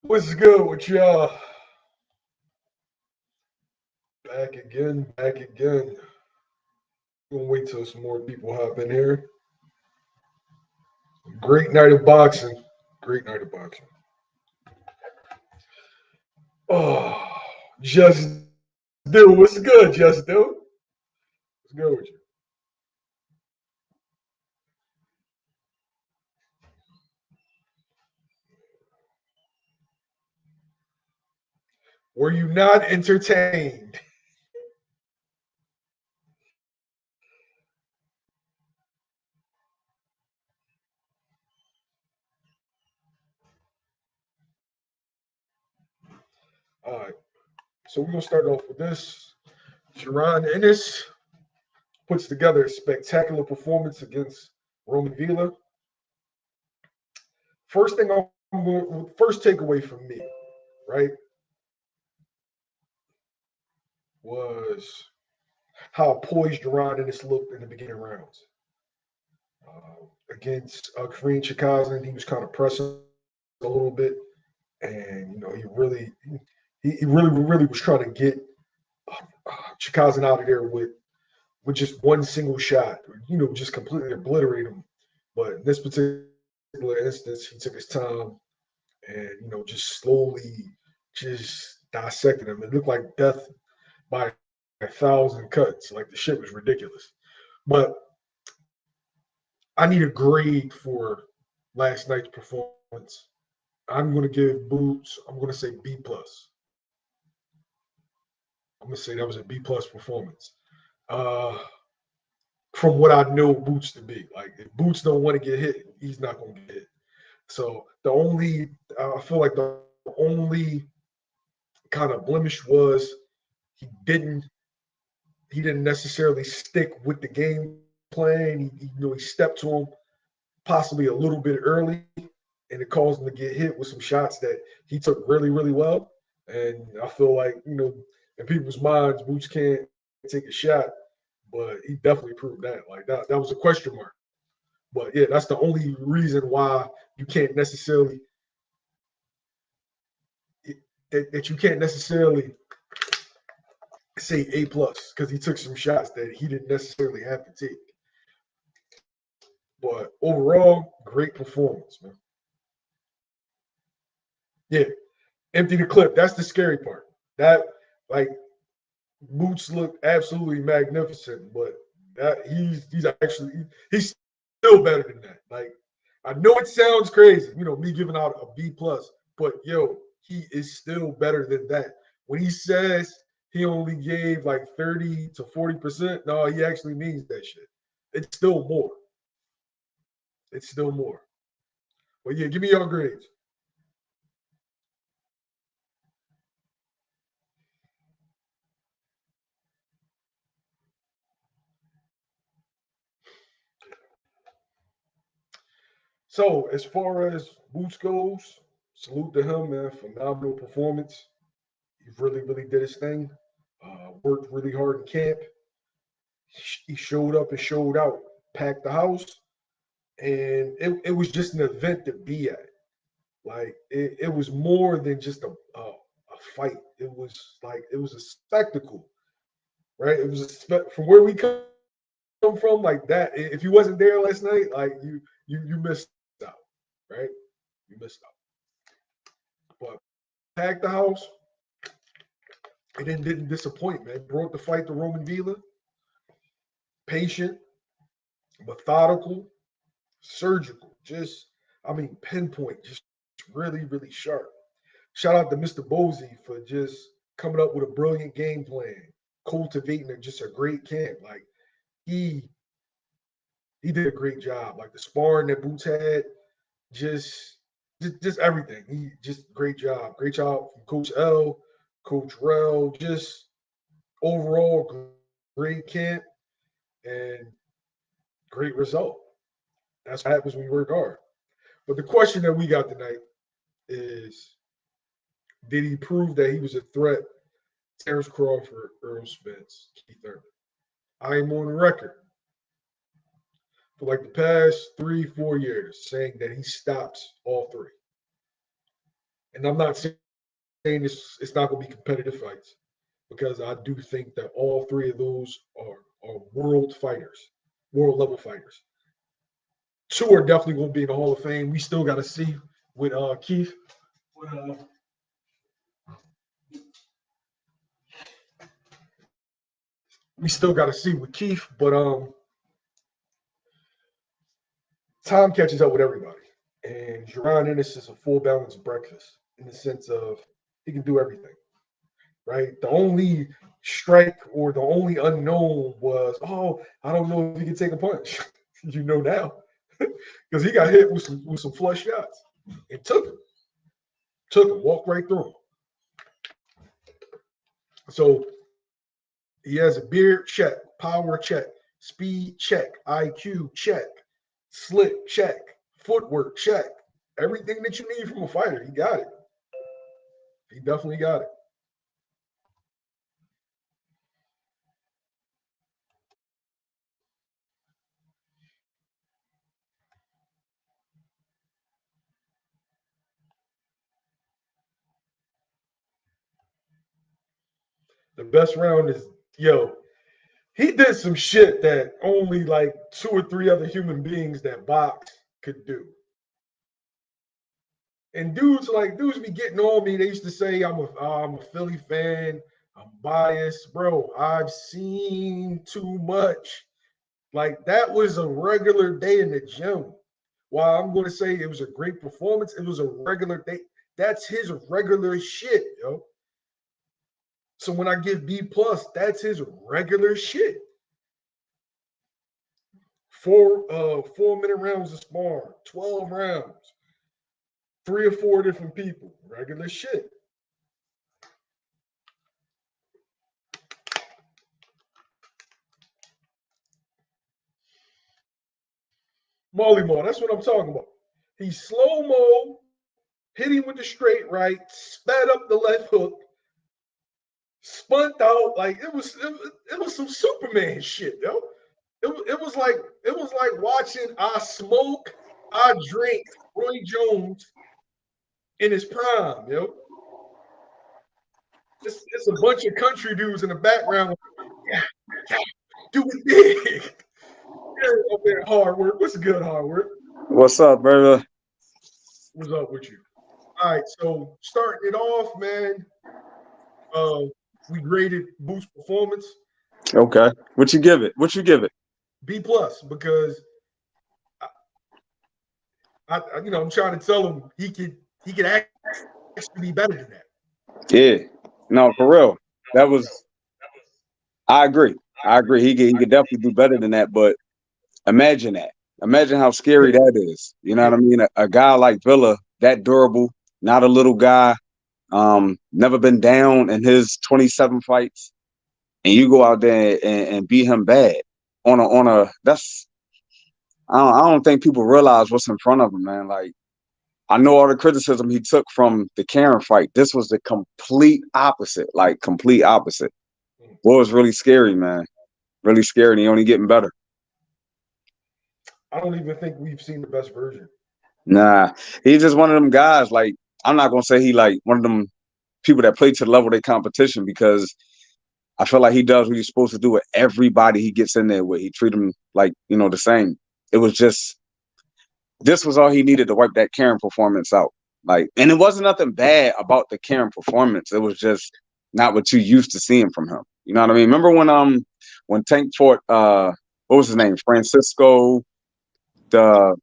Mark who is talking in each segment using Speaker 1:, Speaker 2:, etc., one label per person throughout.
Speaker 1: What's good with y'all? Back again, back again. Gonna wait till some more people hop in here. Great night of boxing. Great night of boxing. Oh, just do. What's good, just do? What's good with you? Were you not entertained? All right. So we're gonna start off with this. Jaron Ennis puts together a spectacular performance against Roman Villa. First thing first takeaway from me, right, was how poised Jaron Ennis looked in the beginning rounds. Against Korean Chikazan, he was kind of pressing a little bit, and he really was trying to get Chikazan out of there with just one single shot, just completely obliterate him. But in this particular instance, he took his time and just slowly just dissected him. It looked like death by a thousand cuts. Like the shit was ridiculous. But I need a grade for last night's performance. I'm going to give Boots. I'm going to say B plus. I'm going to say that was a B plus performance. Uh, from what I know Boots to be, like if Boots don't want to get hit, he's not going to get hit. So I feel like the only kind of blemish was he didn't he didn't necessarily stick with the game plan. He stepped to him possibly a little bit early, and it caused him to get hit with some shots that he took really, really well. And I feel like, in people's minds, Boots can't take a shot, but he definitely proved that. Like that was a question mark. But yeah, that's the only reason why you can't necessarily that you can't necessarily say A plus because he took some shots that he didn't necessarily have to take. But overall, great performance, man. Yeah, empty the clip. That's the scary part. That like Boots looked absolutely magnificent, but that he's still better than that. Like I know it sounds crazy, me giving out a B plus, but yo, he is still better than that. When he says he only gave like 30 to 40%, no, he actually means that shit. It's still more. It's still more. But yeah, give me your grades. So as far as Boots goes, salute to him, man. Phenomenal performance. He really, really did his thing. Worked really hard in camp. He showed up and showed out. Packed the house, and it was just an event to be at. Like it was more than just a fight. It was a spectacle, right? It was from where we come from, like that. If you wasn't there last night, like you missed out, right? You missed out. But packed the house, and then didn't disappoint, man. Brought the fight to Roman Villa. Patient, methodical, surgical. Pinpoint. Just really, really sharp. Shout out to Mr. Bosey for just coming up with a brilliant game plan, cultivating just a great camp. Like he he did a great job. Like the sparring that Boots had, just everything. He just great job. Great job from Coach L, Coach Rel. Just overall great camp and great result. That's what happens when you work hard. But the question that we got tonight is, did he prove that he was a threat? Terence Crawford, Errol Spence, Keith Thurman. I am on record for like the past 3, 4 years saying that he stops all three. And I'm not saying it's not going to be competitive fights because I do think that all three of those are world fighters, world level fighters. Two are definitely going to be in the Hall of Fame. We still got to see with Keith. We still got to see with Keith, but time catches up with everybody. And Jaron Ennis is a full balanced breakfast in the sense of he can do everything, right? The only strike or the only unknown was, oh, I don't know if he can take a punch. You know now, because he got hit with some flush shots. It took him, walked right through him. So he has a beard check, power check, speed check, IQ check, slick check, footwork check. Everything that you need from a fighter, he got it. He definitely got it. The best round is, yo, he did some shit that only like two or three other human beings that box could do. And dudes be getting on me. They used to say I'm a Philly fan. I'm biased, bro. I've seen too much. Like that was a regular day in the gym. While I'm going to say it was a great performance, it was a regular day. That's his regular shit, yo. So when I give B plus, that's his regular shit. 4 minute rounds of sparring, 12 rounds, 3 or 4 different people, regular shit. Molly Mo, that's what I'm talking about. He slow mo, hit him with the straight right, sped up the left hook, spun out like it was some Superman shit, yo. It was like watching I smoke, I drink Roy Jones in his prime, yo. It's a bunch of country dudes in the background. Yeah, yeah, do it big. Up there, hard work. What's good, hard work?
Speaker 2: What's up, brother?
Speaker 1: What's up with you? All right, so starting it off, man. We graded Boot's performance
Speaker 2: Okay. What you give it? What you give it?
Speaker 1: B plus because I'm trying to tell him he could actually be better than that.
Speaker 2: Yeah. No, for real. That was. I agree. I agree. He could definitely do better than that. But imagine that. Imagine how scary
Speaker 1: Yeah,
Speaker 2: that is. You know
Speaker 1: yeah.
Speaker 2: what I mean? A guy like Villa, that durable, not a little guy, never been down in his 27 fights, and you go out there and beat him bad on a that's I don't think people realize what's in front of him, man. Like I know all the criticism he took from the Karen fight. This was the complete opposite, like complete opposite. Boy, was really scary, man. Really scary, and he only getting better.
Speaker 1: I don't even think we've seen the best version.
Speaker 2: Nah, he's just one of them guys. Like I'm not gonna say he like one of them people that play to the level of their competition because I feel like he does what he's supposed to do with everybody he gets in there with. He treat them like the same. It was just this was all he needed to wipe that Karen performance out. Like, and it wasn't nothing bad about the Karen performance. It was just not what you used to seeing from him. You know what I mean? Remember when Tank fought what was his name? Francisco, the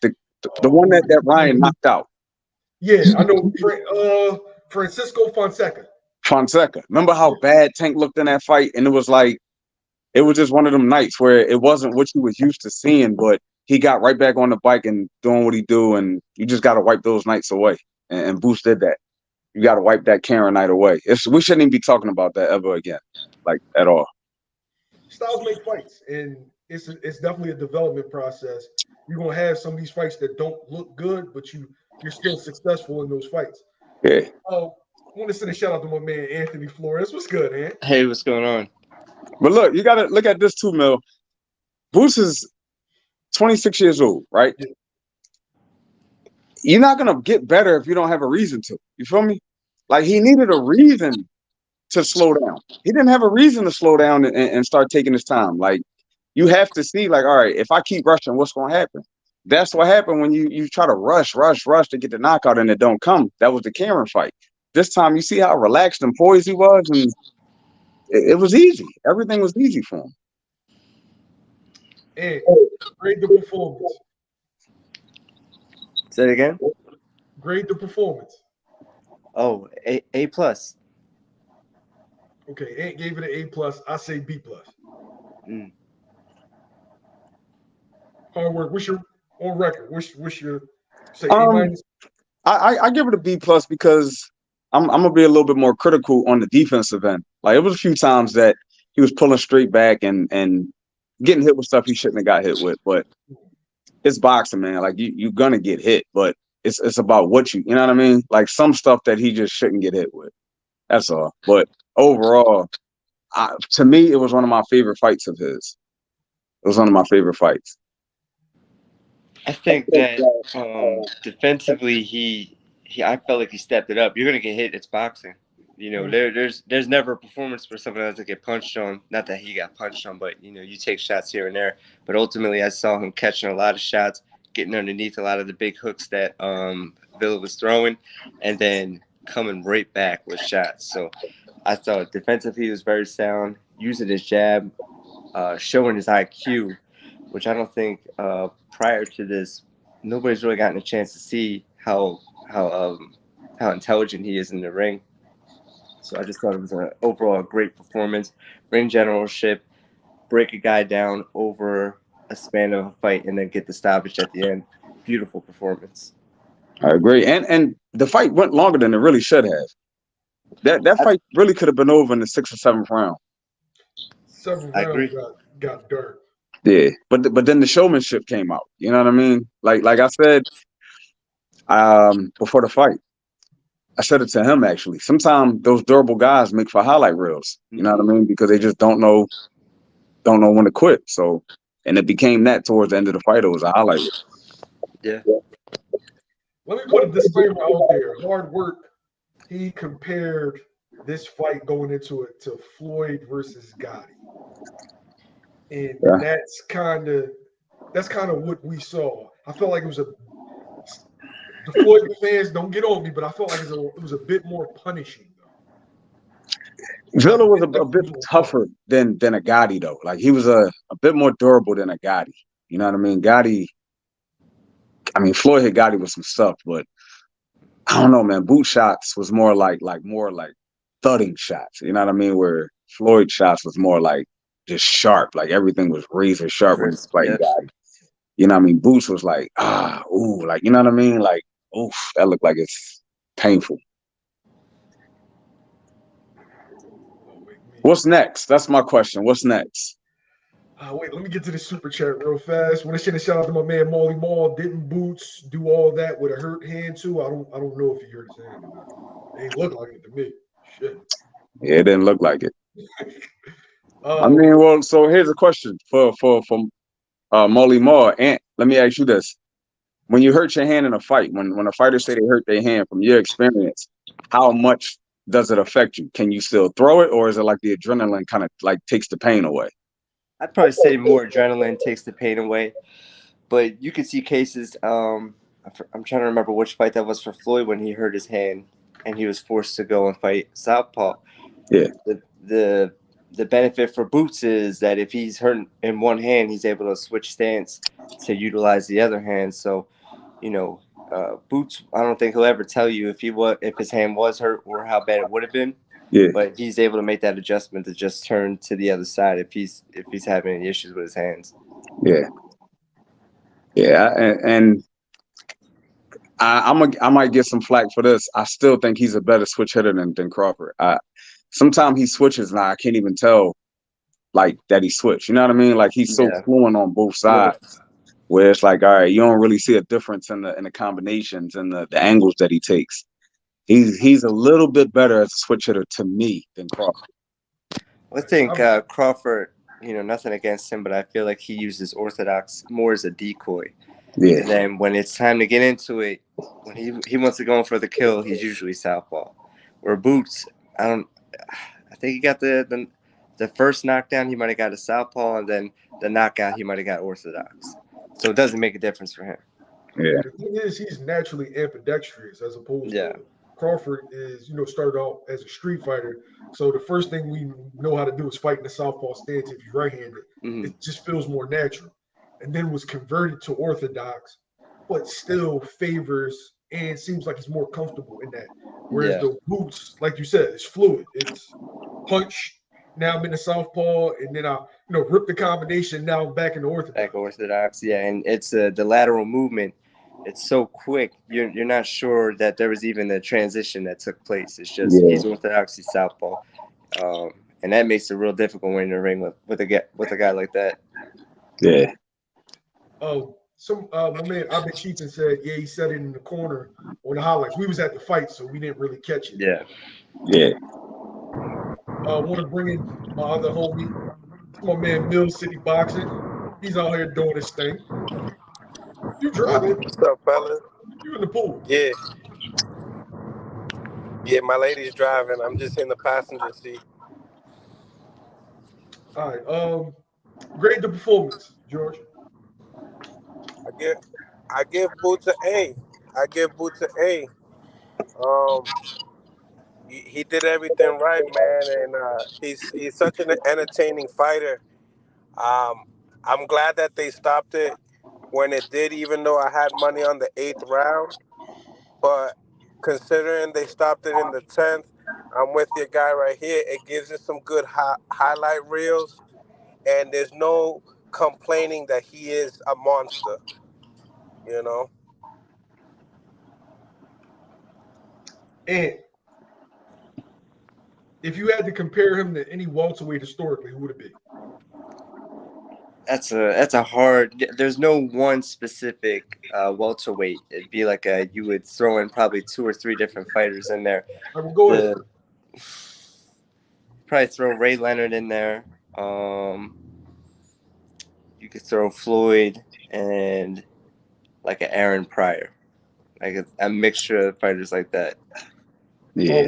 Speaker 2: the one that Ryan knocked out.
Speaker 1: Yeah, I know. Francisco Fonseca.
Speaker 2: Fonseca. Remember how bad Tank looked in that fight? And it was like it was just one of them nights where it wasn't what you was used to seeing, but he got right back on the bike and doing what he do, and you just got to wipe those nights away. And Boost did that. You got to wipe that Karen night away. We shouldn't even be talking about that ever again, like at all.
Speaker 1: Styles make fights, and it's definitely a development process. You're gonna have some of these fights that don't look good, but you're still successful in those fights.
Speaker 2: Yeah.
Speaker 1: Oh, I want to send a shout out to my man Anthony Flores. What's good, man?
Speaker 3: Hey, what's going on?
Speaker 2: But look, you got to look at this too, Mil. Boost is 26 years old, right?
Speaker 1: Yeah.
Speaker 2: you're not gonna get better if you don't have a reason to. You feel me? Like he needed a reason to slow down. He didn't have a reason to slow down and start taking his time. Like you have to see, like, all right, if I keep rushing, what's gonna happen? That's what happened when you try to rush to get the knockout and it don't come. That was the Cameron fight. This time you see how relaxed and poised he was, and it was easy. Everything was easy for him.
Speaker 1: And grade the performance.
Speaker 3: Say it again.
Speaker 1: Grade the performance.
Speaker 3: Oh, A plus.
Speaker 1: Okay, Ant gave it an A plus. I say B plus.
Speaker 3: Mm.
Speaker 1: Hard work. What's your on record? What's your say A
Speaker 2: Um,
Speaker 1: minus?
Speaker 2: I give it a B plus because I'm gonna be a little bit more critical on the defensive end. Like it was a few times that he was pulling straight back and getting hit with stuff he shouldn't have got hit with. But it's boxing, man. Like you're gonna get hit, but it's about what you know what I mean? Like some stuff that he just shouldn't get hit with. That's all. But overall, to me, it was one of my favorite fights of his. It was one of my favorite fights.
Speaker 3: I think that defensively, I felt like he stepped it up. You're gonna get hit. It's boxing. You know, there's never a performance where someone else to get punched on. Not that he got punched on, but you know, you take shots here and there. But ultimately, I saw him catching a lot of shots, getting underneath a lot of the big hooks that Villa was throwing, and then coming right back with shots. So I thought defensively he was very sound, using his jab, showing his IQ, which I don't think prior to this nobody's really gotten a chance to see how intelligent he is in the ring. So I just thought it was an overall great performance. Ring generalship, break a guy down over a span of a fight, and then get the stoppage at the end. Beautiful performance.
Speaker 2: I agree, and the fight went longer than it really should have. That fight really could have been over in the 6th or 7th round.
Speaker 1: Seventh
Speaker 3: I
Speaker 1: round
Speaker 3: agree.
Speaker 1: got dark.
Speaker 2: Yeah, but then the showmanship came out. You know what I mean? Like I said, before the fight, I said it to him actually. Sometimes those durable guys make for highlight reels. You know what I mean? Because they just don't know when to quit. So, and it became that towards the end of the fight. It was a highlight reel.
Speaker 3: Yeah.
Speaker 1: Let me put a disclaimer out there. Hard work. He compared this fight going into it to Floyd versus Gotti. And
Speaker 2: Yeah.
Speaker 1: that's kind of what we saw. I felt like it was the Floyd fans don't get on me, but I felt like it was a bit more punishing though.
Speaker 2: Villa
Speaker 1: Like
Speaker 2: was a bit tougher than a Gotti though. Like he was a bit more durable than a Gotti. You know what I mean? Floyd hit Gotti with some stuff, but I don't know, man. Boot shots was more like thudding shots. You know what I mean? Where Floyd shots was more like just sharp. Like everything was razor sharp when he was fighting Gotti. You know what I mean? Boots was like, like, you know what I mean? Like, oof, that looked like it's painful. What's next? That's my question. What's next?
Speaker 1: Wait, let me get to the super chat real fast. Want to send a shout out to my man Molly Mall. Didn't Boots do all that with a hurt hand too? I don't know if he hurt his hand or not. It ain't look like it to me. Shit.
Speaker 2: Yeah, it didn't look like it. Well, so here's a question for Molly Moore. Ant, let me ask you this. When you hurt your hand in a fight, when a fighter say they hurt their hand, from your experience, how much does it affect you? Can you still throw it, or is it like the adrenaline kind of like takes the pain away?
Speaker 3: I'd probably say more adrenaline takes the pain away, but you could see cases. I'm trying to remember which fight that was for Floyd when he hurt his hand and he was forced to go and fight southpaw.
Speaker 2: Yeah.
Speaker 3: The benefit for Boots is that if he's hurt in one hand, he's able to switch stance to utilize the other hand. So, Boots, I don't think he'll ever tell you if his hand was hurt or how bad it would have been.
Speaker 2: Yeah.
Speaker 3: But he's able to make that adjustment to just turn to the other side if he's having any issues with his hands.
Speaker 2: Yeah. Yeah, and I might get some flack for this. I still think he's a better switch hitter than Crawford. Sometimes he switches and I can't even tell like that he switched. You know what I mean? Like he's so fluent on both sides, where it's like, all right, you don't really see a difference in the combinations and the angles that he takes. He's a little bit better as a switch hitter to me than Crawford.
Speaker 3: I think Crawford, nothing against him, but I feel like he uses orthodox more as a decoy.
Speaker 2: Yeah.
Speaker 3: And then when it's time to get into it, when he wants to go in for the kill, he's usually southpaw. Where Boots, I think he got the first knockdown, he might have got a southpaw, and then the knockout, he might have got orthodox. So it doesn't make a difference for him.
Speaker 2: Yeah.
Speaker 1: The thing is, he's naturally ambidextrous as opposed
Speaker 3: Yeah.
Speaker 1: to Crawford is, started out as a street fighter. So the first thing we know how to do is fight in the southpaw stance if you're right-handed.
Speaker 3: Mhm.
Speaker 1: It just feels more natural. And then was converted to orthodox, but still favors and seems like he's more comfortable in that. Whereas
Speaker 3: Yeah.
Speaker 1: the Boots, like you said, it's fluid. It's punch. Now I'm in the southpaw, and then I, rip the combination. Now I'm back in the orthodox.
Speaker 3: Back orthodox, yeah, and it's the lateral movement. It's so quick. You're not sure that there was even a transition that took place. It's just he's orthodox, he's southpaw, and that makes it real difficult when you're in the ring with a guy like that.
Speaker 2: Yeah.
Speaker 1: Oh, my man Abed Cheaton said, yeah, he said it in the corner on the highlights. We was at the fight, so we didn't really catch it.
Speaker 3: Yeah.
Speaker 2: Yeah.
Speaker 1: I want to bring in my other homie, my man Mill City Boxing. He's out here doing his thing. You driving?
Speaker 4: What's up, fellas?
Speaker 1: You in the pool?
Speaker 4: Yeah. Yeah, my lady's driving. I'm just in the passenger seat.
Speaker 1: All right. Grade the performance, George.
Speaker 4: I give Boots an A. I give Boots an A. He did everything right, man, and he's such an entertaining fighter. Um, I'm glad that they stopped it when it did, even though I had money on the 8th round. But considering they stopped it in the 10th, I'm with your guy right here. It gives us some good highlight reels, and there's no complaining that he is a monster. You know.
Speaker 1: And if you had to compare him to any welterweight historically, who would it be?
Speaker 3: That's a hard. There's no one specific welterweight. It'd be like you would throw in probably 2 or 3 different fighters in there.
Speaker 1: I will go ahead.
Speaker 3: Probably throw Ray Leonard in there. You could throw Floyd and like an Aaron Pryor, like a mixture of fighters like that.
Speaker 2: Yeah.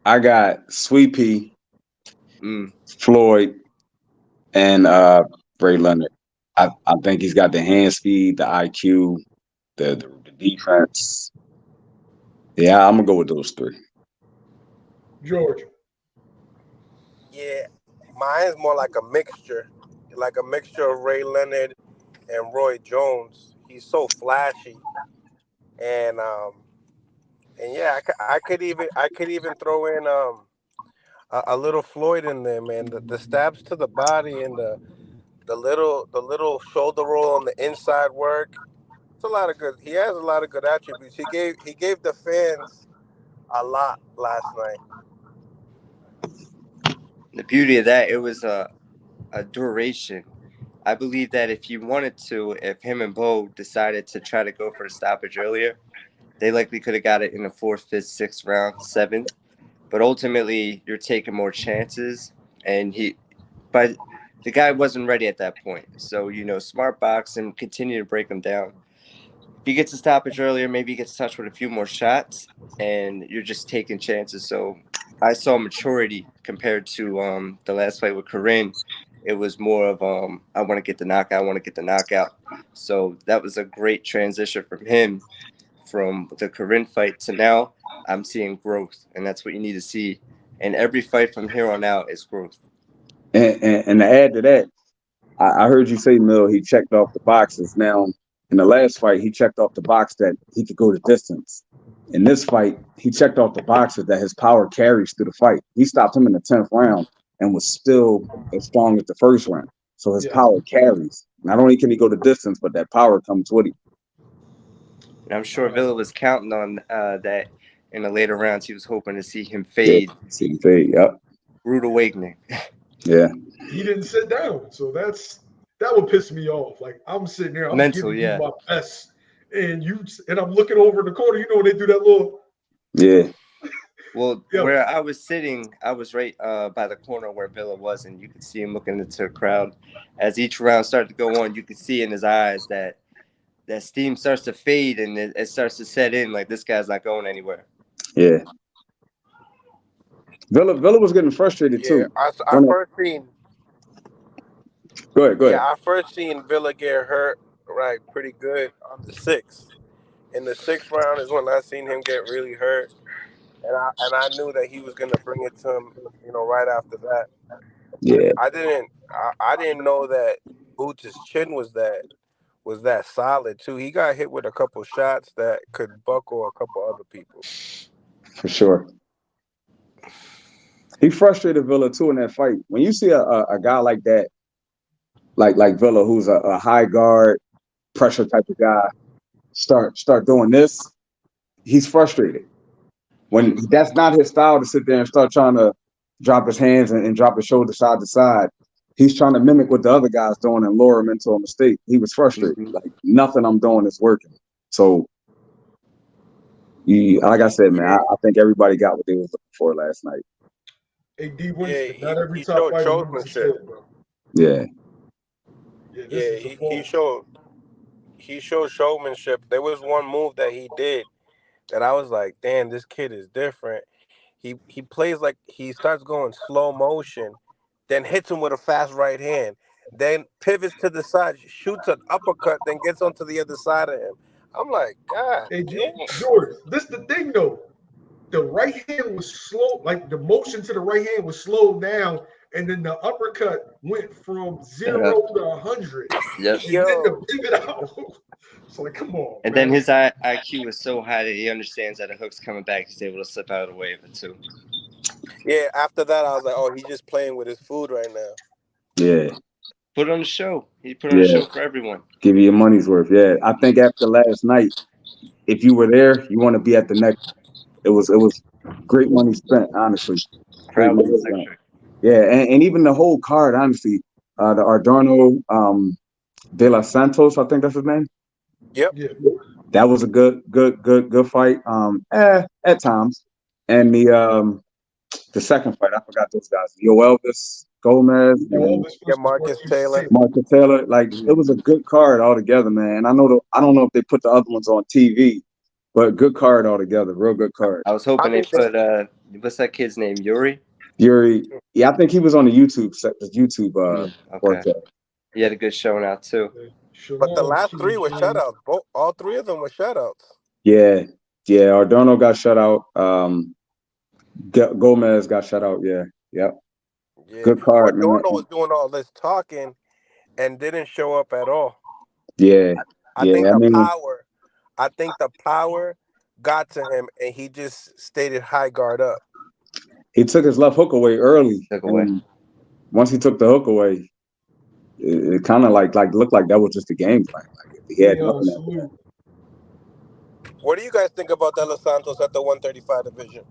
Speaker 2: I got Sweet Pea, Floyd, and Ray Leonard. I think he's got the hand speed, the IQ, the defense. Yeah, I'm gonna go with those 3.
Speaker 1: George.
Speaker 4: Yeah, mine's more like a mixture of Ray Leonard and Roy Jones. He's so flashy, and yeah, I could even throw in a little Floyd in there, man. The stabs to the body and the little shoulder roll on the inside work. It's a lot of good. He has a lot of good attributes. He gave the fans a lot last night.
Speaker 3: The beauty of that, it was a duration. I believe that if him and Bo decided to try to go for a stoppage earlier, they likely could have got it in the 4th, 5th, 6th round, 7th. But ultimately, you're taking more chances, but the guy wasn't ready at that point. So smart boxing, continue to break him down. If he gets a stoppage earlier, maybe he gets touched with a few more shots, and you're just taking chances. So I saw maturity compared to the last fight with Corinne. It was more of I want to get the knockout. So that was a great transition from him from the Corinne fight to now. I'm seeing growth, and that's what you need to see. And every fight from here on out is growth.
Speaker 2: And to add to that, I heard you say, Mill, he checked off the boxes. Now, in the last fight, he checked off the box that he could go the distance. In this fight, he checked off the boxes that his power carries through the fight. He stopped him in the 10th round and was still as strong as the 1st round. So his power carries. Not only can he go the distance, but that power comes with him.
Speaker 3: And I'm sure Villa was counting on that in the later rounds. He was hoping to see him fade.
Speaker 2: Yeah, see him fade, yep.
Speaker 3: Rude awakening.
Speaker 2: Yeah.
Speaker 1: He didn't sit down, so that would piss me off. Like I'm sitting there, I'm giving you my best, and I'm looking over in the corner. You know when they do that little.
Speaker 2: Yeah.
Speaker 3: Well, where I was sitting, I was right by the corner where Villa was, and you could see him looking into the crowd. As each round started to go on, you could see in his eyes that that steam starts to fade and it starts to set in. Like, this guy's not going anywhere.
Speaker 2: Yeah. Villa was getting frustrated
Speaker 4: Yeah,
Speaker 2: too.
Speaker 4: I first seen.
Speaker 2: Go ahead.
Speaker 4: Yeah, I first seen Villa get hurt right pretty good on the 6th. In the 6th round is when I seen him get really hurt, and I knew that he was gonna bring it to him, right after that.
Speaker 2: Yeah,
Speaker 4: I didn't know that Boots' chin was that solid too. He got hit with a couple shots that could buckle a couple other people.
Speaker 2: for sure. He frustrated Villa too in that fight. When you see a guy like that, like Villa, who's a high guard pressure type of guy, start doing this, he's frustrated. When that's not his style to sit there and start trying to drop his hands and drop his shoulder side to side. He's trying to mimic what the other guy's doing and lure him into a mistake. He was frustrated.
Speaker 3: Mhm.
Speaker 2: Like, nothing I'm doing is working. So, like I said, man, I think everybody got what they was looking for last night.
Speaker 1: Hey, D
Speaker 4: Yeah,
Speaker 1: Winston, not every
Speaker 4: he
Speaker 1: top
Speaker 4: showed
Speaker 1: fighter moves his
Speaker 4: showmanship.
Speaker 1: head, bro.
Speaker 2: Yeah.
Speaker 1: Yeah, this
Speaker 4: Yeah,
Speaker 1: is the
Speaker 4: he
Speaker 1: fault.
Speaker 4: showed showmanship. There was one move that he did that I was like, damn, this kid is different. He plays like he starts going slow motion, then hits him with a fast right hand, then pivots to the side, shoots an uppercut, then gets onto the other side of him. I'm like, God
Speaker 1: Hey,
Speaker 4: damn.
Speaker 1: George, this the thing though. The right hand was slow, like the motion to the right hand was slowed down, and then the uppercut went from 0 to 100,
Speaker 3: Yep.
Speaker 1: and then the
Speaker 4: Yo.
Speaker 1: pivot out. It's like, come on,
Speaker 3: And
Speaker 1: man.
Speaker 3: then his IQ is so high that he understands that a hook's coming back. He's able to slip out of the way of it too.
Speaker 4: Yeah, after that I was like, oh, he's just playing with his food right now.
Speaker 2: Yeah.
Speaker 3: Put on the show. He put on a
Speaker 2: Yeah.
Speaker 3: show for everyone.
Speaker 2: Give you your money's worth. Yeah. I think after last night, if you were there, you want to be at the next. It was great money spent, honestly. Great
Speaker 3: Crowd was
Speaker 2: money spent.
Speaker 3: electric.
Speaker 2: Yeah, and even the whole card, honestly, the Ardorno De Los Santos, I think that's his name.
Speaker 4: Yep.
Speaker 1: Yeah.
Speaker 2: That was a good fight. At times. And the second fight, I forgot those guys. Yoelvis Gomez and
Speaker 1: Elvis
Speaker 4: Yeah,
Speaker 1: versus
Speaker 4: Marcus
Speaker 1: Marquis
Speaker 4: Taylor.
Speaker 1: Taylor.
Speaker 2: Marcus Taylor. Like, it was a good card altogether, man. I don't know if they put the other ones on TV, but good card altogether. Real good card.
Speaker 3: I was
Speaker 4: I
Speaker 3: hoping they
Speaker 4: think that
Speaker 3: put what's that kid's name? Yuri?
Speaker 2: Yuri, yeah, I think he was on the YouTube
Speaker 3: Okay.
Speaker 2: broadcast.
Speaker 3: He had a good showing out too.
Speaker 4: but the
Speaker 1: Shalom,
Speaker 4: last
Speaker 1: King
Speaker 4: three were
Speaker 1: James.
Speaker 4: shutouts. All three of them were shutouts.
Speaker 2: Yeah, Ardorno got shut out. Gomez got shut out. Yeah, yep.
Speaker 4: Yeah.
Speaker 2: Good card, man.
Speaker 4: Adorno was doing all this talking and didn't show up at all.
Speaker 2: Yeah,
Speaker 4: I think
Speaker 2: I
Speaker 4: the
Speaker 2: mean,
Speaker 4: power got to him and he just stayed at high guard up.
Speaker 2: he took his left hook away early,
Speaker 3: Took away.
Speaker 2: and once he took the hook away, it kind of like looked like that was just a game plan. Like, he had
Speaker 1: Leon,
Speaker 2: nothing after that.
Speaker 1: salute.
Speaker 4: What do you guys think about De Los Santos at the 135 division?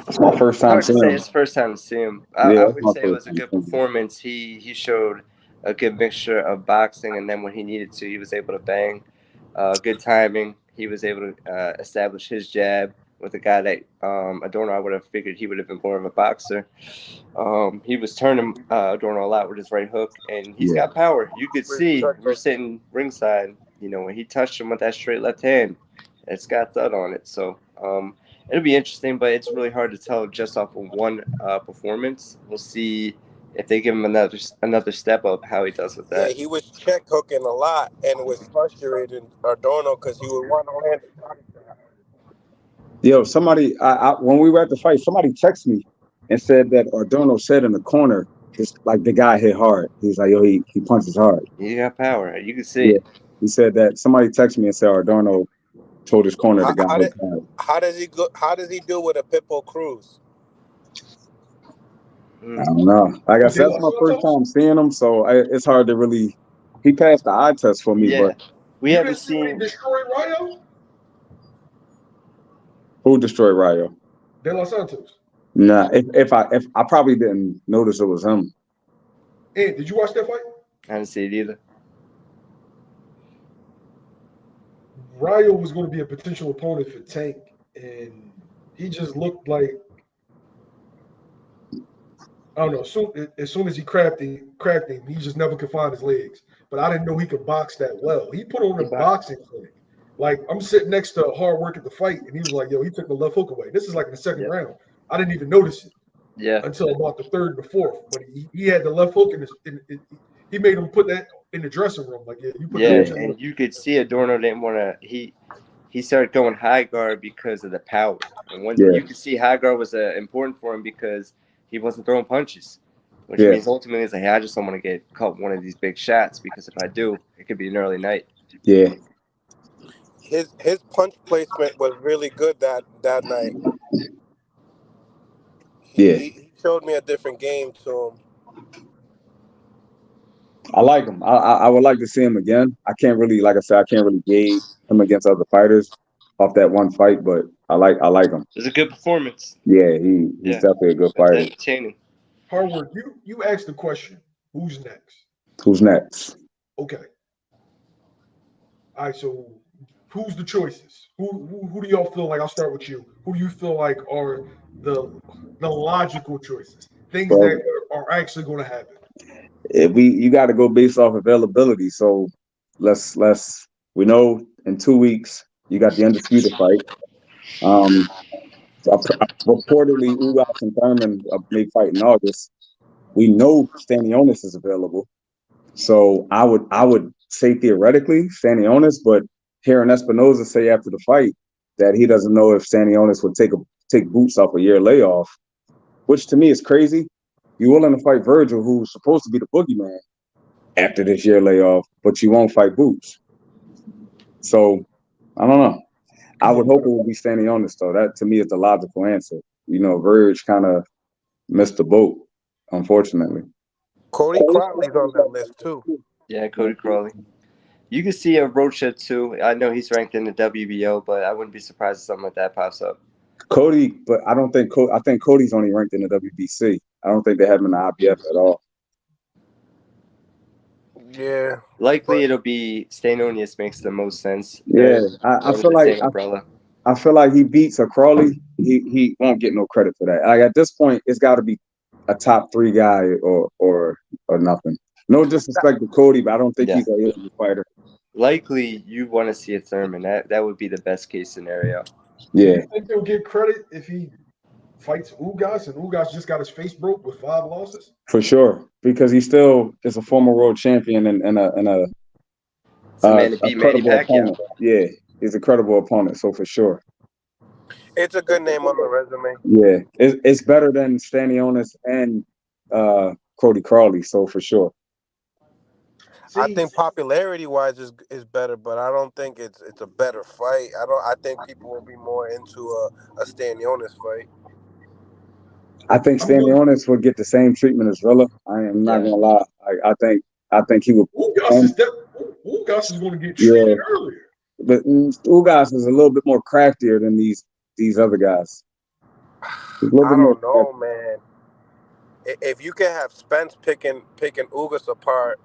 Speaker 2: It's my first time
Speaker 3: Hard to
Speaker 2: seeing
Speaker 3: say.
Speaker 2: him.
Speaker 3: It's the first time to see him.
Speaker 2: Yeah,
Speaker 3: I
Speaker 2: it's
Speaker 3: would
Speaker 2: my
Speaker 3: say it
Speaker 2: first
Speaker 3: was a
Speaker 2: time
Speaker 3: good
Speaker 2: seeing him.
Speaker 3: performance. He showed a good mixture of boxing, and then when he needed to, he was able to bang. Good timing. He was able to establish his jab with a guy that Adorno, I would have figured he would have been more of a boxer. He was turning Adorno a lot with his right hook, and he's
Speaker 2: Yeah.
Speaker 3: got power. You could see, we're sitting ringside, when he touched him with that straight left hand, it's got thud on it. So it'll be interesting, but it's really hard to tell just off of one performance. We'll see if they give him another step up, how he does with
Speaker 4: Yeah,
Speaker 3: that.
Speaker 4: he was check hooking a lot and was frustrating Adorno because he would want to land a body shot.
Speaker 2: Yo, somebody, when we were at the fight, somebody texted me and said that Ardorno said in the corner, just like the guy hit hard. He's like, yo, he punches hard.
Speaker 3: He got power. You can see
Speaker 2: Yeah.
Speaker 3: it.
Speaker 2: He said that somebody texted me and said Ardorno told his corner the
Speaker 4: How,
Speaker 2: guy
Speaker 4: how,
Speaker 2: hit
Speaker 4: did,
Speaker 2: hard.
Speaker 4: how does he go? How does he do with a Pitbull Cruz?
Speaker 2: I don't know. Like I
Speaker 1: Oh, De
Speaker 2: said, that's
Speaker 1: Los
Speaker 2: my first
Speaker 1: Santos?
Speaker 2: time seeing him, so it's hard to really. He passed the eye test for me,
Speaker 3: Yeah.
Speaker 2: but
Speaker 3: We
Speaker 1: You
Speaker 3: haven't
Speaker 1: didn't see when he
Speaker 3: seen.
Speaker 1: destroyed Rayo?
Speaker 2: who destroyed Rayo?
Speaker 1: De Los Santos.
Speaker 2: Nah, if I probably didn't notice it was him.
Speaker 1: And did you watch that fight?
Speaker 3: I didn't see it either.
Speaker 1: Rayo was going to be a potential opponent for Tank, and he just looked like I don't know. As soon as he cracked him, he just never could find his legs. But I didn't know he could box that well. He put on a boxing clinic. Like I'm sitting next to Hard Work at the fight, and he was like, "Yo, he took the left hook away." This is like in the second round. I didn't even notice it until about the third and the fourth. But he had the left hook, and he made him put that in the dressing room. Like, yeah, you put that.
Speaker 3: And you could see Adorno didn't want to. He started going high guard because of the power, and you could see high guard was important for him because he wasn't throwing punches, which means ultimately it's like, hey, I just don't want to get caught one of these big shots because if I do, it could be an early night.
Speaker 2: Yeah.
Speaker 4: His punch placement was really good that night. He showed me a different game to him.
Speaker 2: I like him. I would like to see him again. I can't really, like I said, I can't really gauge him against other fighters off that one fight, but I like him.
Speaker 3: It was a good performance.
Speaker 2: Yeah, he's definitely a good fighter.
Speaker 3: Entertaining.
Speaker 1: Hard Work. You asked the question. Who's next?
Speaker 2: Who's next?
Speaker 1: Okay. All right. So, who's the choices? Who do y'all feel like? I'll start with you. Who do you feel like are the logical choices? Things that are actually going to happen.
Speaker 2: You got to go based off availability. So we know in 2 weeks you got the undisputed fight. Reportedly Ugas and Thurman may fight in August. We know Stanionis is available. So I would say theoretically Stanionis, but hearing Espinoza say after the fight that he doesn't know if Stanionis would take Boots off a year layoff, which to me is crazy. You're willing to fight Virgil, who's supposed to be the boogeyman, after this year layoff, but you won't fight Boots. So I don't know. I would hope it would be Stanionis, though. That to me is the logical answer. Verge kind of missed the boat, unfortunately.
Speaker 4: Cody Crowley's on that list too.
Speaker 3: Yeah, Cody Crowley. You can see a Rocha too. I know he's ranked in the WBO, but I wouldn't be surprised if something like that pops up.
Speaker 2: Cody, but I don't think I think Cody's only ranked in the WBC. I don't think they have him in the IBF at all.
Speaker 4: Yeah.
Speaker 3: Likely it'll be Stanionis makes the most sense.
Speaker 2: Yeah, I feel like he beats a Crawley. He won't get no credit for that. Like at this point, it's got to be a top 3 guy or nothing. No disrespect to Cody, but I don't think he's a fighter.
Speaker 3: Likely, you want to see a Thurman. That would be the best case scenario.
Speaker 2: Yeah.
Speaker 1: You think he'll get credit if he fights Ugas and Ugas just got his face broke with 5 losses?
Speaker 2: For sure, because he still is a former world champion and a credible opponent. Yeah, he's a credible opponent, so for sure.
Speaker 4: It's a good name on the resume.
Speaker 2: Yeah, it's better than Stanionis and Cody Crowley, so for sure.
Speaker 4: I think popularity-wise is better, but I don't think it's a better fight. I think people will be more into a Stanionis fight.
Speaker 2: I think Stanionis would get the same treatment as Villa. I am not gonna lie. I think he would.
Speaker 1: Ugas is going to get treated earlier.
Speaker 2: But Ugas is a little bit more craftier than these other guys.
Speaker 4: I don't know, man. If you can have Spence picking Ugas apart,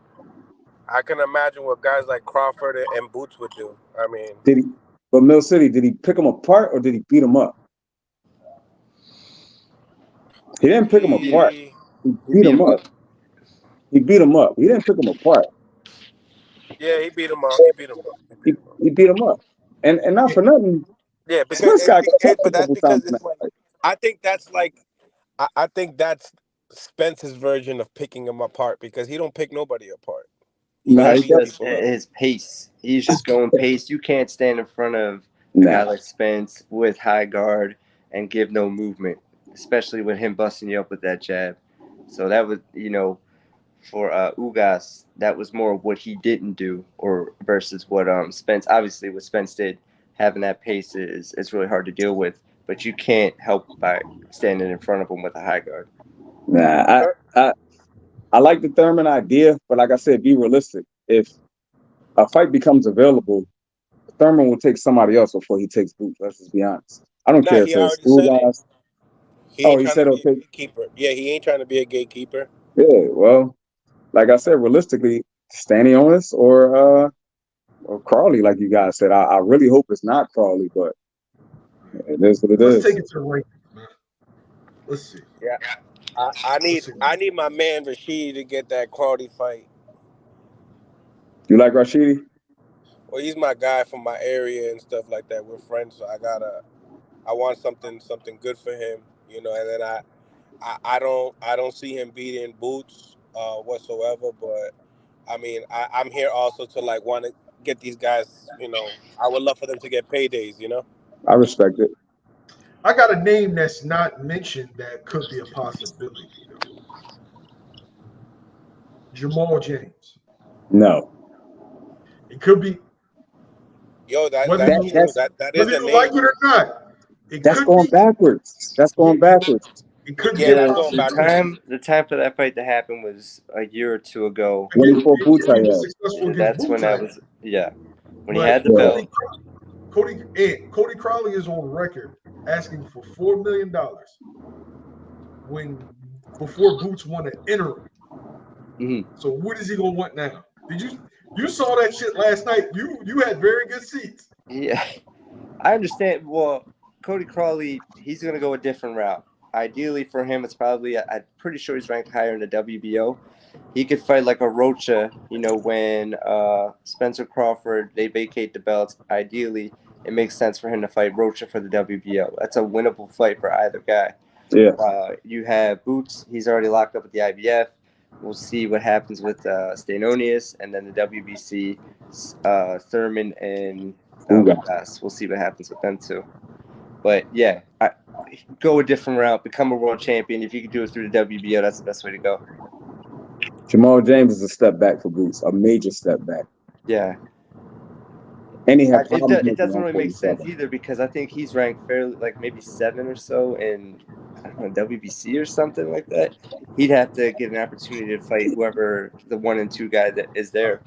Speaker 4: I can imagine what guys like Crawford and Boots would do. I mean,
Speaker 2: but Mill City, did he pick him apart or did he beat him up? He didn't pick him apart. He beat him up. He beat him up. He didn't pick him apart.
Speaker 4: Yeah, he beat him up.
Speaker 2: He beat him up. And not for nothing.
Speaker 4: Yeah, but that's because it's like, I think that's Spence's version of picking him apart because he don't pick nobody apart.
Speaker 3: He's just his pace. He's just going pace. You can't stand in front of a guy like Spence with high guard and give no movement, especially with him busting you up with that jab. So that was, for Ugas, that was more what he didn't do, or versus what Spence. Obviously, what Spence did, having that pace is really hard to deal with. But you can't help by standing in front of him with a high guard.
Speaker 2: Nah, I like the Thurman idea, but like I said, be realistic. If a fight becomes available, Thurman will take somebody else before he takes Boots. Let's just be honest. I don't care if it's Ugas.
Speaker 4: He said okay. Gatekeeper. Yeah, he ain't trying to be a gatekeeper.
Speaker 2: Yeah, well, like I said, realistically, Stanionis or Crawley, like you guys said. I really hope it's not Crawley, but it is what it is.
Speaker 1: Let's take it to the rankings, man. Let's see.
Speaker 4: Yeah. I need
Speaker 1: Let's see.
Speaker 4: I need my man Rashid to get that quality fight.
Speaker 2: You like Rashidi?
Speaker 4: Well, he's my guy from my area and stuff like that. We're friends, so I want something good for him, And then I don't see him beating Boots whatsoever. But I mean, I'm here also to like want to get these guys. I would love for them to get paydays.
Speaker 2: I respect it.
Speaker 1: I got a name that's not mentioned that could be a possibility, though. Jamal James.
Speaker 2: No.
Speaker 1: It could be
Speaker 4: Yo,
Speaker 1: whether
Speaker 2: That
Speaker 4: that's
Speaker 1: you
Speaker 4: true.
Speaker 2: that's
Speaker 4: That
Speaker 1: whether
Speaker 4: is a
Speaker 1: you like
Speaker 4: name.
Speaker 1: it or not. It
Speaker 2: that's
Speaker 1: could
Speaker 2: going
Speaker 1: be.
Speaker 2: backwards. That's
Speaker 1: Yeah,
Speaker 2: going backwards.
Speaker 1: it could be
Speaker 4: Yeah,
Speaker 1: a
Speaker 3: Yeah,
Speaker 4: that's going backwards.
Speaker 1: possibility.
Speaker 3: the time for that fight to happen was a year or two ago.
Speaker 2: When he fought
Speaker 1: If he was
Speaker 2: Butayev.
Speaker 1: successful against
Speaker 3: That's when that
Speaker 1: Butai,
Speaker 3: was, yeah, when he
Speaker 1: but
Speaker 3: had the
Speaker 2: Yeah.
Speaker 3: belt.
Speaker 1: Cody Crowley is on record asking for $4 million before Boots won an interim.
Speaker 3: Mhm.
Speaker 1: So what is he gonna want now? You saw that shit last night? You had very good seats.
Speaker 3: Yeah, I understand. Well, Cody Crawley, he's going to go a different route. Ideally for him, it's probably, I'm pretty sure he's ranked higher in the WBO. He could fight like a Rocha, when Spencer Crawford, they vacate the belts. Ideally, it makes sense for him to fight Rocha for the WBO. That's a winnable fight for either guy.
Speaker 2: Yeah.
Speaker 3: You have Boots. He's already locked up with the IBF. We'll see what happens with Stanonius, and then the WBC, Thurman and Ugas. We'll see what happens with them too. But yeah, go a different route, become a world champion. If you can do it through the WBO, that's the best way to go.
Speaker 2: Jamal James is a step back for Boots, a major step back.
Speaker 3: Yeah.
Speaker 2: And he had problems.
Speaker 3: It doesn't really make sense either, because I think he's ranked fairly, like maybe 7 or so in, I don't know, WBC or something like that. He'd have to get an opportunity to fight whoever the 1 and 2 guy that is there.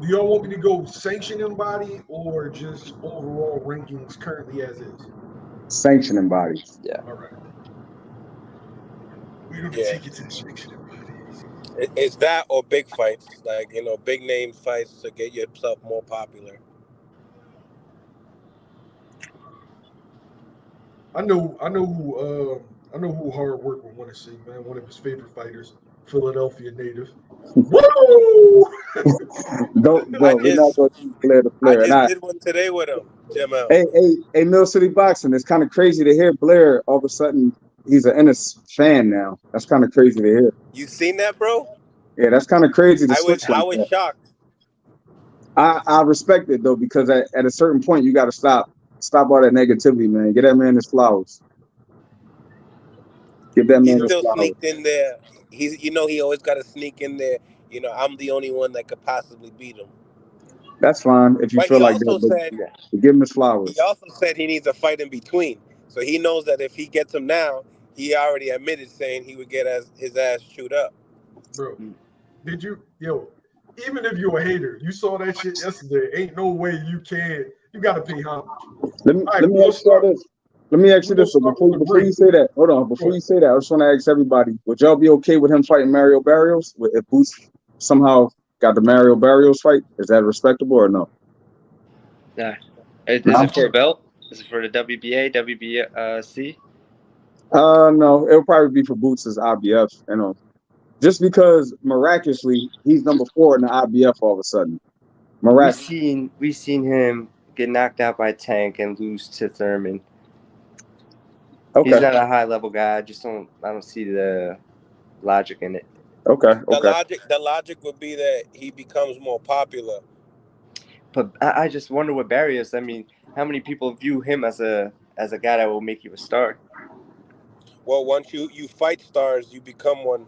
Speaker 1: Do y'all want me to go sanctioning body or just overall rankings currently as is?
Speaker 2: Sanctioning bodies.
Speaker 3: Yeah.
Speaker 1: All right. We're gonna
Speaker 4: Yeah.
Speaker 1: take it to the sanctioning bodies.
Speaker 4: It's that or big fights, like big name fights to get yourself more popular.
Speaker 1: I know who Hard Work would want to see, man. One of his favorite fighters, Philadelphia native. Whoa!
Speaker 2: Bro, we're not going to flare the
Speaker 4: I
Speaker 2: flare.
Speaker 4: just did one today with him, Jamel.
Speaker 2: Hey, Mill City Boxing. It's kind of crazy to hear Blair all of a sudden he's an Ennis fan now. That's kind of crazy to hear.
Speaker 4: You seen that, bro?
Speaker 2: Yeah, that's kind of crazy to switch like
Speaker 4: I was
Speaker 2: that.
Speaker 4: shocked.
Speaker 2: I respect it though, because at a certain point you got to stop all that negativity, man. Get that man his flowers. Give that man
Speaker 4: He's
Speaker 2: his
Speaker 4: still
Speaker 2: flowers.
Speaker 4: sneaked in there. He's he always got to sneak in there. I'm the only one that could possibly beat him.
Speaker 2: That's fine if you
Speaker 4: But
Speaker 2: feel
Speaker 4: he
Speaker 2: like
Speaker 4: also
Speaker 2: that.
Speaker 4: said
Speaker 2: But give him his flowers.
Speaker 4: he also said he needs a fight in between. So he knows that if he gets him now, he already admitted saying he would get his ass chewed up.
Speaker 1: Bro, even if you're a hater, you saw that shit yesterday. Ain't no way you gotta pay homage.
Speaker 2: Let me ask you this. Let me ask you this. So before you say that, hold on. Before you say that, I just want to ask everybody: would y'all be okay with him fighting Mario Barrios? If Boots somehow got the Mario Barrios fight, is that respectable or no?
Speaker 3: Nah. Is it for a belt? Is it for the WBA, WBC?
Speaker 2: No, it'll probably be for Boots' IBF. Just because miraculously he's number 4 in the IBF all of a sudden.
Speaker 3: We've seen him get knocked out by Tank and lose to Thurman. Okay. He's not a high level guy. I don't see the logic in it.
Speaker 2: Okay.
Speaker 4: The logic would be that he becomes more popular.
Speaker 3: But I just wonder what Barrios. I mean, how many people view him as a guy that will make you a star?
Speaker 4: Well, once you fight stars, you become one.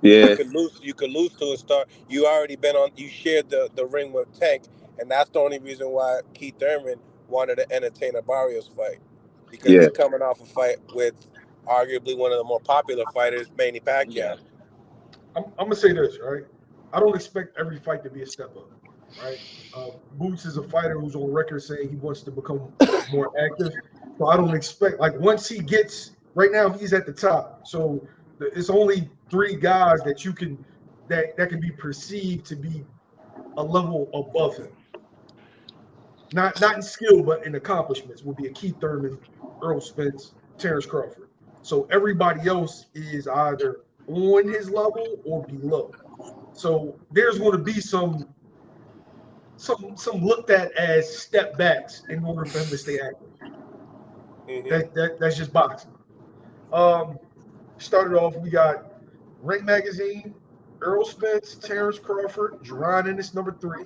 Speaker 2: Yeah.
Speaker 4: You could lose to a star. You already you shared the ring with Tank, and that's the only reason why Keith Thurman wanted to entertain a Barrios fight, because he's coming off a fight with arguably one of the more popular fighters, Manny Pacquiao.
Speaker 1: Yeah. I'm gonna say this, right? I don't expect every fight to be a step up, right? Boots is a fighter who's on record saying he wants to become more active, so I don't expect once he gets. Right now, he's at the top, so it's only 3 guys that can be perceived to be a level above him. Not in skill, but in accomplishments. Would be a Keith Thurman, Errol Spence, Terence Crawford. So everybody else is either on his level or below. So there's going to be some looked at as step backs in order for him to stay active. That's just boxing. Um, Started off, we got Rank Magazine, Errol Spence, Terence Crawford, Jaron Ennis, number 3,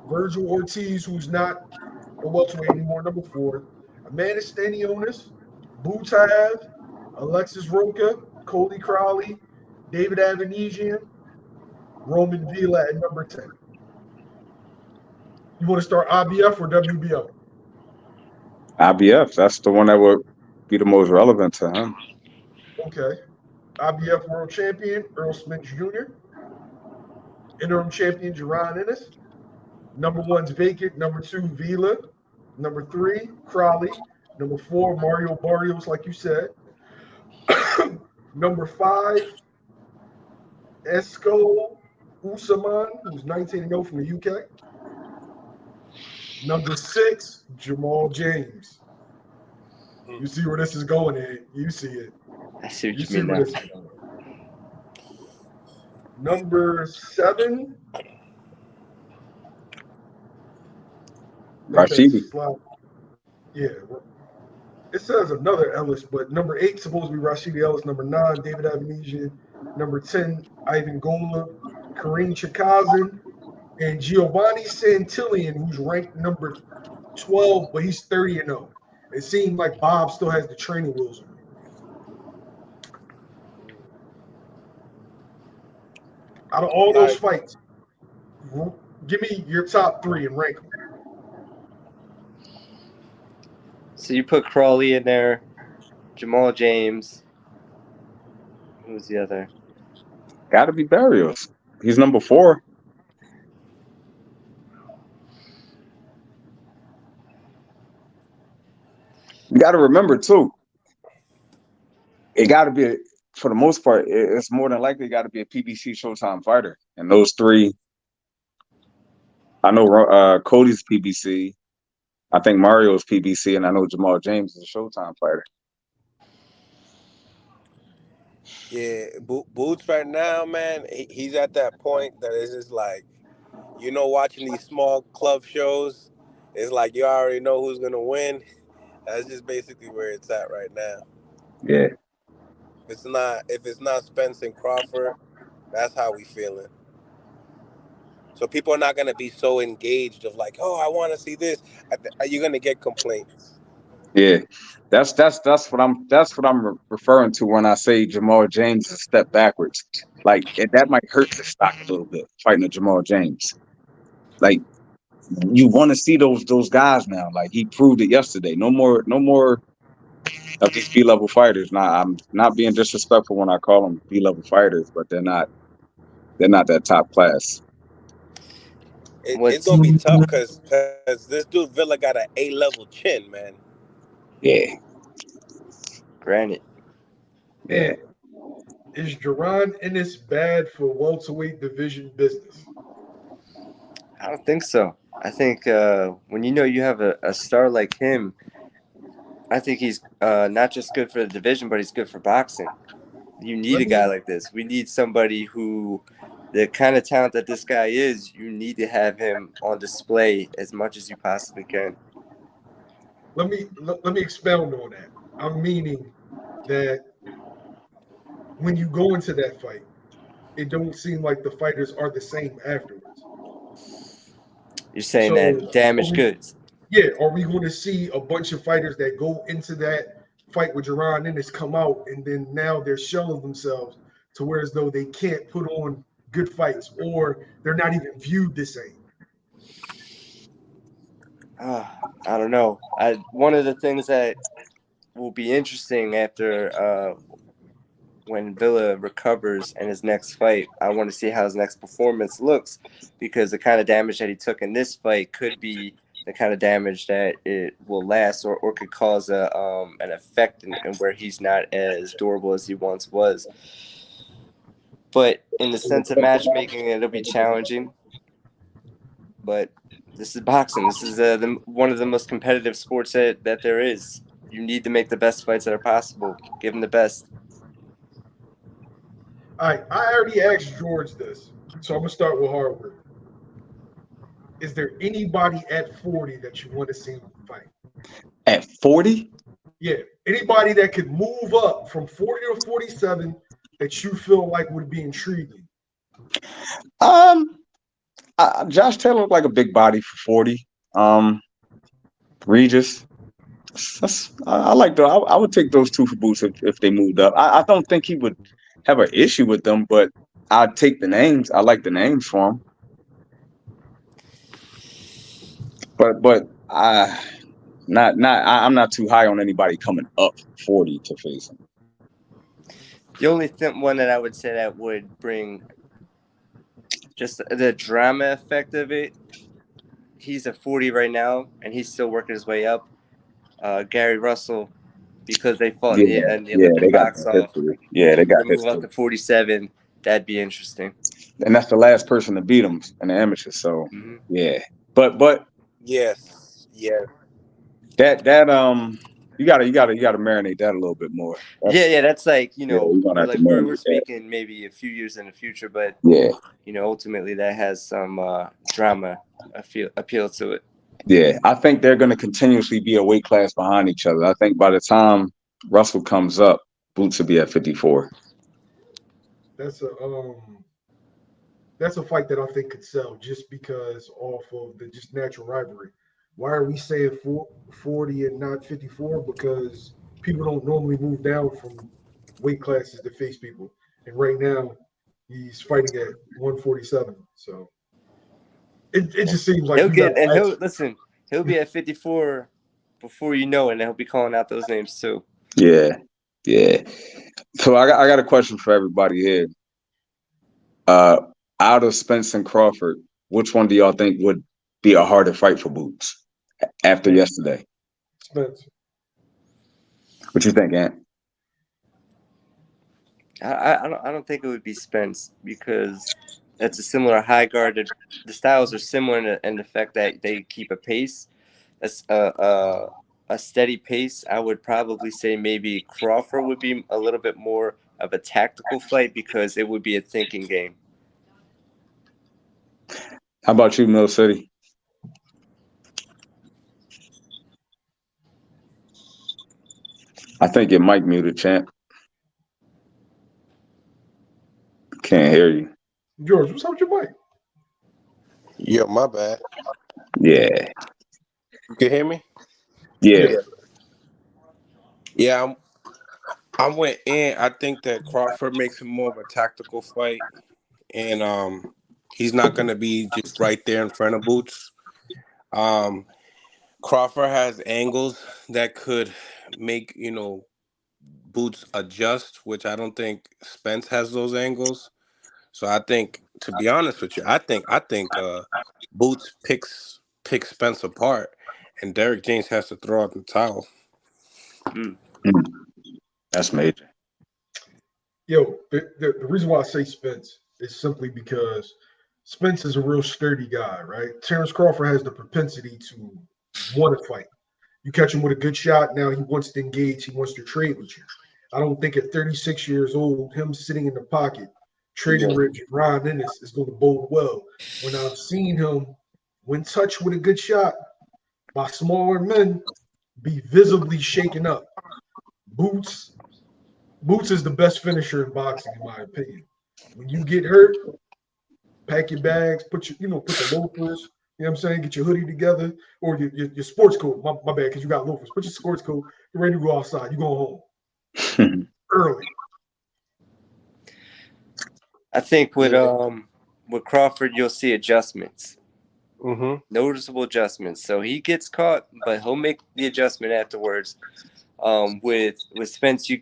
Speaker 1: Virgil Ortiz, who's not a welterweight anymore, number 4, Amanda Stanionis, Bout, Alexis Roca, Cody Crowley, David Avanesian, Roiman Villa at number 10. You want to start IBF or WBO?
Speaker 2: IBF, that's the one that would be the most relevant to him.
Speaker 1: Okay. IBF World Champion, Errol Spence Jr., Interim Champion, Jaron Ennis. Number 1's vacant. Number 2, Villa. Number 3, Crowley. Number 4, Mario Barrios, like you said. Number 5, Esco Usaman, who's 19-0 from the UK. Number 6, Jamal James. You see where this is going, Ed. You see it.
Speaker 3: I see what
Speaker 1: You
Speaker 3: you
Speaker 1: see
Speaker 3: mean
Speaker 1: where
Speaker 3: now.
Speaker 1: this is going. Number 7,
Speaker 2: Rashidi.
Speaker 1: Yeah. It says another Ellis, but number 8 supposed to be Rashidi Ellis. Number 9, David Avanesian. Number 10, Ivan Gola, Kareem Chikazin, and Giovanni Santillion, who's ranked number 12, but he's 30-0. It seemed like Bob still has the training wheels on him. Out of all those fights, give me your top 3 and rank them.
Speaker 3: So you put Crawley in there, Jamal James. Who's the other?
Speaker 2: Got to be Barrios. He's number 4. You got to remember too. It got to be, for the most part, it's more than likely got to be a PBC Showtime fighter. And those 3, I know Cody's PBC. I think Mario's PBC, and I know Jamal James is a Showtime fighter.
Speaker 4: Yeah, Boots right now, man, he's at that point that it's just like, watching these small club shows, it's like you already know who's going to win. That's just basically where it's at right now.
Speaker 2: Yeah.
Speaker 4: If it's not Spence and Crawford, that's how we feeling. So people are not going to be so engaged of like, oh, I want to see this. You're going to get complaints.
Speaker 2: Yeah, that's what I'm referring to when I say Jamal James is a step backwards. Like that might hurt the stock a little bit, fighting a Jamal James. Like you want to see those guys now. Like he proved it yesterday. No more of these B-level fighters. Now I'm not being disrespectful when I call them B-level fighters, but they're not that top class.
Speaker 4: It's gonna be tough because this dude Villa got an A-level chin, man.
Speaker 2: Yeah.
Speaker 3: Granted.
Speaker 2: Yeah.
Speaker 1: Is Jaron Ennis bad for welterweight division business?
Speaker 3: I don't think so. I think when you have a star like him, I think he's not just good for the division, but he's good for boxing. You need a guy like this. We need somebody who, the kind of talent that this guy is, you need to have him on display as much as you possibly can.
Speaker 1: Let me expound on that. I'm meaning that when you go into that fight, it don't seem like the fighters are the same afterwards.
Speaker 3: You're saying that damaged goods.
Speaker 1: Yeah, are we going to see a bunch of fighters that go into that fight with Jaron Ennis come out and then now they're shelling themselves to where as though they can't put on good fights or they're not even viewed the same?
Speaker 3: I don't know. One of the things that will be interesting after when Villa recovers in his next fight, I want to see how his next performance looks, because the kind of damage that he took in this fight could be the kind of damage that it will last or could cause an effect in where he's not as durable as he once was. But in the sense of matchmaking, it'll be challenging. But this is boxing. This is one of the most competitive sports that there is. You need to make the best fights that are possible. Give them the best.
Speaker 1: All right, I already asked George this, so I'm gonna start with Harvard. Is there anybody at 40 that you want to see him fight?
Speaker 2: At 40?
Speaker 1: Yeah, anybody that could move up from 40 to 47 that you feel like would be intriguing.
Speaker 2: Um, Josh Taylor looked like a big body for 40. Regis. I like those. I would take those two for Boots if they moved up. I don't think he would have an issue with them, but I'd take the names. I like the names for him. But I'm not too high on anybody coming up 40 to face him.
Speaker 3: The only one that I would say that would bring just the drama effect of it. He's at 40 right now, and he's still working his way up. Gary Russell, because they fought in the Olympic box off.
Speaker 2: Yeah, they got
Speaker 3: move up to 47. That'd be interesting.
Speaker 2: And that's the last person to beat him in the amateur. So yeah, but
Speaker 4: yes.
Speaker 2: That you gotta marinate that a little bit more.
Speaker 3: That's like we're speaking
Speaker 2: that.
Speaker 3: maybe a few years in the future, but ultimately that has some drama appeal to it.
Speaker 2: Yeah, I think they're going to continuously be a weight class behind each other. I think by the time Russell comes up, Boots will be at 54.
Speaker 1: That's a fight that I think could sell just because off of the just natural rivalry. Why are we saying 40 and not 54? Because people don't normally move down from weight classes to face people. And right now, he's fighting at 147. So it just seems like
Speaker 3: he'll be at 54 before you know it, and he'll be calling out those names too.
Speaker 2: Yeah. So I got a question for everybody here. Out of Spence and Crawford, which one do y'all think would be a harder fight for Boots after yesterday?
Speaker 1: Spence.
Speaker 2: What you think, Ant?
Speaker 3: I don't think it would be Spence because it's a similar high guard. The styles are similar in the fact that they keep a pace. That's a steady pace. I would probably say maybe Crawford would be a little bit more of a tactical fight because it would be a thinking game.
Speaker 2: How about you, Mill City? I think your mic muted, champ. Can't hear you.
Speaker 1: George, what's up with your mic?
Speaker 4: Yo, my bad.
Speaker 2: Yeah.
Speaker 4: You can hear me?
Speaker 2: Yeah.
Speaker 4: Yeah, I went in. I think that Crawford makes it more of a tactical fight, and he's not going to be just right there in front of Boots. Crawford has angles that could make Boots adjust, which I don't think Spence has those angles. So I think, to be honest with you, I think Boots picks Spence apart, and Derek James has to throw out the towel.
Speaker 2: That's major.
Speaker 1: Yo, the reason why I say Spence is simply because Spence is a real sturdy guy, right? Terence Crawford has the propensity to want to fight. You catch him with a good shot, now he wants to engage, he wants to trade with you. I don't think at 36 years old, him sitting in the pocket, trading with Jaron Ennis is going to bode well. When I've seen him, when touched with a good shot by smaller men, be visibly shaken up. Boots is the best finisher in boxing, in my opinion. When you get hurt, pack your bags, put the loafers, you know what I'm saying? Get your hoodie together or your sports coat. My bad, because you got loafers. Put your sports coat. You're ready to go outside. You're going home early.
Speaker 3: I think with Crawford, you'll see adjustments. Noticeable adjustments. So he gets caught, but he'll make the adjustment afterwards. With Spence, you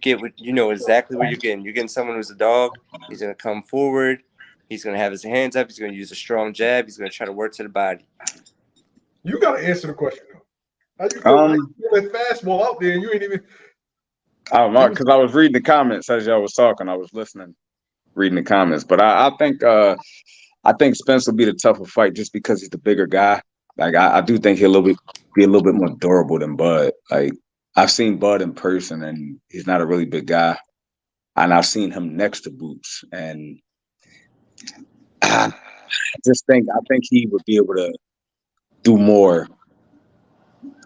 Speaker 3: know exactly what you're getting. You're getting someone who's a dog. He's going to come forward. He's going to have his hands up. He's going to use a strong jab. He's going to try to work to the body.
Speaker 1: You got to answer the question, though. How you feel that fastball out there and you ain't even...
Speaker 2: Because I was reading the comments as y'all was talking. I was listening, reading the comments. But I think Spence will be the tougher fight just because he's the bigger guy. Like, I do think he'll be a little bit more durable than Bud. Like, I've seen Bud in person, and he's not a really big guy. and I've seen him next to Boots, and I think he would be able to do more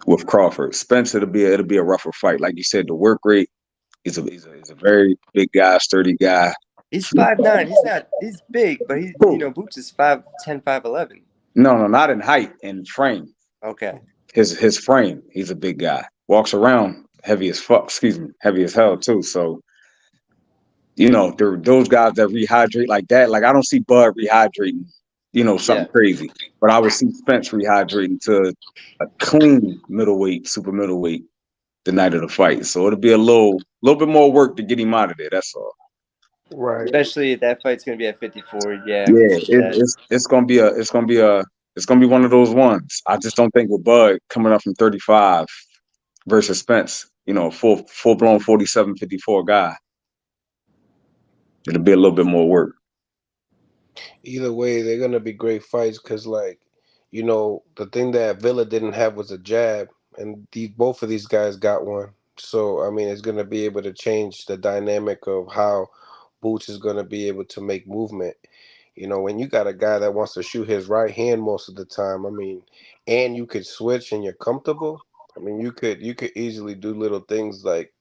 Speaker 2: with Crawford. Spence, it'll be a rougher fight. Like you said, the work rate is a very big guy, sturdy guy.
Speaker 3: He's 5'9". He's big, but Boots is 5'10", 5'11".
Speaker 2: No, not in height, in frame.
Speaker 3: Okay.
Speaker 2: His frame, he's a big guy. Walks around heavy as fuck, heavy as hell too. So, those guys that rehydrate like that, like I don't see Bud rehydrating, something crazy. But I would see Spence rehydrating to a clean middleweight, super middleweight the night of the fight. So it'll be a little bit more work to get him out of there. That's all.
Speaker 4: Right.
Speaker 3: Especially if that fight's gonna be at 54. Yeah.
Speaker 2: Yeah, it's gonna be one of those ones. I just don't think with Bud coming up from 35 versus Spence, full blown 47, 54 guy. It'll be a little bit more work.
Speaker 4: Either way, they're gonna be great fights because, the thing that Villa didn't have was a jab, and both of these guys got one. So I mean, it's gonna be able to change the dynamic of how Boots is gonna be able to make movement. When you got a guy that wants to shoot his right hand most of the time, I mean, and you could switch and you're comfortable. I mean, you could easily do little things like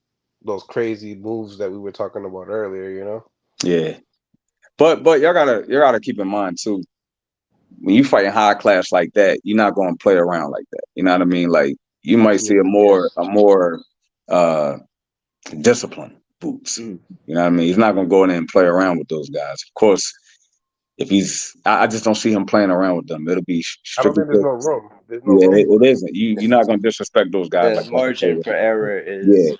Speaker 4: those crazy moves that we were talking about earlier.
Speaker 2: Yeah, but y'all gotta keep in mind too, when you fighting high class like that, you're not gonna play around like that. You know what I mean? Like you might see a more disciplined Boots. You know what I mean? He's not gonna go in there and play around with those guys. Of course, I just don't see him playing around with them. It'll be strictly.
Speaker 4: I don't think there's no room. There's no room.
Speaker 2: It isn't. You're not gonna disrespect those guys.
Speaker 3: The margin for error is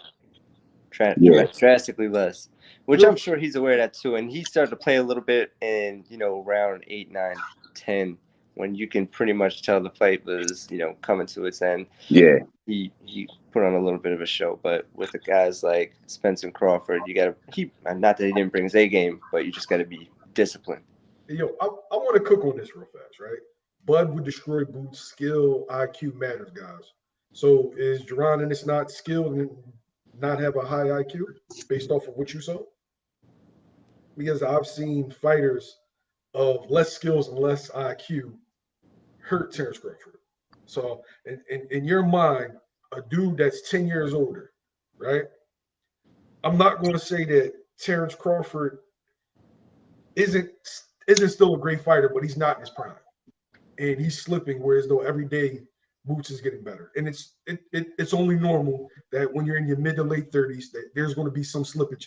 Speaker 3: drastically less, which I'm sure he's aware of that too. And he started to play a little bit in round 8, 9, 10, when you can pretty much tell the fight was coming to its end.
Speaker 2: Yeah,
Speaker 3: he put on a little bit of a show, but with the guys like Spence and Crawford, you gotta not that he didn't bring his A game, but you just gotta be disciplined.
Speaker 1: I want to cook on this real fast, right? Bud would destroy Boots. Skill, IQ matters, guys. So is Jaron Ennis not skilled and not have a high IQ based off of what you saw? Because I've seen fighters of less skills and less IQ hurt Terence Crawford. So in your mind, a dude that's 10 years older, right? I'm not going to say that Terence Crawford isn't still a great fighter, but he's not in his prime. And he's slipping, whereas though every day Boots is getting better. And it's only normal that when you're in your mid to late 30s that there's going to be some slippage.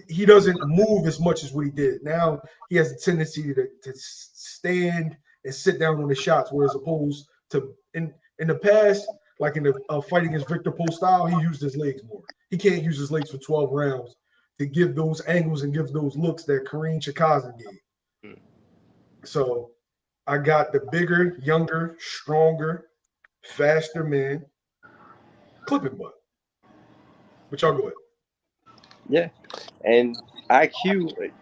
Speaker 1: He doesn't move as much as what he did. Now he has a tendency to stand and sit down on the shots, whereas opposed to in the past, like in the fight against Victor Postol, he used his legs more. He can't use his legs for 12 rounds to give those angles and give those looks that Kareem Chikazin gave. So I got the bigger, younger, stronger, faster man clipping Bud. But y'all go ahead.
Speaker 3: Yeah. And IQ,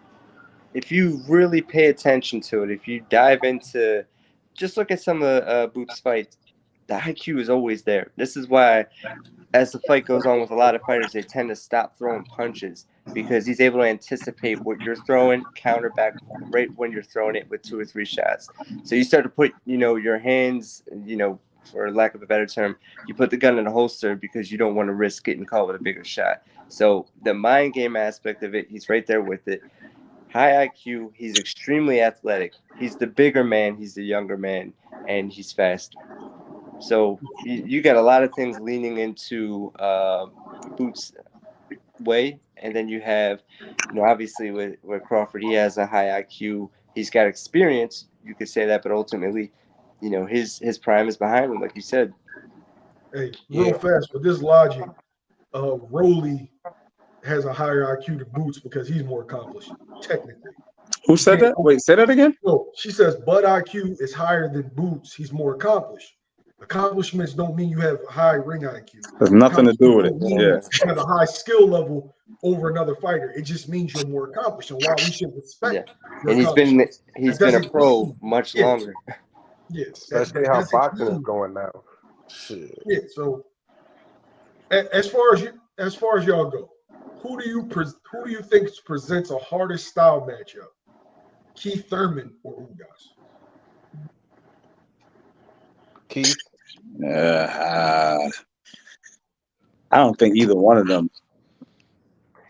Speaker 3: if you really pay attention to it, if you dive into, just look at some of Boots' fights, the IQ is always there. This is why, as the fight goes on with a lot of fighters, they tend to stop throwing punches because he's able to anticipate what you're throwing, counter back right when you're throwing it with 2 or 3 shots. So you start to put, your hands, for lack of a better term, you put the gun in a holster because you don't want to risk getting caught with a bigger shot. So the mind game aspect of it, he's right there with it. High IQ, he's extremely athletic. He's the bigger man, he's the younger man, and he's faster. So you got a lot of things leaning into Boots' way. And then you have, obviously with Crawford, he has a high IQ. He's got experience. You could say that, but ultimately, his prime is behind him, like you said.
Speaker 1: Hey, real fast, with this logic, Rolly has a higher IQ than Boots because he's more accomplished, technically.
Speaker 2: Who said that? Wait, say that again?
Speaker 1: No, she says Bud IQ is higher than Boots. He's more accomplished. Accomplishments don't mean you have a high ring IQ.
Speaker 2: There's nothing to do with it.
Speaker 1: Yeah. You have a high skill level over another fighter. It just means you're more accomplished. And while we should respect
Speaker 3: and he's been a pro much longer.
Speaker 1: Yes.
Speaker 4: Especially how boxing is going now. Shit.
Speaker 1: Yeah, so as far as y'all go, who do you think presents a harder style matchup? Keith Thurman or Ugas?
Speaker 4: Keith.
Speaker 2: I don't think either one of them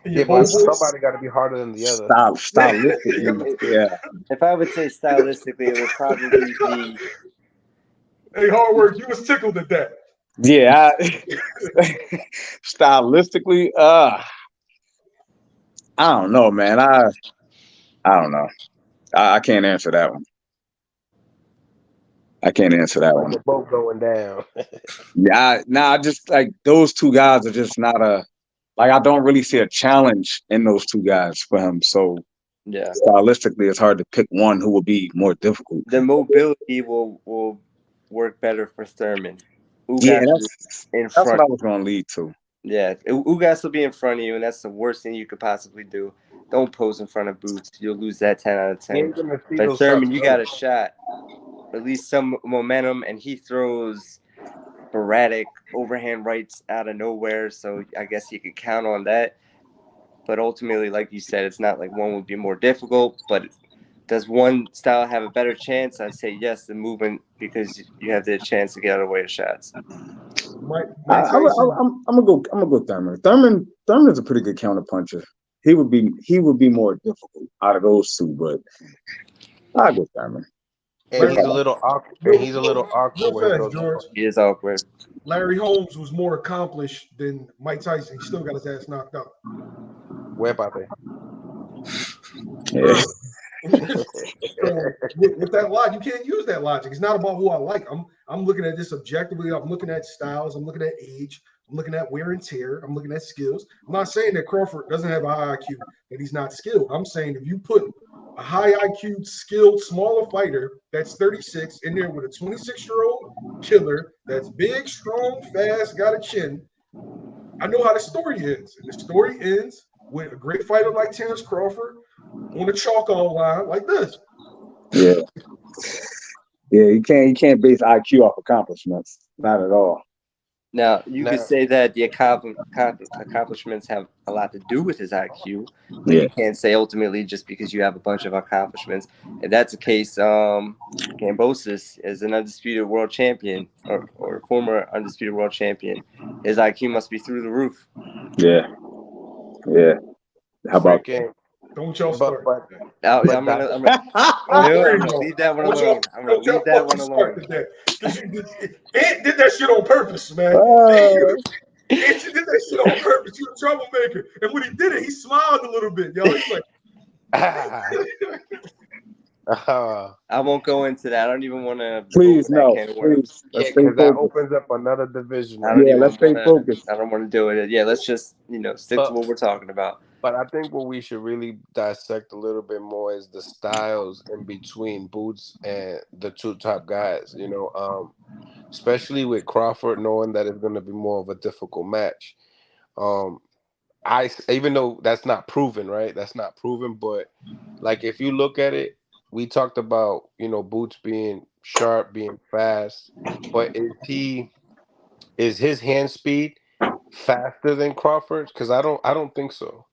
Speaker 4: Yeah, but somebody got to be harder than the other.
Speaker 2: stylistically. Yeah.
Speaker 3: If I would say stylistically, it would probably be.
Speaker 1: Hey, hard work. You was tickled at that.
Speaker 2: Yeah. Stylistically, I don't know, man. I don't know. I can't answer that one. I can't answer that one.
Speaker 4: They're both going down.
Speaker 2: Yeah, I just like those two guys are just not a like I don't really see a challenge in those two guys for him. So
Speaker 3: Yeah,
Speaker 2: stylistically, it's hard to pick one who will be more difficult.
Speaker 3: the mobility will work better for Thurman.
Speaker 2: Yeah,
Speaker 3: Ugas in
Speaker 2: that's what
Speaker 3: front.
Speaker 2: I was going to lead to.
Speaker 3: Yeah, Ugas will be in front of you, and that's the worst thing you could possibly do. Don't pose in front of Boots. You'll lose that 10 out of 10.
Speaker 4: He ain't gonna see
Speaker 3: But
Speaker 4: those
Speaker 3: Thurman,
Speaker 4: shots
Speaker 3: you got
Speaker 4: coming.
Speaker 3: a shot, at least some momentum, and he throws sporadic overhand rights out of nowhere, so I guess you could count on that. But ultimately, like you said, it's not like one would be more difficult, but does one style have a better chance? I'd say yes, the movement, because you have the chance to get out of the way of shots.
Speaker 1: Mike
Speaker 2: I'm
Speaker 1: Tyson.
Speaker 2: gonna go Thurman. Thurman's a pretty good counter puncher. He would be more difficult out of those two, but I'll go Thurman.
Speaker 4: And he's a little awkward.
Speaker 1: Real
Speaker 4: when he
Speaker 1: fast,
Speaker 4: throws
Speaker 1: George.
Speaker 3: He is awkward.
Speaker 1: Larry Holmes was more accomplished than Mike Tyson. He still got his ass knocked out.
Speaker 4: Where about they?
Speaker 2: Yeah.
Speaker 1: So with that logic, you can't use that logic. It's not about who I like. I'm looking at this objectively. I'm looking at styles. I'm looking at age. I'm looking at wear and tear. I'm looking at skills. I'm not saying that Crawford doesn't have a high IQ, that he's not skilled. I'm saying if you put a high IQ, skilled, smaller fighter that's 36 in there with a 26-year-old killer that's big, strong, fast, got a chin, I know how the story ends. And the story ends with a great fighter like Terence Crawford on the chalk-all line like this.
Speaker 2: Yeah. Yeah, you can't base IQ off accomplishments. Not at all.
Speaker 3: Now, you could say that the accomplishments have a lot to do with his IQ, but you can't say ultimately just because you have a bunch of accomplishments. If that's the case, Kambosos is an undisputed world champion or former undisputed world champion. His IQ must be through the roof.
Speaker 2: Yeah. Yeah. How about
Speaker 1: Don't y'all start.
Speaker 3: I'm gonna leave that one alone. I'm gonna leave that one alone.
Speaker 1: Ant did that shit on purpose, man. Ant did that shit on purpose. He was a troublemaker. And when he did it, he smiled a little bit, yo. He's like,
Speaker 3: I won't go into that. I don't even want to.
Speaker 2: Please no. Please.
Speaker 4: Yeah, because that opens up another division.
Speaker 2: Let's stay focused.
Speaker 3: I don't want to do it. Yeah, let's just stick to what we're talking about.
Speaker 4: But I think what we should really dissect a little bit more is the styles in between Boots and the two top guys. Especially with Crawford knowing that it's going to be more of a difficult match. Even though that's not proven, right? That's not proven, but like if you look at it, we talked about Boots being sharp, being fast, but is his hand speed faster than Crawford's? Because I don't think so.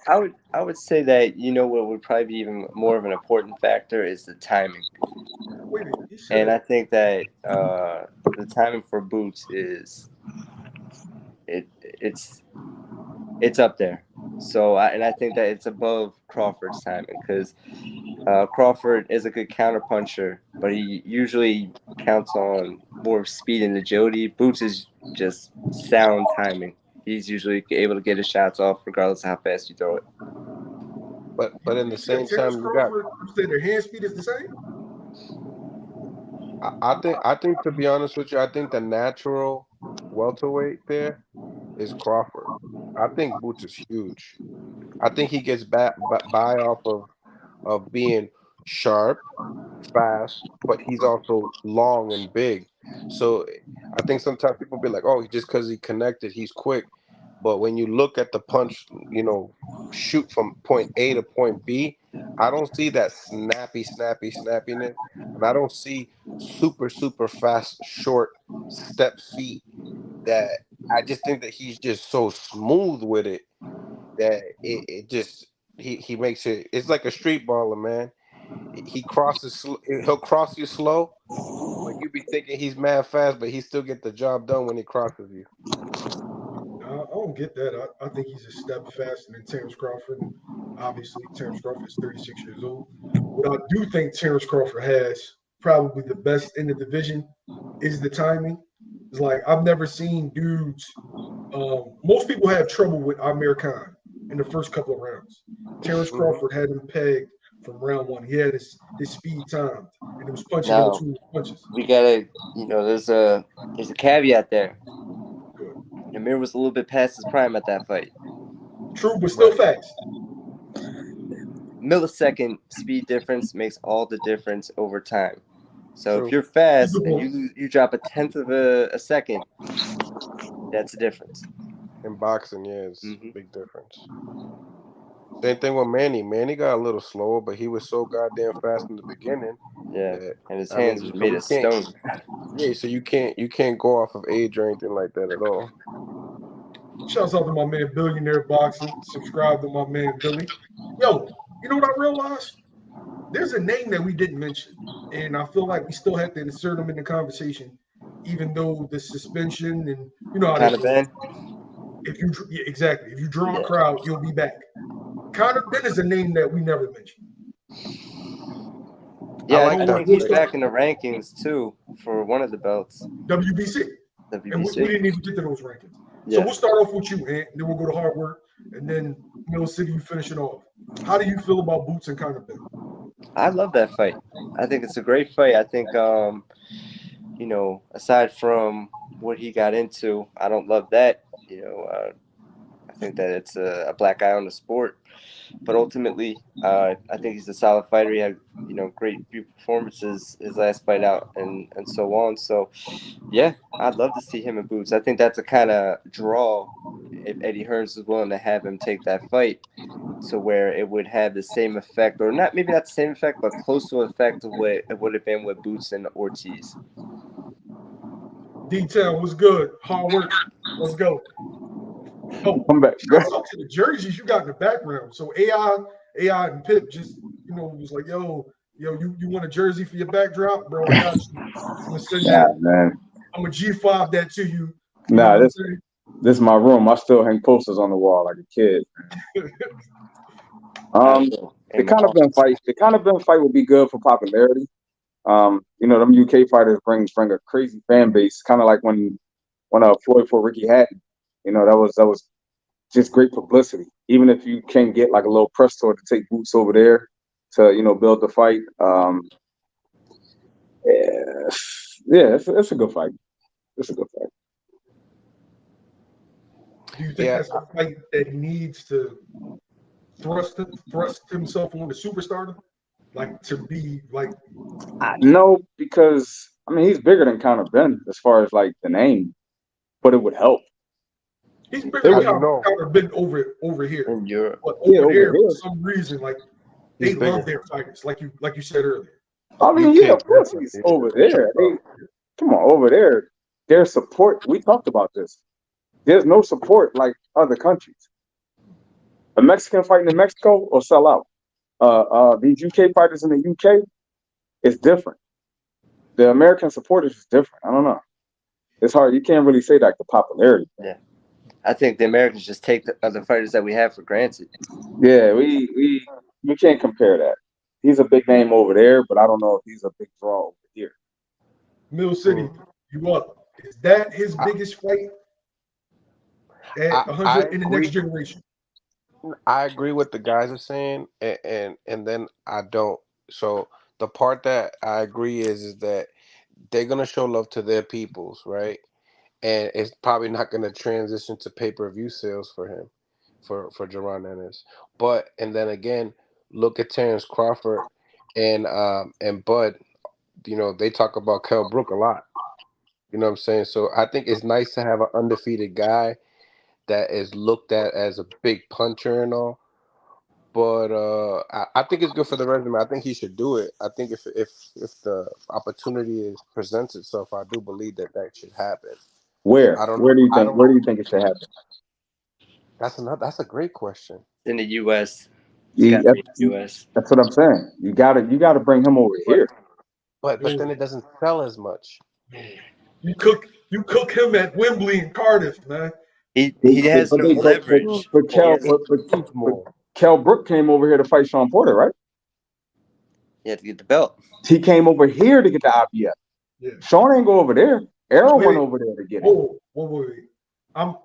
Speaker 3: I would say that what would probably be even more of an important factor is the timing. And I think that the timing for Boots is it's up there. So I think that it's above Crawford's timing because Crawford is a good counterpuncher, but he usually counts on more speed and agility. Boots is just sound timing. He's usually able to get his shots off regardless of how fast you throw it.
Speaker 4: But in the same time,
Speaker 1: you said their hand speed is the same.
Speaker 4: I think to be honest with you, I think the natural welterweight there is Crawford. I think Boots is huge. I think he gets by off of being sharp, fast, but he's also long and big. So I think sometimes people be like, "Oh, just because he connected, he's quick." But when you look at the punch, shoot from point A to point B, I don't see that snappiness, and I don't see super fast, short step feet that I just think that he's just so smooth with it that it just he makes it. It's like a street baller, man. He crosses. He'll cross you slow, but you be thinking he's mad fast, but he still get the job done when he crosses you.
Speaker 1: I don't get that. I think he's a step faster than Terence Crawford. And obviously, Terence Crawford is 36 years old. What I do think Terence Crawford has, probably the best in the division, is the timing. It's like I've never seen dudes. Most people have trouble with Amir Khan in the first couple of rounds. Terence
Speaker 4: Hmm.
Speaker 1: Crawford had him pegged from round one. He had his speed timed, and it was punching in
Speaker 3: Now
Speaker 1: between his punches.
Speaker 3: we gotta, there's a caveat there.
Speaker 1: Good.
Speaker 3: Amir was a little bit past his prime at that fight.
Speaker 1: True, but still
Speaker 4: Right.
Speaker 1: fast.
Speaker 3: Millisecond speed difference makes all the difference over time. So if
Speaker 4: True.
Speaker 3: you're
Speaker 1: He's
Speaker 3: fast
Speaker 1: the
Speaker 3: and
Speaker 1: point.
Speaker 3: you drop a tenth of a second, that's the difference.
Speaker 4: In boxing, yeah, it's
Speaker 3: Hmm.
Speaker 4: a big difference. Same thing with Manny. Manny got a little slower, but he was so goddamn fast in the beginning
Speaker 3: Yeah,
Speaker 4: that
Speaker 3: and his
Speaker 4: I
Speaker 3: hands
Speaker 4: mean,
Speaker 3: was
Speaker 4: so
Speaker 3: made
Speaker 4: we
Speaker 3: of
Speaker 4: can't.
Speaker 3: stone.
Speaker 4: Yeah, so you can't go off of age or anything like that at all.
Speaker 1: Shouts out to my man Billionaire Boxing. Subscribe to my man Billy. Yo, you know what I realized? There's a name that we didn't mention, and I feel like we still have to insert him in the conversation, even though the suspension and you know how
Speaker 3: Kind
Speaker 1: this
Speaker 3: of
Speaker 1: goes.
Speaker 3: Ben.
Speaker 1: If you yeah, exactly, if you draw a
Speaker 3: Yeah.
Speaker 1: crowd, you'll be back. Connor Ben is a name that we never mentioned.
Speaker 4: I
Speaker 3: Yeah,
Speaker 4: like
Speaker 3: I
Speaker 1: We'll,
Speaker 4: that
Speaker 3: think
Speaker 1: we'll
Speaker 3: he's
Speaker 4: fight.
Speaker 1: start
Speaker 3: back in the rankings too for one of the belts,
Speaker 1: WBC, and we
Speaker 3: WBC.
Speaker 1: didn't even get to those rankings. So
Speaker 3: Yeah,
Speaker 1: we'll start off with you, Ant. Then we'll go to hard work, and then Middle City, you finish it off. How do you feel about Boots and Connor Ben?
Speaker 3: I love that fight. I think it's a great fight. I think, aside from what he got into, I don't love that. I think that it's a black eye on the sport. But ultimately, I think he's a solid fighter. He had, great few performances his last fight out, and so on. So, yeah, I'd love to see him in Boots. I think that's a kind of draw if Eddie Hearns is willing to have him take that fight to where it would have the same effect, or not, maybe not the same effect, but close to the effect of what it would have been with Boots and Ortiz.
Speaker 1: D-Town was good. Hard work. Let's go. Oh,
Speaker 2: Come back.
Speaker 1: shouts out to the jerseys you got in the background. So AI and Pip just, was like, yo, you want a jersey for your backdrop? Bro, I got you. I'm gonna send
Speaker 2: Nah,
Speaker 1: you,
Speaker 2: man.
Speaker 1: I'm gonna G5 that to you. You know
Speaker 2: Nah,
Speaker 1: what I'm
Speaker 2: this
Speaker 1: saying?
Speaker 2: this is my room. I still hang posters on the wall like a kid.
Speaker 3: I
Speaker 2: Um,
Speaker 3: feel in my office.
Speaker 2: the kind of been fight would be good for popularity. Them UK fighters bring a crazy fan base, kind of like when Floyd fought Ricky Hatton. That was just great publicity. Even if you can't get like a little press tour to take Boots over there to build the fight. Yeah, yeah, it's a good fight. It's a good fight.
Speaker 1: Do you think
Speaker 4: Yeah,
Speaker 1: that's the fight that he needs to thrust himself on the superstar? Like to be like
Speaker 2: No, because I mean he's bigger than Conor Ben as far as like the name, but it would help.
Speaker 1: he's bigger
Speaker 2: It
Speaker 1: than
Speaker 4: how
Speaker 2: would,
Speaker 4: do you know
Speaker 1: Connor Ben over here.
Speaker 3: In Europe.
Speaker 1: But
Speaker 2: yeah,
Speaker 1: over
Speaker 2: over
Speaker 1: there, for
Speaker 2: here.
Speaker 1: some reason, like they
Speaker 4: he's
Speaker 1: love
Speaker 4: bigger?
Speaker 1: their fighters, like you said earlier.
Speaker 2: I mean, yeah,
Speaker 4: UK
Speaker 2: of course he's
Speaker 4: definitely, yeah,
Speaker 2: over
Speaker 4: for sure.
Speaker 2: there. Come on, over there. Their support. We talked about this. There's no support like other countries. A Mexican fighting in Mexico or sell out. These UK fighters in the UK is different. The American supporters is different. I don't know. It's hard. You can't really say like the popularity.
Speaker 3: Yeah. I think the Americans just take the other fighters that we have for granted.
Speaker 2: Yeah, we can't compare that. He's a big name over there, but I don't know if he's a big draw over here.
Speaker 1: Mill City,
Speaker 4: Mm.
Speaker 1: you up? Is that his
Speaker 4: I,
Speaker 1: biggest fight
Speaker 4: I
Speaker 1: at
Speaker 4: I
Speaker 1: 100 in the next
Speaker 4: agree.
Speaker 1: generation?
Speaker 4: I agree with the guys are saying, and then I don't. So the part that I agree is that they're gonna show love to their peoples, right? And it's probably not gonna transition to pay-per-view sales for him, for Jaron Ennis. But and then again, look at Terence Crawford and Bud. They talk about Kell Brook a lot. You know what I'm saying? So I think it's nice to have an undefeated guy that is looked at as a big puncher and all. But I think it's good for the resume. I think he should do it. I think if the opportunity presents itself, I do believe that should happen.
Speaker 2: Where?
Speaker 5: I don't know.
Speaker 2: Where do you
Speaker 5: I
Speaker 2: think?
Speaker 5: don't
Speaker 2: Where
Speaker 5: know.
Speaker 2: do you think it should happen?
Speaker 5: That's a great question.
Speaker 3: In the U.S., it's
Speaker 2: You,
Speaker 3: got to be in
Speaker 2: that's,
Speaker 3: the U.S.
Speaker 2: that's what I'm saying. You gotta bring him over here.
Speaker 5: But then it doesn't sell as much.
Speaker 1: You cook him at Wembley and Cardiff, man.
Speaker 3: He has
Speaker 2: But
Speaker 3: no
Speaker 2: they,
Speaker 3: leverage.
Speaker 2: but
Speaker 3: He
Speaker 2: Kel,
Speaker 3: has,
Speaker 5: Huge
Speaker 2: but
Speaker 5: more.
Speaker 2: Kel Brook came over here to fight Sean Porter, right?
Speaker 3: he had to get the belt.
Speaker 2: He came over here to get the IBF.
Speaker 1: Yeah.
Speaker 2: Sean ain't go over there. Errol
Speaker 1: Wait.
Speaker 2: went over there to get it.
Speaker 1: Wait. I'm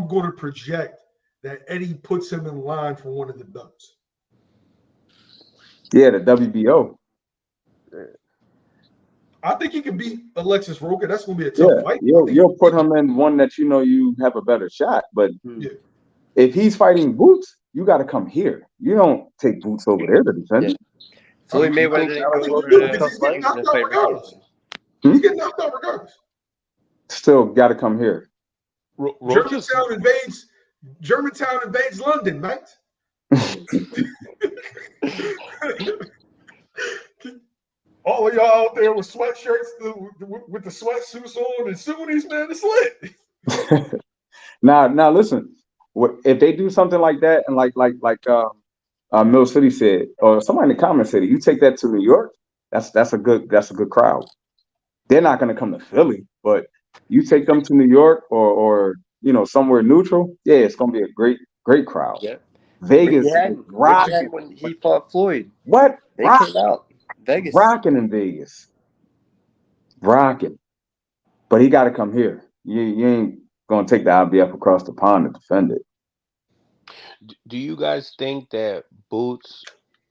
Speaker 1: going to project that Eddie puts him in line for one of the belts.
Speaker 2: Yeah, the WBO.
Speaker 1: I think he can beat Alexis Roca. That's going to be a tough fight.
Speaker 2: You'll put him in one that you know you have a better shot. But if he's fighting Boots, you got to come here. You don't take Boots over there to defend.
Speaker 3: Yeah. Floyd Mayweather didn't go over
Speaker 1: because he's getting knocked out regardless. He's getting knocked out regardless.
Speaker 2: Still got to come here.
Speaker 1: Germantown invades London, mate. All of y'all out there with sweatshirts, with the sweatsuits on and Sunnis, man, it's lit.
Speaker 2: Now, listen. If they do something like that, and like Mill City said, or somebody in the comments said, you take that to New York, that's a good crowd. They're not going to come to Philly, but you take them to New York or somewhere neutral, yeah, it's going to be a great crowd.
Speaker 3: Yeah.
Speaker 2: Vegas
Speaker 3: rocking when he fought Floyd.
Speaker 2: What?
Speaker 3: They came out. Vegas.
Speaker 2: Rocking in Vegas. Rocking. But he got to come here. You ain't going to take the IBF across the pond to defend it.
Speaker 5: Do you guys think that Boots,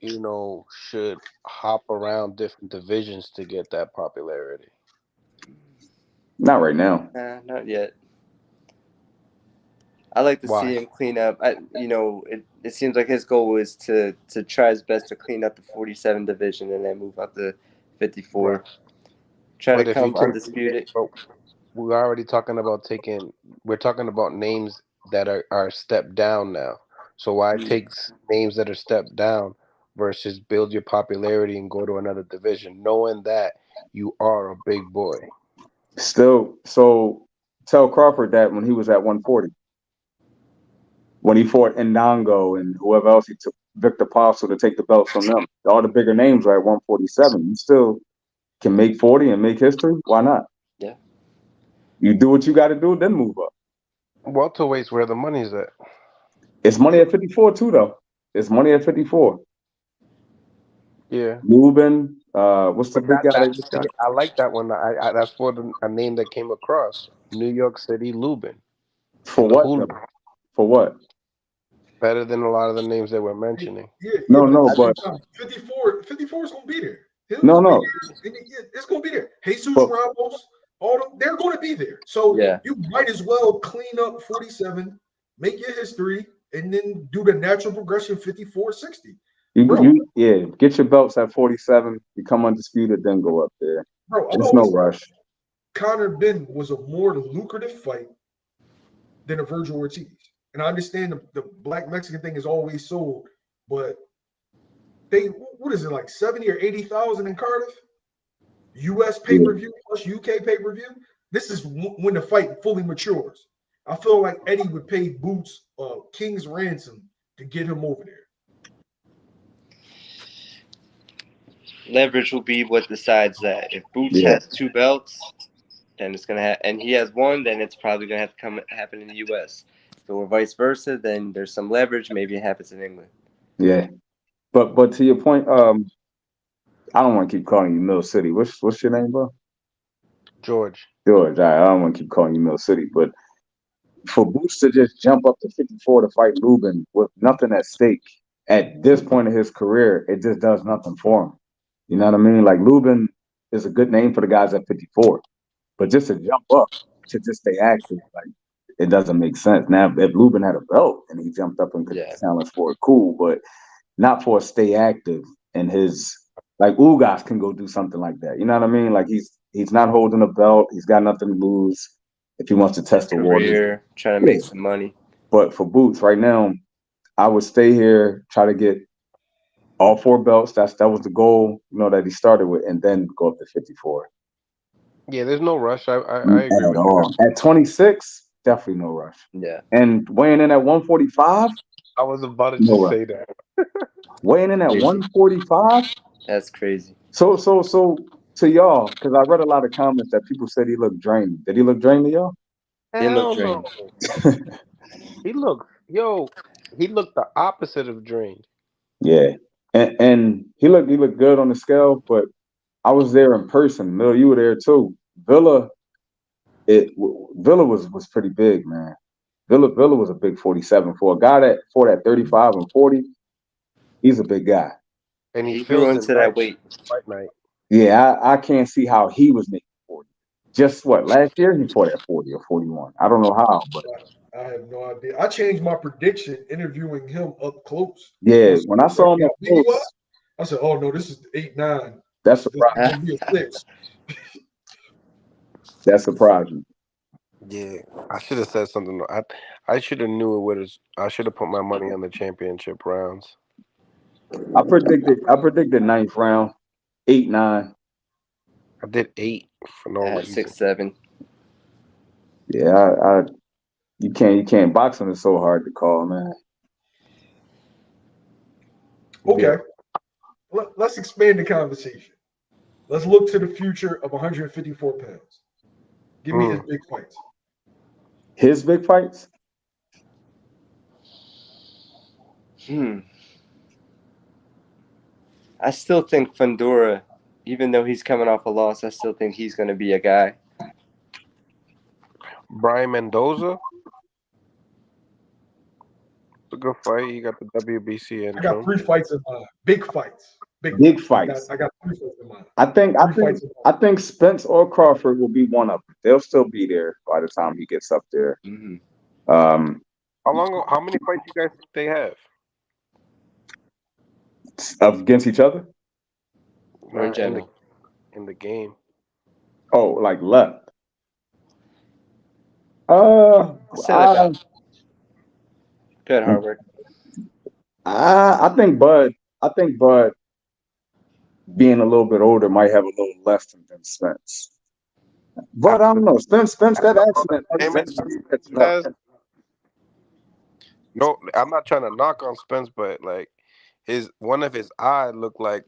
Speaker 5: should hop around different divisions to get that popularity?
Speaker 2: Not right now.
Speaker 3: Not yet. I like to see him clean up. It seems like his goal is to try his best to clean up the 47 division and then move up to 54. Right. Try to come undisputed.
Speaker 5: We're already talking about we're talking about names that are stepped down now. So why take names that are stepped down versus build your popularity and go to another division, knowing that you are a big boy?
Speaker 2: Still, so tell Crawford that when he was at 140. When he fought Ndongo and whoever else, he took Victor Passo to take the belts from them. All the bigger names are at 147. You still can make 40 and make history. Why not?
Speaker 3: Yeah.
Speaker 2: You do what you got to do, then move up.
Speaker 5: Welterweight's where the money's at.
Speaker 2: It's money at 54 too, though. It's money at 54.
Speaker 5: Yeah.
Speaker 2: Lubin, what's the big guy?
Speaker 5: I like that one. That's a name that came across. New York City Lubin.
Speaker 2: For what? For what?
Speaker 5: Better than a lot of the names that we're mentioning.
Speaker 2: But
Speaker 1: 54 is going to be there. It's going to be there. Jesus Ramos, all them, they're going to be there. So you might as well clean up 47, make your history, and then do the natural progression 54, 60.
Speaker 2: Get your belts at 47, become undisputed, then go up there.
Speaker 1: Bro,
Speaker 2: there's no rush.
Speaker 1: Conor Benn was a more lucrative fight than a Virgil Ortiz. And I understand the Black Mexican thing is always sold, but what is it, like 70 or 80,000 in Cardiff? US pay-per-view plus UK pay-per-view. This is when the fight fully matures. I feel like Eddie would pay Boots king's ransom to get him over there.
Speaker 3: Leverage will be what decides that. If Boots has 2 belts, then it's gonna and he has 1, then it's probably gonna have to happen in the US. If it were vice versa, then there's some leverage. Maybe it happens in England.
Speaker 2: Yeah, but to your point, I don't want to keep calling you Mill City. What's your name, bro?
Speaker 5: George.
Speaker 2: I don't want to keep calling you Mill City, but for Boots to just jump up to 54 to fight Lubin with nothing at stake at this point of his career, it just does nothing for him. You know what I mean? Like, Lubin is a good name for the guys at 54, but just to jump up to just stay active, like, it doesn't make sense. Now, if Lubin had a belt and he jumped up and could challenge for it, cool, but not for a stay active. And like, Ugas can go do something like that. You know what I mean? Like, he's not holding a belt. He's got nothing to lose if he wants to test the water.
Speaker 3: Trying to make some money.
Speaker 2: But for Boots right now, I would stay here, try to get all 4 belts. That was the goal, that he started with, and then go up to 54.
Speaker 5: Yeah, there's no rush. I agree
Speaker 2: At
Speaker 5: with you.
Speaker 2: all. At 26, definitely no rush.
Speaker 3: Yeah.
Speaker 2: And weighing in at 145,
Speaker 5: I was about to
Speaker 2: no
Speaker 5: just
Speaker 2: rush.
Speaker 5: say that.
Speaker 2: Weighing in at
Speaker 3: Crazy.
Speaker 2: 145.
Speaker 3: That's crazy.
Speaker 2: So to y'all, because I read a lot of comments that people said he looked drained. Did he look drained to y'all?
Speaker 3: He looked
Speaker 5: Hell no.
Speaker 3: drained.
Speaker 5: He looked the opposite of drained.
Speaker 2: Yeah. And he looked good on the scale, but I was there in person. Mil, you were there too. Villa was pretty big, man. Villa was a big 47 for a guy that 35 and 40. He's a big guy.
Speaker 5: And he
Speaker 3: He grew
Speaker 5: feels
Speaker 3: into that weight.
Speaker 5: fight night.
Speaker 2: Yeah, I can't see how he was making 40. Just what, last year he fought at 40 or 41. I don't know how, but
Speaker 1: I have no idea. I changed my prediction interviewing him up close.
Speaker 2: yeah, when I saw him up
Speaker 1: Big he
Speaker 2: close,
Speaker 1: was, I said, "Oh no, this is 8-9.
Speaker 2: that's
Speaker 1: This is
Speaker 2: surprising.
Speaker 1: gonna be a 6."
Speaker 2: That's surprising.
Speaker 5: Yeah, I should have said something. I should have knew it was. I should have put my money on the championship rounds.
Speaker 2: I predicted ninth round, 8-9.
Speaker 5: I did 8 for no reason.
Speaker 3: 6-7.
Speaker 2: Yeah, you can't boxing is so hard to call, man.
Speaker 1: Okay, let's expand the conversation. Let's look to the future of 154 pounds. Give me his big fights.
Speaker 2: His big fights?
Speaker 3: I still think Fundora, even though he's coming off a loss, I still think he's going to be a guy.
Speaker 5: Brian Mendoza. It's a good fight. He got the WBC
Speaker 1: I got
Speaker 5: interim.
Speaker 1: 3 fights in mind. Big fights.
Speaker 2: Big fights.
Speaker 1: I got 3 fights in mind.
Speaker 2: I think Spence or Crawford will be one of them. They'll still be there by the time he gets up there.
Speaker 3: Mm-hmm.
Speaker 5: How many fights you guys think they have?
Speaker 2: Against each other?
Speaker 3: Or in general?
Speaker 5: In the game.
Speaker 2: Oh, like left.
Speaker 3: Good hard work.
Speaker 2: I think Bud being a little bit older might have a little less than Spence. But I don't know. Spence that accident.
Speaker 5: No, I'm not trying to knock on Spence, but like one of his eye looked like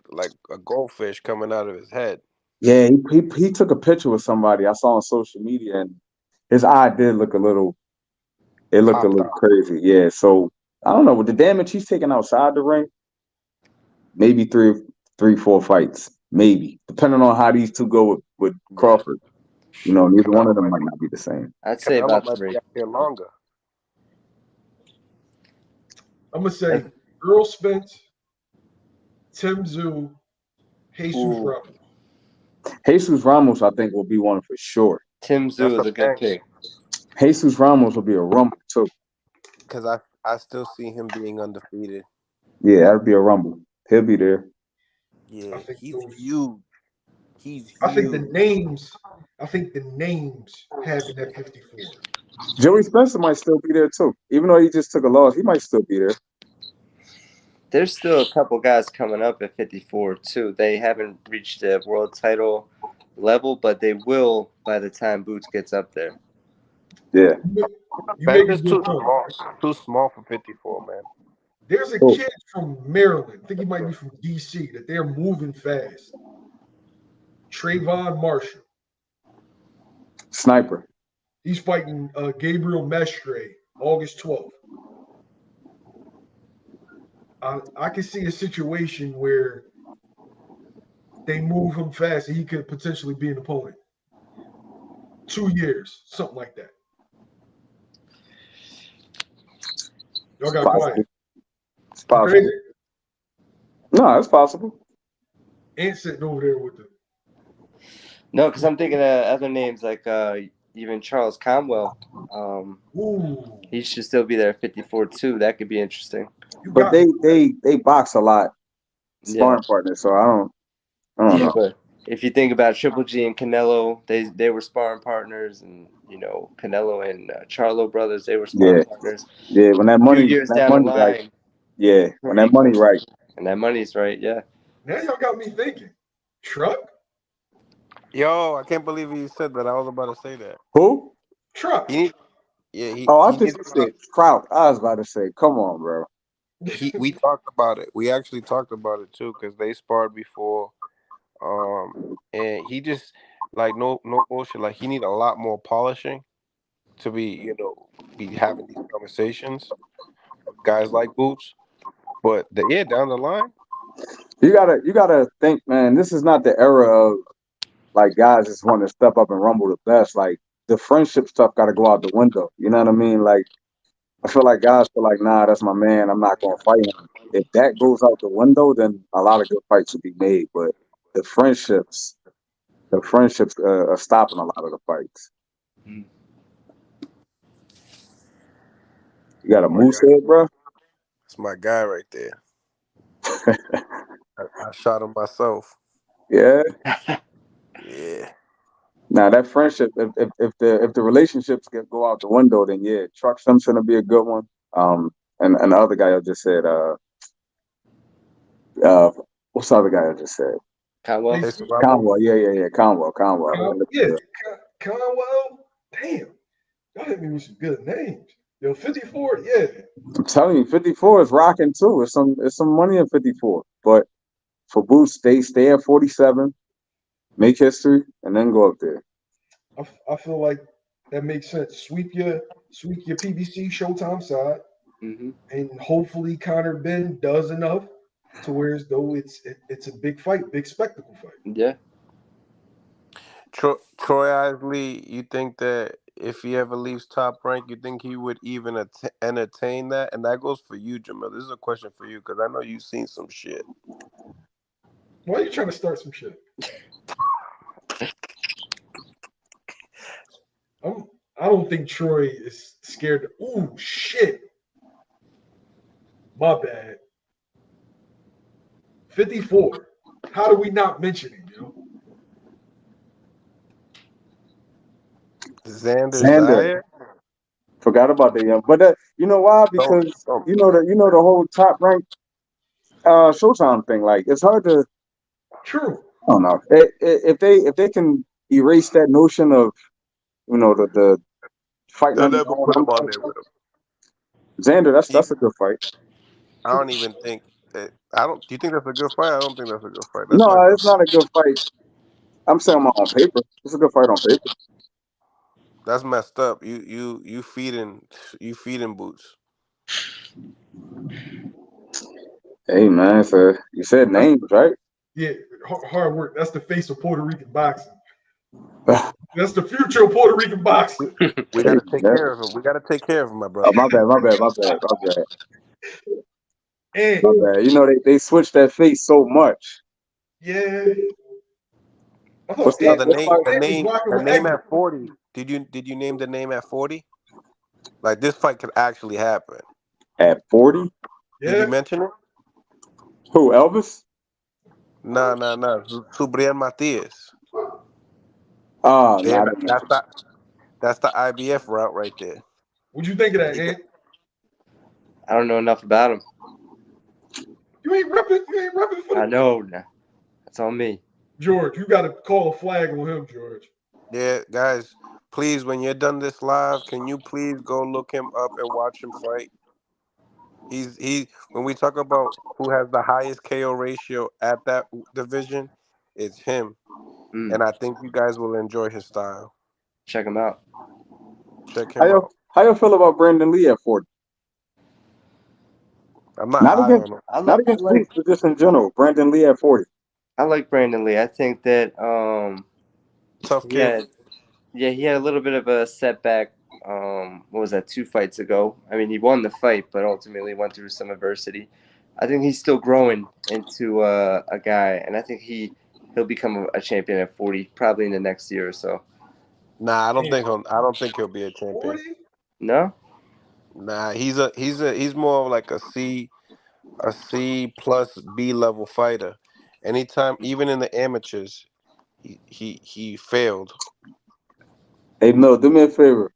Speaker 5: a goldfish coming out of his head.
Speaker 2: Yeah, he took a picture with somebody I saw on social media, and his eye did look a little. It looked a little crazy. Yeah, so I don't know. With the damage he's taking outside the ring, maybe three, 4 fights, maybe depending on how these two go with Crawford. You know, neither one of them might not be the same.
Speaker 3: I'd say about 3.
Speaker 5: Might be longer.
Speaker 1: I'm gonna say Errol Spence, Tim Tszyu, Jesus Ramos.
Speaker 2: Jesus Ramos, I think, will be one for sure.
Speaker 3: Tim Tszyu is a good pick.
Speaker 2: Jesus Ramos will be a rumble too.
Speaker 5: Because I still see him being undefeated.
Speaker 2: Yeah, that'll be a rumble. He'll be there.
Speaker 5: Yeah, he's huge. He's huge.
Speaker 1: I think the names happen at 54.
Speaker 2: Joey Spencer might still be there too. Even though he just took a loss, he might still be there.
Speaker 3: There's still a couple guys coming up at 54 too. They haven't reached the world title level, but they will by the time Boots gets up there.
Speaker 2: Yeah.
Speaker 5: Spencer's too small for 54, man.
Speaker 1: There's a kid from Maryland. I think he might be from DC that they're moving fast. Trayvon Marshall.
Speaker 2: Sniper.
Speaker 1: He's fighting Gabriel Mestre August 12th. I can see a situation where they move him fast and he could potentially be an opponent. 2 years, something like that. Y'all got quiet.
Speaker 2: It's possible. No, it's possible.
Speaker 1: Ant sitting over there with them.
Speaker 3: No, because I'm thinking of other names like even Charles Conwell. He should still be there at 54 too. That could be interesting.
Speaker 2: But they box a lot, sparring partners. So I don't know.
Speaker 3: But if you think about Triple G and Canelo, they were sparring partners, and Canelo and Charlo brothers, they were sparring partners.
Speaker 2: Yeah, when that money,
Speaker 3: 2 years down the line.
Speaker 2: Right. Yeah, when that money right.
Speaker 3: And that money's right. Yeah.
Speaker 1: Now y'all got me thinking. Truck?
Speaker 5: Yo, I can't believe you said that. I was about to say that.
Speaker 2: Who?
Speaker 1: Truck.
Speaker 5: He need, yeah, he
Speaker 2: Oh, I
Speaker 5: he
Speaker 2: just
Speaker 5: needs
Speaker 2: said Trout. I was about to say, come on, bro.
Speaker 5: we talked about it. We actually talked about it too because they sparred before. And he just like no bullshit. Like he need a lot more polishing to be having these conversations with guys like Boots. But down the line,
Speaker 2: You gotta think, man. This is not the era of like guys just want to step up and rumble the best. Like the friendship stuff got to go out the window. You know what I mean? Like I feel like guys feel like, nah, that's my man. I'm not gonna fight him. If that goes out the window, then a lot of good fights will be made. But the friendships, are stopping a lot of the fights.
Speaker 3: Mm.
Speaker 2: You got a
Speaker 5: my
Speaker 2: moose
Speaker 5: guy,
Speaker 2: head, bro.
Speaker 5: that's my guy right there. I shot him myself.
Speaker 2: Yeah.
Speaker 5: Yeah.
Speaker 2: Now that friendship, if the relationships go out the window, then yeah, Truck Simpson will be a good one. And the other guy I just said, uh, what's the other guy I just said?
Speaker 3: Conwell.
Speaker 1: They,
Speaker 5: Jason Rumble.
Speaker 2: Conwell, yeah, Conwell.
Speaker 1: yeah, Conwell. Damn, y'all hit me with some good names. Yo, 54. Yeah,
Speaker 2: I'm telling you, 54 is rocking too. It's some money in 54, but for Boots, stay at 47, make history, and then go up there.
Speaker 1: I feel like that makes sense. Sweep your PBC Showtime side,
Speaker 3: Mm-hmm.
Speaker 1: and hopefully Connor Ben does enough to where as though it's a big fight, big spectacle fight.
Speaker 3: Yeah.
Speaker 5: Troy Isley, you think that if he ever leaves Top Rank, you think he would even entertain that? And that goes for you, Jamil. This is a question for you because I know you've seen some shit.
Speaker 1: Why are you trying to start some shit? I don't think Troy is scared. Ooh, shit. My bad. 54. How do we not mention him, yo?
Speaker 5: Xander
Speaker 2: Xander,
Speaker 5: Zaire?
Speaker 2: forgot about that young, but you know why? Because
Speaker 5: Don't.
Speaker 2: the whole Top Rank Showtime thing. Like it's hard to.
Speaker 1: True.
Speaker 2: I don't know if they can erase that notion of the fighting
Speaker 5: They'll
Speaker 2: under
Speaker 5: never
Speaker 2: your own
Speaker 5: put him on there
Speaker 2: umbrella.
Speaker 5: with him.
Speaker 2: Xander,
Speaker 5: He,
Speaker 2: that's a good fight.
Speaker 5: I don't even think. I don't. Do you think that's a good fight? I don't think that's a good fight. That's
Speaker 2: No,
Speaker 5: messed up.
Speaker 2: it's not a good fight. I'm saying on paper. It's a good fight on paper.
Speaker 5: That's messed up. You feeding Boots.
Speaker 2: Hey man, so you said
Speaker 1: That's,
Speaker 2: names, right?
Speaker 1: yeah, hard work. That's the face of Puerto Rican boxing. That's the future of Puerto Rican boxing.
Speaker 5: We
Speaker 2: Hey,
Speaker 5: gotta take
Speaker 2: man.
Speaker 5: care of him. We gotta take care of him, my
Speaker 2: Oh,
Speaker 5: brother.
Speaker 1: And
Speaker 2: my bad. They switched that face so much.
Speaker 1: yeah, I
Speaker 2: What's
Speaker 1: thought
Speaker 5: Now
Speaker 2: that?
Speaker 1: Ant,
Speaker 5: the
Speaker 2: What
Speaker 5: name,
Speaker 2: fight
Speaker 5: the
Speaker 1: Ant was
Speaker 5: name,
Speaker 1: rocking
Speaker 5: the
Speaker 1: with
Speaker 5: name
Speaker 1: Edgar.
Speaker 5: at 40. Did you name the name at 40? Like this fight could actually happen.
Speaker 2: at 40?
Speaker 5: Did you
Speaker 1: Yeah.
Speaker 5: mention it?
Speaker 2: Who? Elvis?
Speaker 5: No. Subriel Matias.
Speaker 2: Oh,
Speaker 5: Yeah,
Speaker 2: not
Speaker 5: that's the IBF route right there.
Speaker 1: What'd you think of that,
Speaker 5: He got-
Speaker 1: Ant?
Speaker 3: I don't know enough about him.
Speaker 1: You ain't repping for
Speaker 3: I
Speaker 1: the
Speaker 3: know now. That's on me.
Speaker 1: George. You got to call a flag on him, George.
Speaker 5: Yeah, guys, please, when you're done this live, can you please go look him up and watch him fight? When we talk about who has the highest KO ratio at that division, it's him.
Speaker 3: Mm.
Speaker 5: And I think you guys will enjoy his style.
Speaker 3: Check him out.
Speaker 5: Check
Speaker 2: how
Speaker 5: him
Speaker 2: you
Speaker 5: out.
Speaker 2: how you feel about Brandon Lee at 40?
Speaker 5: I'm not
Speaker 2: Not
Speaker 5: high
Speaker 2: against
Speaker 5: on him.
Speaker 2: not against Boots, but just in general. Brandon Lee at 40.
Speaker 3: I like Brandon Lee. I think that
Speaker 5: Tough
Speaker 3: he
Speaker 5: kid.
Speaker 3: had he had a little bit of a setback. What was that? 2 fights ago. I mean, he won the fight, but ultimately went through some adversity. I think he's still growing into a guy, and I think he'll become a champion at 40, probably in the next year or so.
Speaker 5: Nah,
Speaker 1: Damn.
Speaker 5: I don't think he'll be a champion.
Speaker 1: 40?
Speaker 3: No,
Speaker 5: Nah, he's more of like a C plus B level fighter. Anytime, even in the amateurs, he failed.
Speaker 2: Hey, Mill, do me a favor.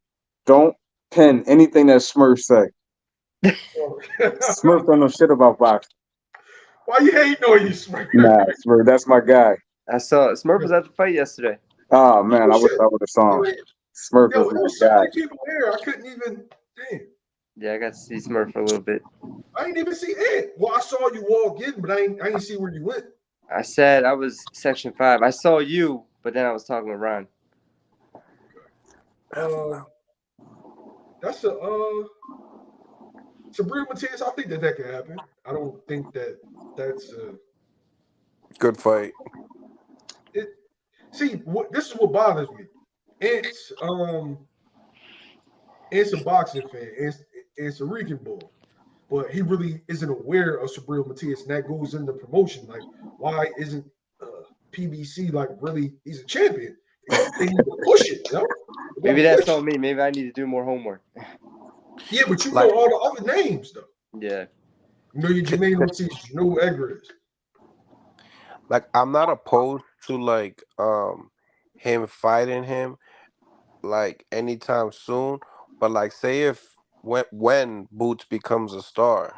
Speaker 2: Don't pen anything that Smurf say. Smurf don't know shit about boxing.
Speaker 1: Why you hating on you, Smurf?
Speaker 2: Nah, Smurf, that's my guy.
Speaker 3: I saw Smurf was at the fight yesterday.
Speaker 2: Oh man, I wish
Speaker 1: Bullshit.
Speaker 2: I would have saw him.
Speaker 1: Like,
Speaker 2: Smurf
Speaker 1: yo,
Speaker 2: is
Speaker 1: there
Speaker 2: my
Speaker 1: was so
Speaker 2: guy.
Speaker 1: many people there. I couldn't even. Damn.
Speaker 3: Yeah, I got to see Smurf for a little bit.
Speaker 1: I didn't even see Ed. Well, I saw you walk in, but I ain't see where you went.
Speaker 3: I said I was Section 5. I saw you, but then I was talking with Ron.
Speaker 1: That's a Sabrina Matias. I think that can happen. I don't think that's
Speaker 5: Good fight.
Speaker 1: it. See, this is what bothers me. It's a boxing fan. It's a Rican bull, but he really isn't aware of Sabrina Matias, and that goes into promotion. Like, why isn't PBC like really? He's a champion. They need to push it, you know?
Speaker 3: Maybe that's on me. Maybe I need to do more homework.
Speaker 1: Yeah, but you
Speaker 5: Like-
Speaker 1: know all the other names though.
Speaker 3: Yeah.
Speaker 1: You know your Jermaine Ortiz, you know who Edgar is.
Speaker 5: Like, I'm not opposed to like him fighting him like anytime soon, but like say if when Boots becomes a star,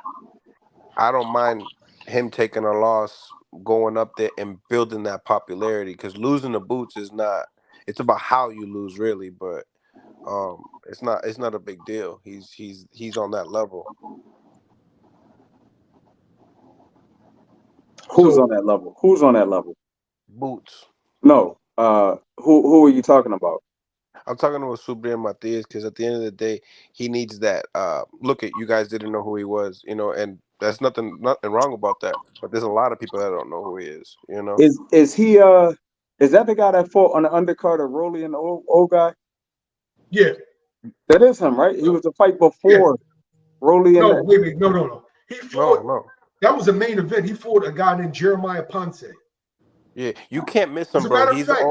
Speaker 5: I don't mind him taking a loss, going up there and building that popularity, because losing the Boots is not, it's about how you lose really, but it's not a big deal. He's on that level.
Speaker 2: Who's
Speaker 1: So
Speaker 2: on that level? Who's on that level?
Speaker 5: Boots.
Speaker 2: No. Who are you talking about?
Speaker 5: I'm talking about Subriel Matias because at the end of the day, he needs that. Look, at you guys didn't know who he was, and that's nothing wrong about that. But there's a lot of people that don't know who he is,
Speaker 2: Is he is that the guy that fought on the undercard of Rolly and the old guy?
Speaker 1: yeah.
Speaker 2: That is him, right? He was the fight before Rolly and
Speaker 1: No, wait, no. He fought.
Speaker 5: No.
Speaker 1: That was the main event. He fought a guy named Jeremiah Ponce.
Speaker 5: Yeah, you can't miss
Speaker 1: As
Speaker 5: him,
Speaker 1: a
Speaker 5: bro.
Speaker 1: matter of
Speaker 5: He's
Speaker 1: fact,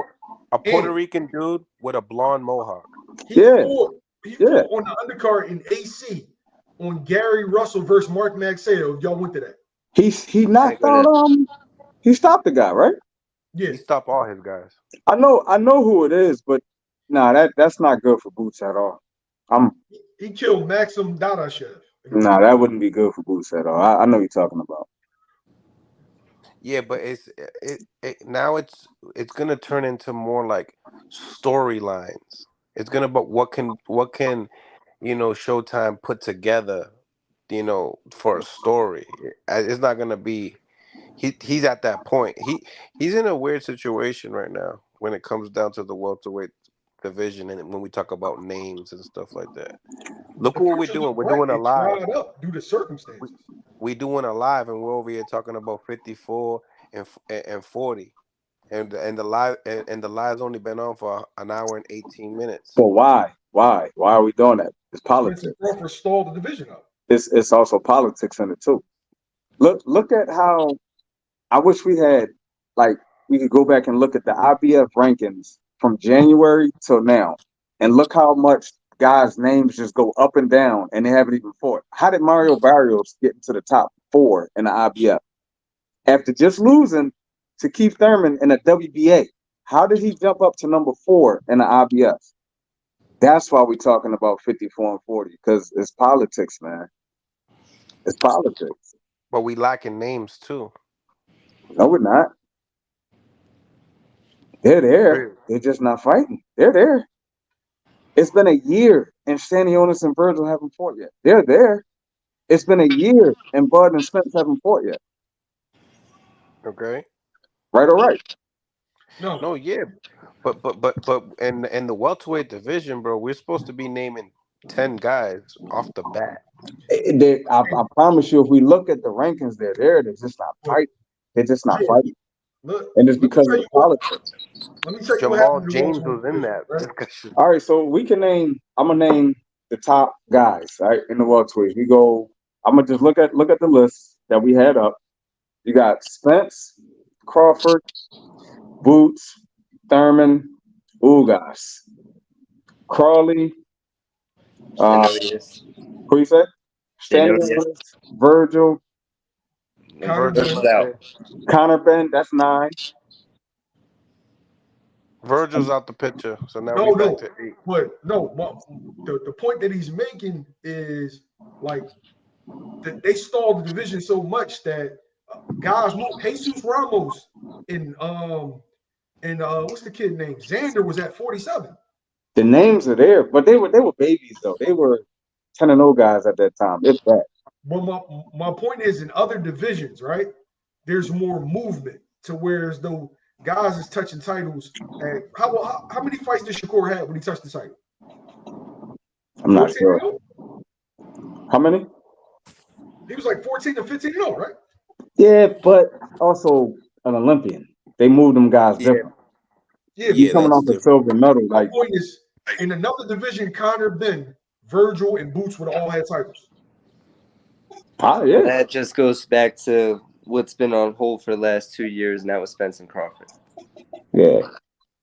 Speaker 5: a Puerto Rican dude with a blonde mohawk.
Speaker 1: He
Speaker 2: Yeah.
Speaker 1: fought on the undercard in AC on Gary Russell versus Mark Maxell. If y'all went to that.
Speaker 2: He knocked out he stopped the guy, right?
Speaker 1: Yeah.
Speaker 5: He stopped all his guys.
Speaker 2: I know who it is, but that's not good for Boots at all.
Speaker 1: He killed Maxim Dadashev.
Speaker 2: That wouldn't be good for Boots at all. I know what you're talking about.
Speaker 5: Yeah, but now it's gonna turn into more like storylines. It's gonna, but what can Showtime put together, for a story. It's not gonna be. He's at that point. He's in a weird situation right now when it comes down to the welterweight division, and when we talk about names and stuff like that. Look what we're doing. We're doing a live.
Speaker 1: Dried up due to circumstances.
Speaker 5: We doing a live, and we're over here talking about 54 and 40, and the live's only been on for an hour and 18 minutes.
Speaker 2: But why? Why are we doing that? It's politics.
Speaker 1: Terence Crawford stalled the division up.
Speaker 2: It's also politics in it too. Look at how I wish we had, like, we could go back and look at the IBF rankings from January till now, and look how much guys' names just go up and down, and they haven't even fought. How did Mario Barrios get into the top 4 in the IBF after just losing to Keith Thurman in a WBA? How did he jump up to number 4 in the IBF? That's why we're talking about 54 and 40, because it's politics, man. It's politics.
Speaker 5: But we lacking names too.
Speaker 2: No, we're not. They're there. They're just not fighting. They're there. It's been a year, and Stanionis and Virgil haven't fought yet. They're there. It's been a year, and Bud and Spence haven't fought yet.
Speaker 5: Okay.
Speaker 2: Right or right?
Speaker 5: No, yeah. But in the welterweight division, bro, we're supposed to be naming 10 guys off the bat.
Speaker 2: I promise you, if we look at the rankings, they're there. They're just not fighting. They're just not fighting. And it's because of the politics.
Speaker 1: Let me tell you what
Speaker 5: Jamal
Speaker 1: happened.
Speaker 5: James was in that discussion.
Speaker 2: All right, so we can name. I'm gonna name the top guys, right, in the welterweight. We go. I'm gonna just look at the list that we had up. You got Spence, Crawford, Boots, Thurman, Ugas, Crawley. Who you say? Stanley, Virgil, Connor Ben. That's 9.
Speaker 5: Virgil's out the picture, so now we're back to 8.
Speaker 1: But the point that he's making is like that they stalled the division so much that guys moved. Jesus Ramos and And what's the kid name? Xander was at 47.
Speaker 2: The names are there, but they were babies though. They were 10-0 guys at that time, if that.
Speaker 1: But my point is, in other divisions, right? There's more movement to where as though guys is touching titles. And how many fights did Shakur have when he touched the title?
Speaker 2: I'm not
Speaker 1: 14
Speaker 2: sure.
Speaker 1: 0?
Speaker 2: How many?
Speaker 1: He was like 14 to 15 0, right?
Speaker 2: Yeah, but also an Olympian. They moved them guys different.
Speaker 1: Yeah,
Speaker 2: You coming
Speaker 4: that's
Speaker 2: off a
Speaker 4: different.
Speaker 2: silver medal,
Speaker 1: my
Speaker 2: like
Speaker 1: point is, in another division, Conor Ben, Virgil, and Boots would have all had titles.
Speaker 2: yeah.
Speaker 3: That just goes back to what's been on hold for the last 2 years, and that was Spence and Crawford.
Speaker 2: Yeah.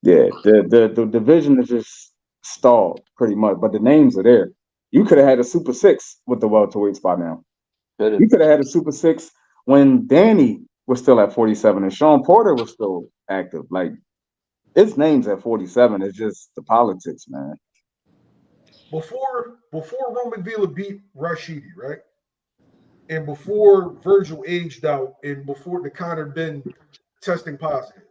Speaker 2: The division is just stalled pretty much, but the names are there. You could have had a Super Six with the welterweights by now. You could have had a Super Six when Danny was still at 47 and Sean Porter was still active. Like, it's names at 47. It's just the politics, man.
Speaker 1: Before Roman Villa beat Rashidi, right? And before Virgil aged out, and before the Conor Ben testing positive,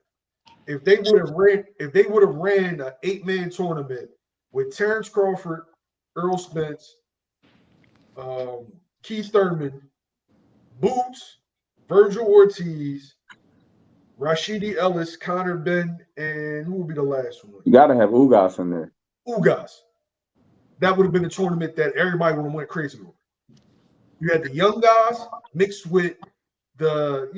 Speaker 1: if they would have ran an 8-man tournament with Terence Crawford, Errol Spence, Keith Thurman, Boots, Virgil Ortiz, Rashidi Ellis, Conor Ben, and who would be the last one?
Speaker 2: You got to have Ugas in there.
Speaker 1: Ugas. That would have been a tournament that everybody would have went crazy over. You had the young guys mixed with the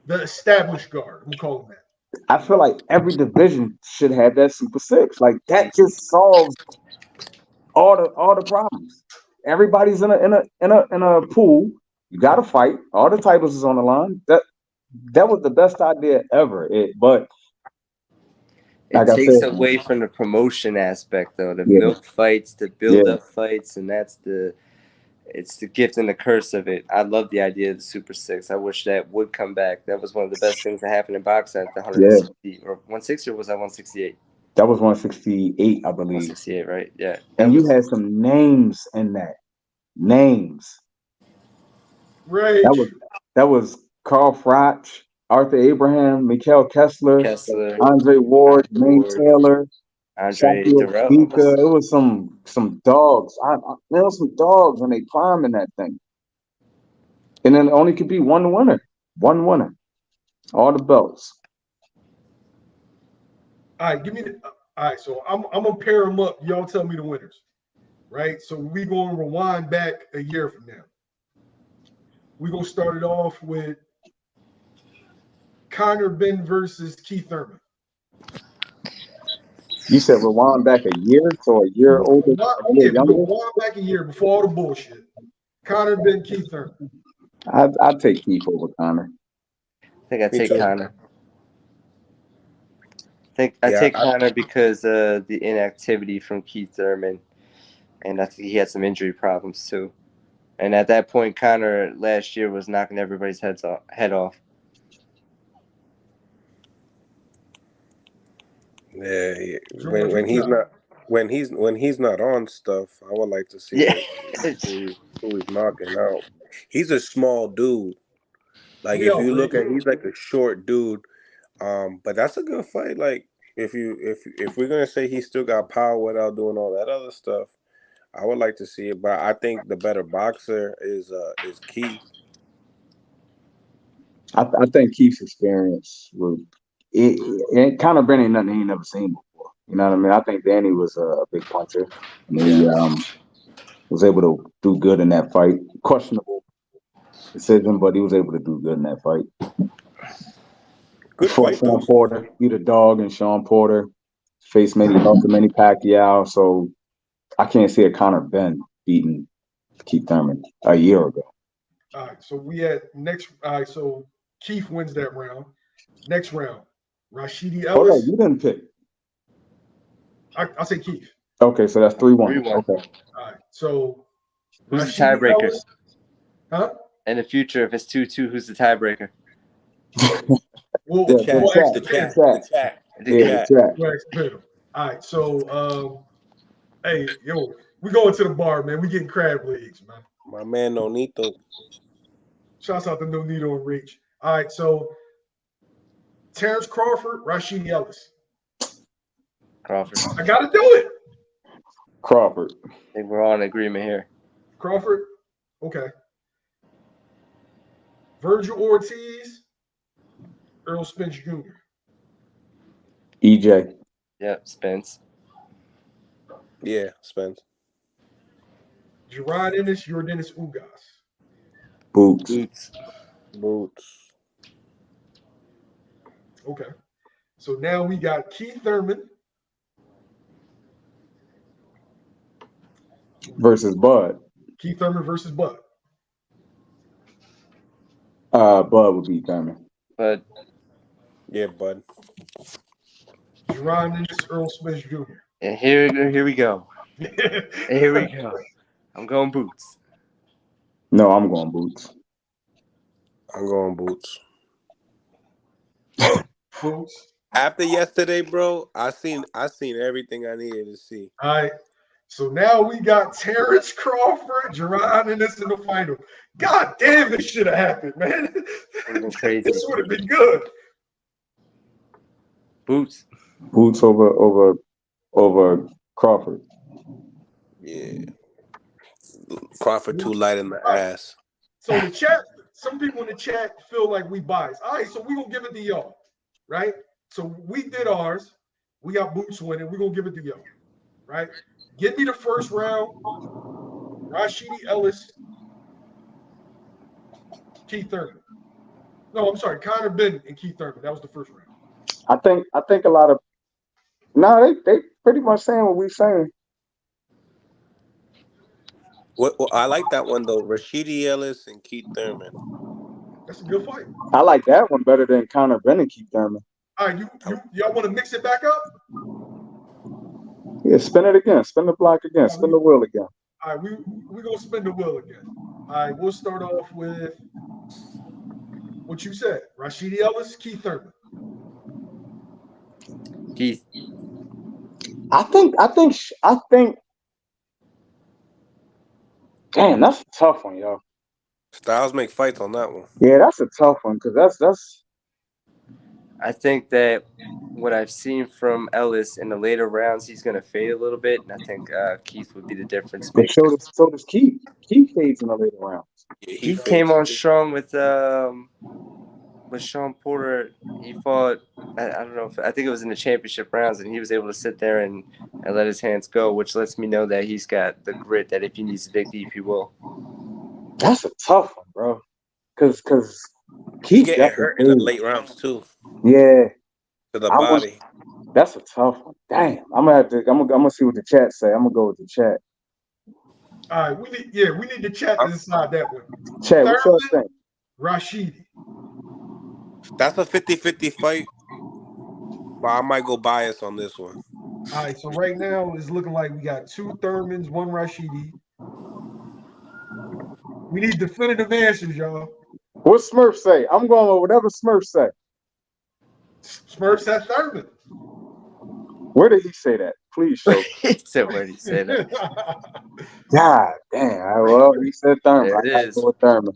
Speaker 1: established guard. I'm calling that.
Speaker 2: I feel like every division should have that Super Six. Like, that just solves all the problems. Everybody's in a pool. You got to fight. All the titles is on the line. That was the best idea ever. But
Speaker 3: it takes away from the promotion aspect, though. The milk fights, the build-up fights, and it's the gift and the curse of it. I love the idea of the Super Six. I wish that would come back. That was one of the best things that happened in boxing at the 160 or 160, or was that 168?
Speaker 2: That was 168, I believe.
Speaker 3: 168, right? Yeah.
Speaker 2: And you had some names in that. Names.
Speaker 1: Right.
Speaker 2: That was Carl Froch, Arthur Abraham, Mikael Kessler, Andre Ward, Wayne Taylor,
Speaker 3: Andre
Speaker 2: Speaker. It was some dogs. There was some dogs when they prime in that thing. And then it only could be one winner. One winner. All the belts.
Speaker 1: All right, give me the. All right, so I'm gonna pair them up. Y'all tell me the winners, right? So we gonna rewind back a year from now. We gonna start it off with Conor Ben versus Keith Thurman.
Speaker 2: You said rewind back a year, so a year older, a year younger.
Speaker 1: Rewind back a year before all the bullshit. Conor Ben, Keith Thurman.
Speaker 2: I'd take Keith over Conor.
Speaker 3: I think I'd take Conor. I take Conor because of the inactivity from Keith Thurman, and I think he had some injury problems too. And at that point, Conor last year was knocking everybody's head off.
Speaker 4: Yeah. When he's not on stuff, I would like to see who he's knocking out. He's a small dude. Like, if you look at, he's like a short dude. But that's a good fight. Like, if we're gonna say he still got power without doing all that other stuff, I would like to see it. But I think the better boxer is Keith.
Speaker 2: I think Keith's experience was it kind of been ain't nothing he ain't never seen before. You know what I mean? I think Danny was a big puncher. And he was able to do good in that fight. Questionable decision, but he was able to do good in that fight.
Speaker 4: Good fight,
Speaker 2: Sean Porter, beat a dog, and Sean Porter faced Manny Pacquiao. So I can't see a Conor Ben beating Keith Thurman a year ago.
Speaker 1: All right, so we had next. All right, so Keith wins that round. Next round, Rashidi Ellis.
Speaker 2: Hold on, you didn't pick.
Speaker 1: I'll say Keith.
Speaker 2: Okay, so that's 3-1. Okay.
Speaker 1: All right, so
Speaker 3: who's the tiebreaker?
Speaker 1: Ellis, huh?
Speaker 3: In the future, if it's 2-2, who's the tiebreaker?
Speaker 4: The
Speaker 1: chat. All right, so hey, yo, we going to the bar, man. We getting crab legs, man.
Speaker 4: My man Nonito.
Speaker 1: Shouts out to Nonito and Reach. All right, so Terence Crawford, Rashidi Ellis.
Speaker 3: Crawford.
Speaker 1: I got to do it.
Speaker 2: Crawford.
Speaker 3: I think we're all in agreement here.
Speaker 1: Crawford. Okay. Virgil Ortiz, Errol Spence Jr.
Speaker 2: EJ.
Speaker 3: Yep, Spence.
Speaker 5: Yeah, Spence.
Speaker 1: Jaron Ennis, Dennis Ugas.
Speaker 2: Boots.
Speaker 5: Boots.
Speaker 1: Okay. So now we got Keith Thurman
Speaker 2: Versus Bud.
Speaker 1: Keith Thurman versus Bud.
Speaker 2: Bud would be Thurman.
Speaker 3: But
Speaker 5: Yeah, Bud.
Speaker 1: Jaron Ennis, Errol Spence Jr.
Speaker 3: and here we go. Here we go. I'm going Boots.
Speaker 2: No, I'm going Boots.
Speaker 5: I'm going Boots.
Speaker 1: Boots.
Speaker 5: After yesterday, bro, I seen everything I needed to see.
Speaker 1: All right. So now we got Terence Crawford, Jaron Ennis in the final. God damn, this should have happened, man.
Speaker 3: Been crazy.
Speaker 1: This would have been good.
Speaker 3: Boots.
Speaker 2: Boots over Crawford.
Speaker 5: Yeah. Crawford too light in the ass.
Speaker 1: So the chat, some people in the chat feel like we biased. All right, so we're gonna give it to y'all, right? So we did ours. We got Boots winning. We're gonna give it to y'all, right? Give me the first round. Rashidi Ellis, Keith Thurman. No, I'm sorry, Connor Benton and Keith Thurman. That was the first round.
Speaker 2: I think a lot of they pretty much saying what we're saying.
Speaker 5: Well, I like that one though. Rashidi Ellis and Keith Thurman.
Speaker 1: That's a good fight.
Speaker 2: I like that one better than Connor Benton and Keith Thurman.
Speaker 1: All right, y'all want to mix it back up?
Speaker 2: Yeah, spin it again. Spin the block again. Spin the wheel again.
Speaker 1: All right, we're gonna spin the wheel again. All right, we'll start off with what you said. Rashidi Ellis, Keith Thurman.
Speaker 3: Keith.
Speaker 2: I think. Damn, that's a tough one, yo.
Speaker 5: Styles make fights on that one.
Speaker 2: Yeah, that's a tough one because that's.
Speaker 3: I think that what I've seen from Ellis in the later rounds, he's going to fade a little bit, and I think Keith would be the difference maker.
Speaker 2: So does Keith. Keith fades in the later rounds.
Speaker 5: Yeah,
Speaker 3: he came on strong with Sean Porter. He fought. I don't know. I think it was in the championship rounds, and he was able to sit there and let his hands go, which lets me know that he's got the grit that if he needs to dig deep, he will.
Speaker 2: That's a tough one, bro. Because
Speaker 5: he getting hurt in the late rounds too.
Speaker 2: Yeah.
Speaker 5: To the body.
Speaker 2: That's a tough one. Damn. I'm gonna see what the chat say. I'm gonna go with the chat.
Speaker 1: All right, we need the chat to decide that one.
Speaker 2: Chat, what y'all think?
Speaker 1: Rashidi.
Speaker 5: That's a 50-50 fight. But I might go bias on this one.
Speaker 1: All right, so right now it's looking like we got 2 Thurmans, 1 Rashidi. We need definitive answers, y'all.
Speaker 2: What Smurf say? I'm going with whatever Smurf say.
Speaker 1: Smurf said Thurman.
Speaker 2: Where did he say that? Please show.
Speaker 3: So where did he say that?
Speaker 2: God damn. Well, he said Thurman.
Speaker 3: There it
Speaker 2: I gotta
Speaker 3: is.
Speaker 2: go with Thurman.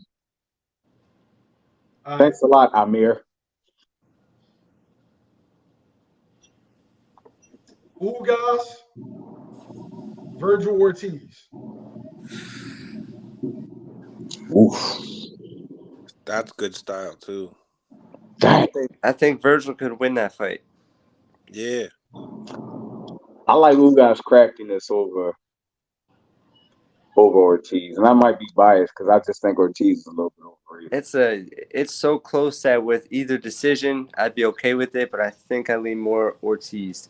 Speaker 2: Thanks a lot, Amir.
Speaker 1: Ugas, Virgil Ortiz.
Speaker 2: Oof.
Speaker 5: That's good style too.
Speaker 3: I think Virgil could win that fight.
Speaker 5: Yeah.
Speaker 2: I like Ugas' craftiness over Ortiz, and I might be biased because I just think Ortiz is a little bit overrated.
Speaker 3: It's so close that with either decision, I'd be okay with it, but I think I lean more Ortiz.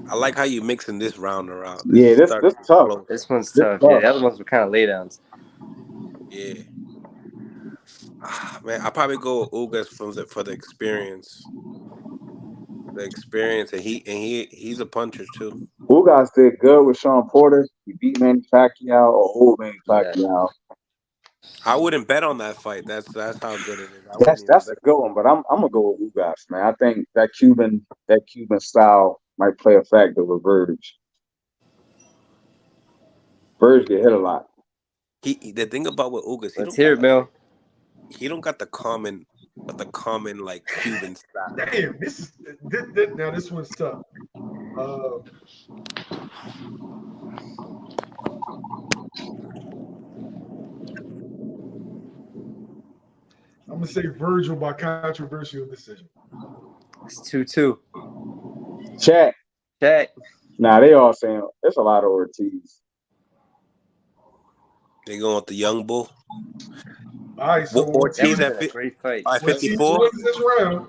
Speaker 5: I like how you mixing this round around.
Speaker 2: This tough.
Speaker 5: Close.
Speaker 3: This one's tough. Yeah, the other ones were kind of laydowns.
Speaker 5: Yeah. Man, I'll probably go with Ugas for the experience. The experience, and he's a puncher too.
Speaker 2: Ugas did good with Sean Porter. He beat Manny Pacquiao or old Manny Pacquiao.
Speaker 5: I wouldn't bet on that fight. That's how good it is.
Speaker 2: That's a good one, but I'm gonna go with Ugas, man. I think that Cuban style might play a factor with Verge. Verge get hit a lot.
Speaker 5: The thing about with Ugas,
Speaker 3: Let's hear it, Mel.
Speaker 5: He don't got the common
Speaker 6: but the common like Cuban style.
Speaker 1: Damn, now this one's tough. I'm gonna say Virgil by controversial decision.
Speaker 3: It's 2-2.
Speaker 2: Chat. Nah, they all saying there's a lot of Ortiz.
Speaker 6: They going with the young bull.
Speaker 1: All right, so
Speaker 6: Ortiz
Speaker 3: That
Speaker 6: at
Speaker 3: a great fight.
Speaker 6: 54
Speaker 1: wins this round.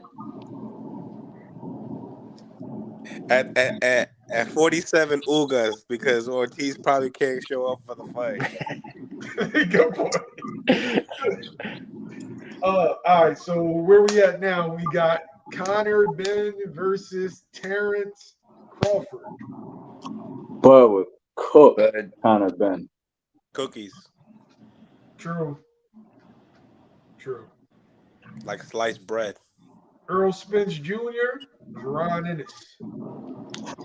Speaker 6: at 47 Ugas because Ortiz probably can't show up for the fight.
Speaker 1: Good point. All right, so where we at now? We got Conor Ben versus Terence Crawford.
Speaker 2: Bud would cook
Speaker 3: Bud.
Speaker 2: Conor Ben.
Speaker 6: Cookies
Speaker 1: True.
Speaker 6: like sliced bread.
Speaker 1: Errol Spence Jr., Jaron Ennis.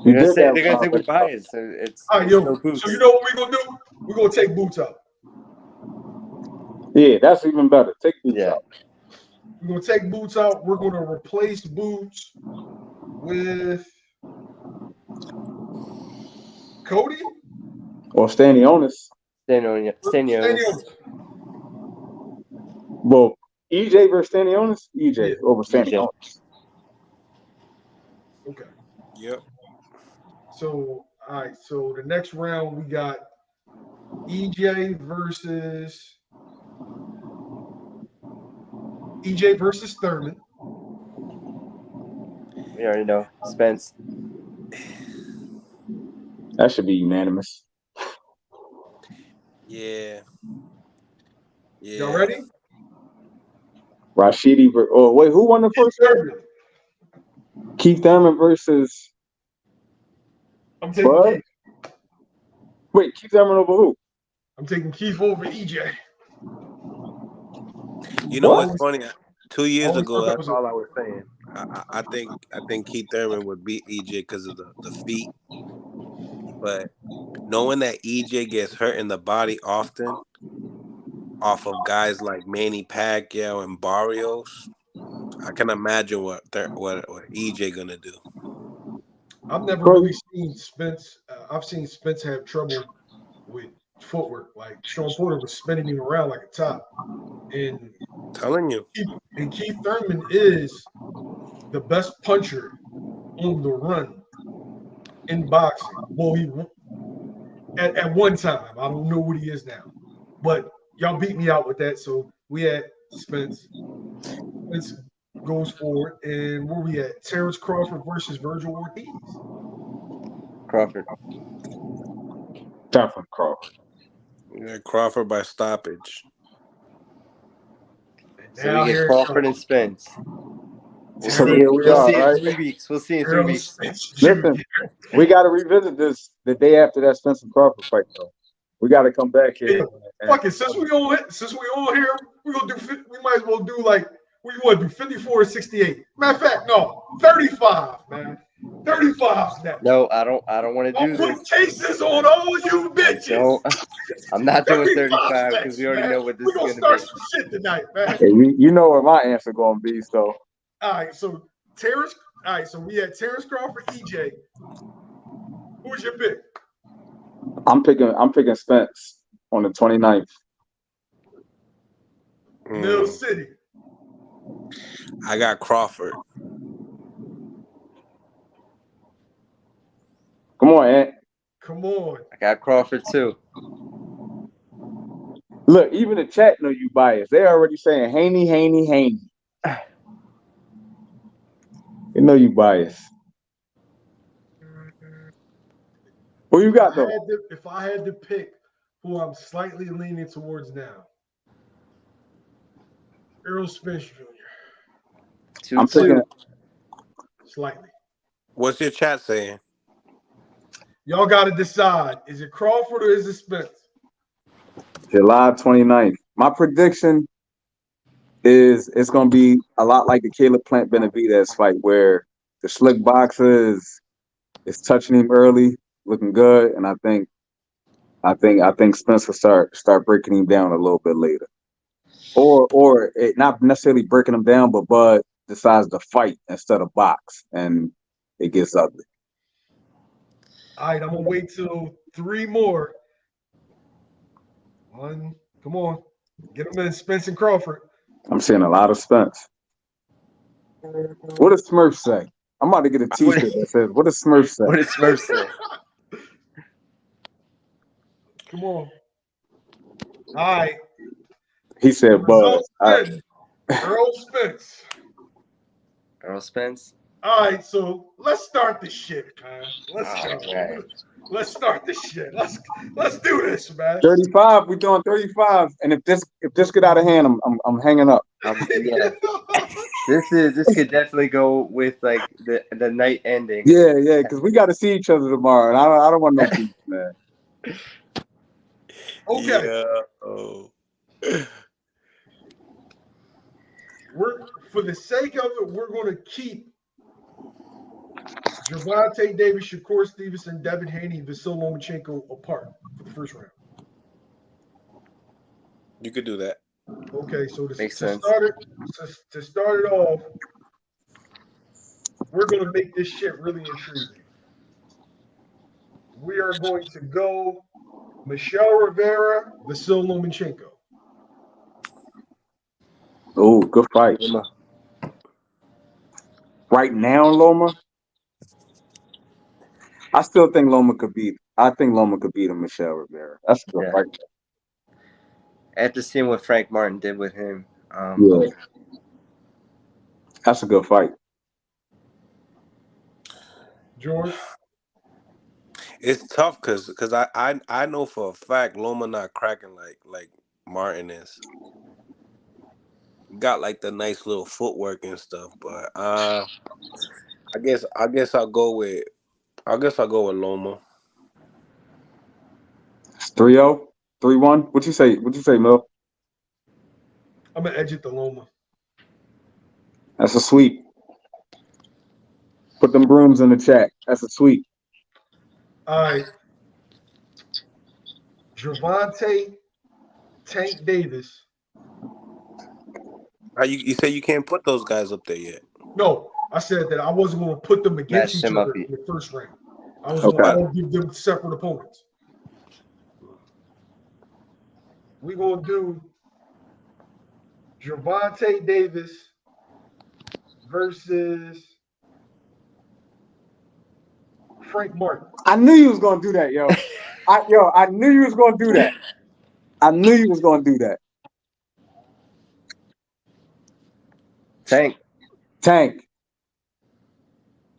Speaker 3: They're gonna say we're biased. So it's
Speaker 1: All right, yo.
Speaker 3: no boots.
Speaker 1: So you know what we're gonna do? We're gonna take boots out.
Speaker 2: Yeah, that's even better. Take boots out.
Speaker 1: We're gonna take boots out. We're gonna replace boots with Cody
Speaker 2: or Stanionis.
Speaker 3: Stanionis.
Speaker 2: Well, EJ versus Stanionis? EJ over Stanionis.
Speaker 1: Okay.
Speaker 6: Yep.
Speaker 1: So, all right. So the next round we got EJ versus Thurman.
Speaker 3: We already know. Spence.
Speaker 2: That should be unanimous.
Speaker 6: Yeah.
Speaker 1: Y'all ready?
Speaker 2: Rashidi wait, who won the first one? Keith Thurman versus
Speaker 1: I'm taking
Speaker 2: Bud?
Speaker 1: Keith.
Speaker 2: Wait, Keith Thurman over who?
Speaker 1: I'm taking Keith over EJ.
Speaker 6: You know what's funny? 2 years ago,
Speaker 1: that
Speaker 6: that's all I was saying. I think Keith Thurman would beat EJ because of the feet. But knowing that EJ gets hurt in the body often, off of guys like Manny Pacquiao and Barrios, I can imagine what EJ gonna do.
Speaker 1: I've never really seen Spence. I've seen Spence have trouble with footwork. Like Sean Porter was spinning him around like a top. And
Speaker 6: telling you.
Speaker 1: And Keith Thurman is the best puncher on the run in boxing. Well, he at one time. I don't know what he is now. But y'all beat me out with that. So we had Spence. Spence goes forward. And where we at? Terence Crawford versus Virgil Ortiz.
Speaker 3: Crawford.
Speaker 2: Definitely Crawford.
Speaker 6: Yeah, Crawford by stoppage.
Speaker 3: So we get Crawford and Spence.
Speaker 2: We'll see in
Speaker 3: 3 weeks. We'll see in 3 weeks.
Speaker 2: Listen, we got to revisit this the day after that Spence and Crawford fight, though. We got to come back here.
Speaker 1: Fuck it. Since we all here, we might as well do like what you want to do, 54 or 68. Matter of fact, no, 35, man. 35 now.
Speaker 3: No, I don't want to do this.
Speaker 1: Put cases on all you bitches.
Speaker 3: I'm not doing 35 because we already know what this is going to be. We're going to
Speaker 1: start some shit tonight, man.
Speaker 2: Hey, you know what my answer going to be, so.
Speaker 1: All right, so we had Terence Crawford, EJ. Who's your pick?
Speaker 2: I'm picking Spence on the 29th.
Speaker 1: Mill City.
Speaker 6: I got Crawford.
Speaker 2: Come on, Ant.
Speaker 1: Come on.
Speaker 3: I got Crawford too.
Speaker 2: Look, even the chat know you biased. They're already saying Haney. They know you biased. Who you got though?
Speaker 1: If I had to pick who I'm slightly leaning towards now, Errol Spence Jr.
Speaker 2: I'm picking
Speaker 1: slightly.
Speaker 6: What's your chat saying?
Speaker 1: Y'all got to decide. Is it Crawford or is it Spence?
Speaker 2: July 29th. My prediction is it's going to be a lot like the Caleb Plant Benavidez fight where the slick boxer is touching him early, looking good, and I think Spence will start breaking him down a little bit later. or not necessarily breaking them down, but Bud decides to fight instead of box, and it gets ugly.
Speaker 1: All right, I'm gonna wait till 3 more. One, come on, get them in. Spence and Crawford.
Speaker 2: I'm seeing a lot of Spence. What does Smurf say? I'm about to get a T-shirt that says, "What does Smurf say?"
Speaker 3: What did Smurf say?
Speaker 1: Come on. All right.
Speaker 2: He
Speaker 1: The
Speaker 2: said, "Bud."
Speaker 1: results
Speaker 2: All right.
Speaker 1: been Errol Spence.
Speaker 3: Errol Spence.
Speaker 1: All right, so let's start the shit, man. Let's
Speaker 3: All
Speaker 1: go.
Speaker 3: right.
Speaker 1: Let's start the shit. Let's do this, man.
Speaker 2: 35. We're doing 35, and if this get out of hand, I'm hanging up.
Speaker 3: Yeah. This could definitely go with like the night ending.
Speaker 2: Yeah, because we got to see each other tomorrow, and I don't want no beef, man.
Speaker 1: Okay.
Speaker 6: Yeah. Oh.
Speaker 1: For the sake of it, we're going to keep Gervonta Davis, Shakur Stevenson, Devin Haney, Vasil Lomachenko apart for the first round.
Speaker 6: You could do that.
Speaker 1: Okay, so
Speaker 3: Makes
Speaker 1: to
Speaker 3: sense.
Speaker 1: start it off, we're going to make this shit really intriguing. We are going to go Michelle Rivera, Vasil Lomachenko.
Speaker 2: Oh, good fight. Right now, Loma, I still think Loma could beat. I think Loma could beat him, Michelle Rivera. That's a good fight.
Speaker 3: After seeing what Frank Martin did with him,
Speaker 2: Yeah, that's a good fight.
Speaker 1: George?
Speaker 6: It's tough because I know for a fact Loma not cracking like Martin is. Got like the nice little footwork and stuff, but I guess I'll go with Loma.
Speaker 2: It's 3-0, 3-1. What you say? Mil?
Speaker 1: I'm going to edge it to Loma.
Speaker 2: That's a sweep. Put them brooms in the chat. That's a sweep.
Speaker 1: All right. Gervonta Tank Davis.
Speaker 6: You say you can't put those guys up there yet?
Speaker 1: No, I said that I wasn't going to put them against
Speaker 3: Match
Speaker 1: each
Speaker 3: them
Speaker 1: other
Speaker 3: up.
Speaker 1: in the first round. I was going to all give them separate opponents. We're going to do Gervonta Davis versus Frank Martin.
Speaker 2: I knew you was gonna do that, yo. I knew you was gonna do that. I knew you was gonna do that. Tank.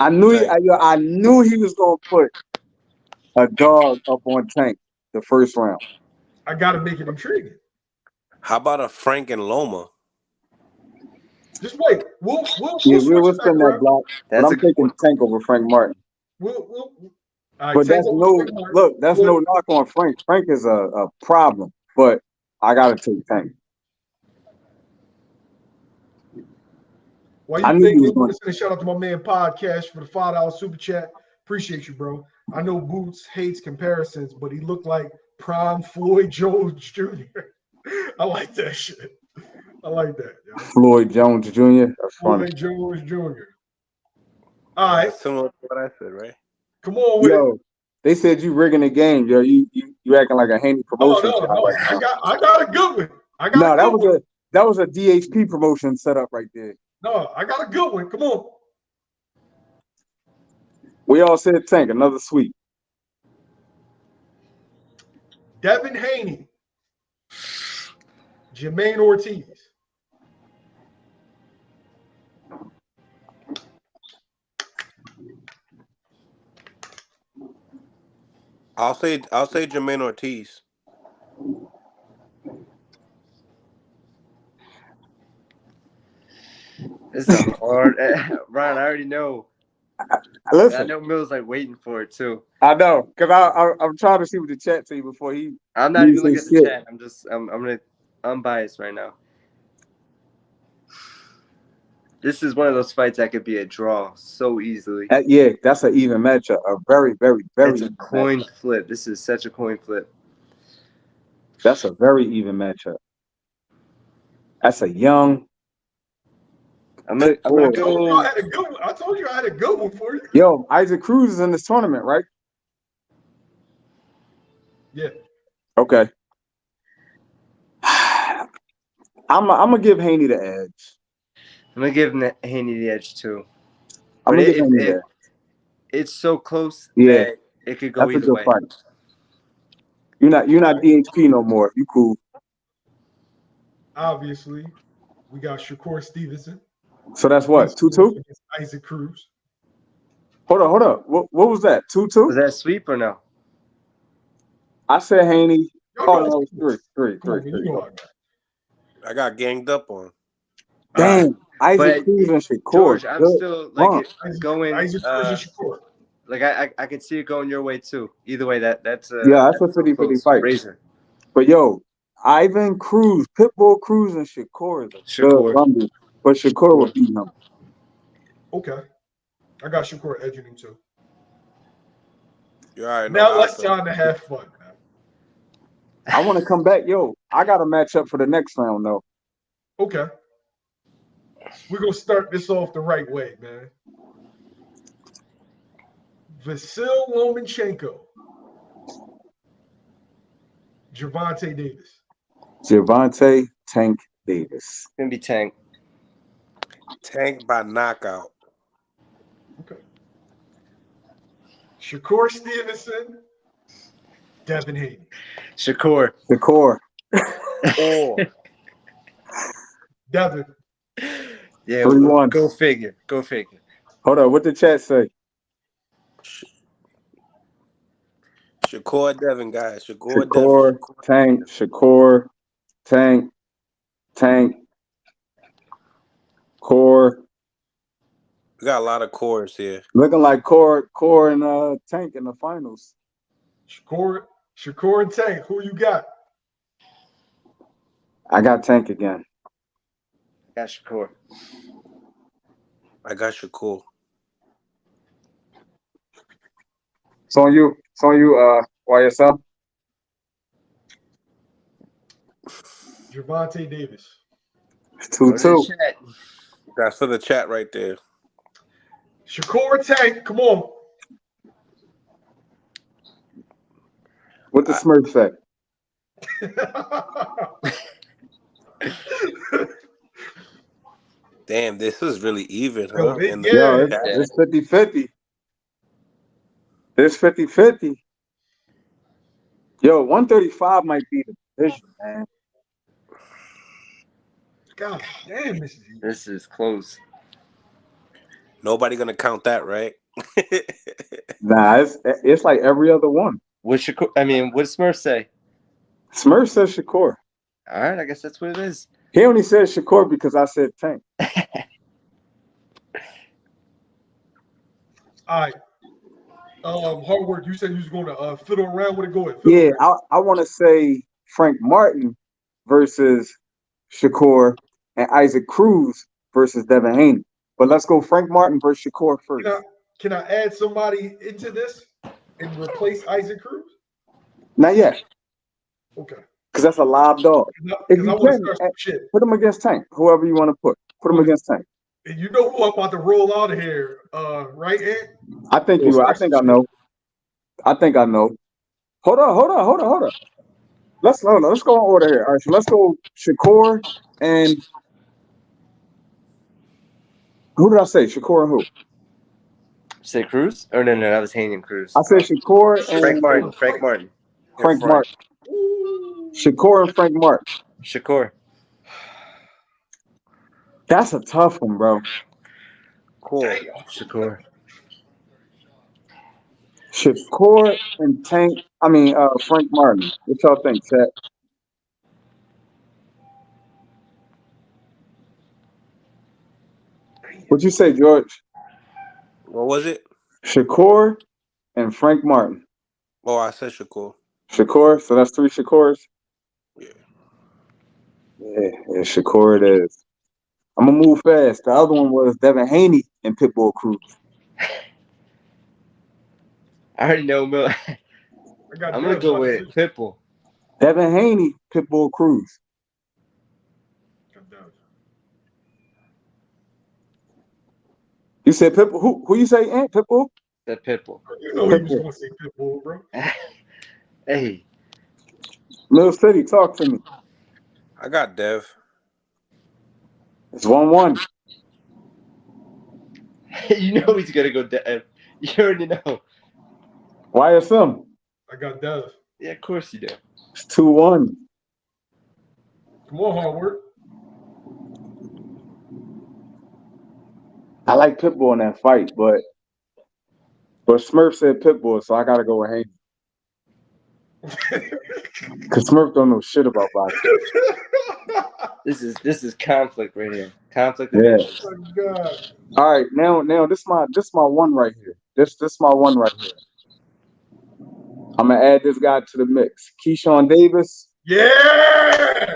Speaker 2: I knew I knew he was gonna put a dog up on Tank the first round.
Speaker 1: I gotta make it intriguing.
Speaker 6: How about a Frank and Loma?
Speaker 1: Just wait. We'll
Speaker 2: we'll spin that block. But I'm taking Tank over Frank Martin.
Speaker 1: But
Speaker 2: that's no knock on Frank. Frank is a problem, but I gotta take Tank.
Speaker 1: Why you think you want to send a shout out to my man Podcast for the $5 super chat? Appreciate you, bro. I know Boots hates comparisons, but he looked like prime Floyd Jones Jr. I like that shit. I like that. Yo.
Speaker 2: Floyd Jones Jr. That's funny.
Speaker 1: Floyd Jones Jr. All right.
Speaker 6: That's similar to what I said, right?
Speaker 1: Come on with it.
Speaker 2: They said you rigging the game, yo. You acting like a Haney promotion.
Speaker 1: No. I got a good one.
Speaker 2: That was a DHP promotion setup right there.
Speaker 1: No, I got a good one. Come on.
Speaker 2: We all said Tank, another sweep.
Speaker 1: Devin Haney, Jermaine Ortiz.
Speaker 6: I'll say Jermaine Ortiz.
Speaker 3: This is a hard. Ryan, I already know.
Speaker 2: Listen,
Speaker 3: I know Mill's like waiting for it too.
Speaker 2: I know, because I'm trying to see what the chat say before he.
Speaker 3: I'm not even looking at the chat. I'm unbiased right now. This is one of those fights that could be a draw so easily.
Speaker 2: Yeah, that's an even matchup. A very, very, very.
Speaker 3: It's a coin flip. This is such a coin flip.
Speaker 2: That's a very even matchup. That's a young
Speaker 3: I'm
Speaker 2: pit
Speaker 3: gonna
Speaker 1: I
Speaker 2: bull.
Speaker 1: told you I
Speaker 3: go.
Speaker 1: had a good one. I told you I had a good one for you.
Speaker 2: Yo, Isaac Cruz is in this tournament, right?
Speaker 1: Yeah.
Speaker 2: Okay. I'm gonna give Haney the edge.
Speaker 3: I'm gonna give Haney the edge too.
Speaker 2: I'm
Speaker 3: But
Speaker 2: gonna give Haney the edge.
Speaker 3: it's so close
Speaker 2: Yeah,
Speaker 3: that it could go
Speaker 2: that's a
Speaker 3: either
Speaker 2: good
Speaker 3: way.
Speaker 2: fight. You're not DHP no more. You cool.
Speaker 1: Obviously, we got Shakur Stevenson.
Speaker 2: So that's what? 2-2?
Speaker 1: Against Isaac Cruz.
Speaker 2: Hold up. What was that? 2-2?
Speaker 3: Was that sweep or no?
Speaker 2: I said Haney.
Speaker 1: Y'all
Speaker 2: Oh
Speaker 1: know
Speaker 2: no,
Speaker 1: sports.
Speaker 2: three.
Speaker 1: Come on, man. You know I got it.
Speaker 6: I got ganged up on.
Speaker 2: Damn, Isaac
Speaker 3: But
Speaker 2: Cruz and Shakur.
Speaker 3: George, I'm
Speaker 2: Good
Speaker 3: still like
Speaker 2: run.
Speaker 3: it going.
Speaker 1: Isaac Cruz and Shakur.
Speaker 3: Like I could see it going your way too. Either way, that's
Speaker 2: Yeah, that's a
Speaker 3: so
Speaker 2: 50-50
Speaker 3: close.
Speaker 2: fight.
Speaker 3: Razor.
Speaker 2: But yo, Ivan Cruz, Pitbull Cruz, and Shakur is a good
Speaker 3: Shakur.
Speaker 2: rumble. But Shakur would beat him.
Speaker 1: Okay. I got Shakur edging him too.
Speaker 6: You already know
Speaker 1: Now
Speaker 6: how I
Speaker 1: let's
Speaker 6: feel.
Speaker 1: time to have fun, man.
Speaker 2: I want to come back. Yo, I got a matchup for the next round, though.
Speaker 1: Okay. We're going to start this off the right way, man. Vasil Lomachenko. Gervonta Davis.
Speaker 2: Gervonta Tank Davis.
Speaker 3: It's gonna be Tank.
Speaker 6: Tank by knockout.
Speaker 1: Okay. Shakur Stevenson. Devin Haney.
Speaker 3: Shakur.
Speaker 6: Oh,
Speaker 1: Devin.
Speaker 3: Yeah,
Speaker 2: 3-1.
Speaker 3: go figure.
Speaker 2: Hold on, what the chat say?
Speaker 6: Shakur Devin, guys.
Speaker 2: Shakur,
Speaker 6: Devin.
Speaker 2: Tank, Shakur, Tank, Core.
Speaker 6: We got a lot of cores here.
Speaker 2: Looking like Core and Tank in the finals.
Speaker 1: Shakur and Tank. Who you got?
Speaker 2: I got Tank again.
Speaker 3: I got Shakur.
Speaker 6: I got Shakur.
Speaker 2: It's on you, YSL.
Speaker 1: Gervonta Davis.
Speaker 2: 2-2.
Speaker 6: That's for the chat right there.
Speaker 1: Shakur Tank. Come on.
Speaker 2: What the Smurf say?
Speaker 6: Damn, this is really even,
Speaker 1: Yo,
Speaker 6: huh?
Speaker 2: It's 50-50. It's 50-50. Yo, 135 might be the division, man.
Speaker 1: God damn,
Speaker 3: this is close.
Speaker 6: Nobody gonna count that, right?
Speaker 2: Nah, it's like every other one.
Speaker 3: What Shakur? I mean, what does Smurf say?
Speaker 2: Smurf says Shakur.
Speaker 3: All right, I guess that's what it is.
Speaker 2: He only said Shakur because I said Tank.
Speaker 1: All right. Hard work. You said you was going to fiddle around with it. Go ahead.
Speaker 2: Yeah, I want to say Frank Martin versus Shakur and Isaac Cruz versus Devin Haney. But let's go Frank Martin versus Shakur first.
Speaker 1: Can I add somebody into this and replace Isaac Cruz?
Speaker 2: Not yet.
Speaker 1: Okay.
Speaker 2: Because that's a live dog. If you can, put him against Tank. Whoever you want to put. Put him against Tank.
Speaker 1: And you know who I'm about to roll out of here, right, Ed?
Speaker 2: I think you. I think I know. Hold on. Let's go in order here. All right, so let's go Shakur and who did I say? Shakur and who?
Speaker 3: Say Cruz? Or no, that was Haney and Cruz.
Speaker 2: I said Shakur and
Speaker 3: Frank Martin. Frank Martin.
Speaker 2: Shakur and Frank Martin.
Speaker 3: Shakur.
Speaker 2: That's a tough one, bro.
Speaker 6: Cool.
Speaker 3: Shakur.
Speaker 2: Shakur and Frank Martin. What y'all think, chat? What'd you say, George?
Speaker 6: What was it?
Speaker 2: Shakur and Frank Martin.
Speaker 6: Oh, I said Shakur.
Speaker 2: Shakur, so that's 3 Shakurs?
Speaker 6: Yeah.
Speaker 2: Yeah, Shakur it is. I'm going to move fast. The other one was Devin Haney and Pitbull Cruz.
Speaker 3: I already know, Mill. I'm going to go with Pitbull.
Speaker 2: Devin Haney, Pitbull Cruz. You said Pitbull. Who you say? Ant Pitbull?
Speaker 3: That Pitbull.
Speaker 1: You know he was going to say Pitbull, bro.
Speaker 3: Hey,
Speaker 2: Mill City, talk to me.
Speaker 6: I got Dev.
Speaker 2: It's 1-1.
Speaker 3: you know he's gonna go Dev. You already know.
Speaker 2: YSM.
Speaker 1: I got Dev.
Speaker 3: Yeah, of course you do.
Speaker 2: It's 2-1.
Speaker 1: Come on, hard work.
Speaker 2: I like Pitbull in that fight, but Smurf said Pitbull, so I gotta go with Haney. Cause Smurf don't know shit about boxing.
Speaker 3: This is conflict right here. Conflict.
Speaker 2: Yeah.
Speaker 1: Oh my God.
Speaker 2: All right, now this my one right here. This my one right here. I'm gonna add this guy to the mix. Keyshawn Davis.
Speaker 1: Yeah.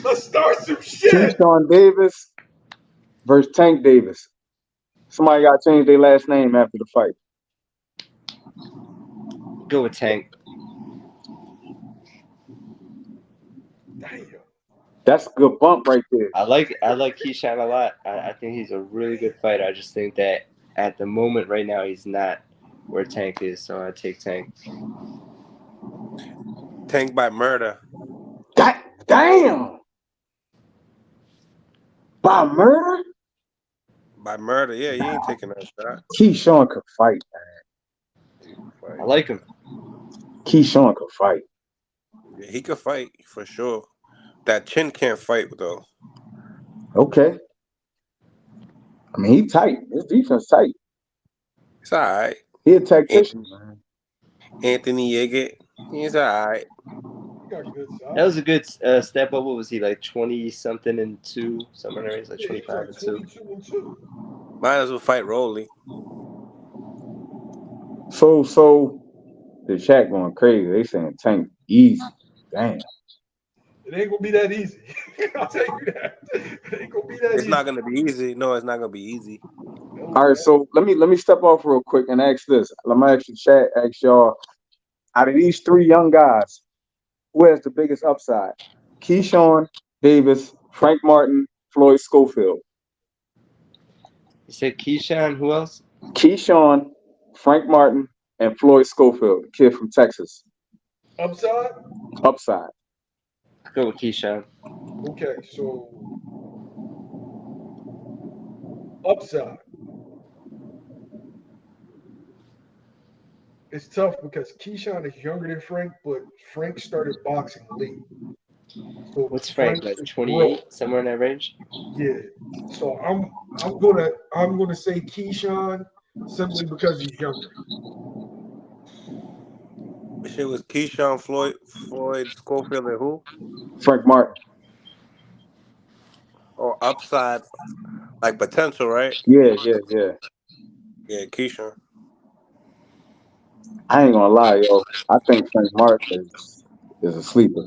Speaker 1: Let's start some shit.
Speaker 2: Keyshawn Davis versus Tank Davis. Somebody got to change their last name after the fight.
Speaker 3: Go with Tank.
Speaker 1: Damn.
Speaker 2: That's a good bump right there.
Speaker 3: I like Keyshawn a lot. I think he's a really good fighter. I just think that at the moment right now he's not where Tank is, so I take Tank.
Speaker 6: Tank by murder.
Speaker 2: Damn. By murder?
Speaker 6: By murder, yeah, you ain't taking that shot.
Speaker 2: Keyshawn could fight, man.
Speaker 3: I like him.
Speaker 2: Keyshawn could fight.
Speaker 6: Yeah, he could fight for sure. That chin can't fight though.
Speaker 2: Okay. I mean, he tight. His defense tight.
Speaker 6: It's all right.
Speaker 2: He a tactician, man.
Speaker 6: Anthony Yeager, he's all right.
Speaker 3: That was a good step up. What was he, like 20-something and 2? Somewhere around like 25 and 2.
Speaker 6: Might as well fight Rolly.
Speaker 2: So the chat going crazy. They saying Tank easy. Damn.
Speaker 1: It ain't gonna be that easy. I'll tell you that. It ain't gonna be that easy.
Speaker 6: It's not gonna be easy. No, it's not gonna be easy.
Speaker 2: All right, so let me step off real quick and ask this. Let me ask the chat, ask y'all. Out of these 3 young guys, who has the biggest upside? Keyshawn Davis, Frank Martin, Floyd Schofield.
Speaker 3: You said Keyshawn. Who else?
Speaker 2: Keyshawn, Frank Martin, and Floyd Schofield, the kid from Texas.
Speaker 1: Upside?
Speaker 2: Upside.
Speaker 3: I'll go with Keyshawn.
Speaker 1: Okay, so upside. It's tough because Keyshawn is younger than Frank, but Frank started boxing late. So
Speaker 3: What's Frank, like 28,
Speaker 1: broke.
Speaker 3: somewhere in that range?
Speaker 1: Yeah. So I'm gonna say Keyshawn simply because he's younger.
Speaker 6: Shit was Keyshawn, Floyd Schofield, and who?
Speaker 2: Frank Martin.
Speaker 6: Or upside, like potential, right?
Speaker 2: Yeah.
Speaker 6: Yeah, Keyshawn.
Speaker 2: I ain't gonna lie, yo. I think Frank Martin is a sleeper.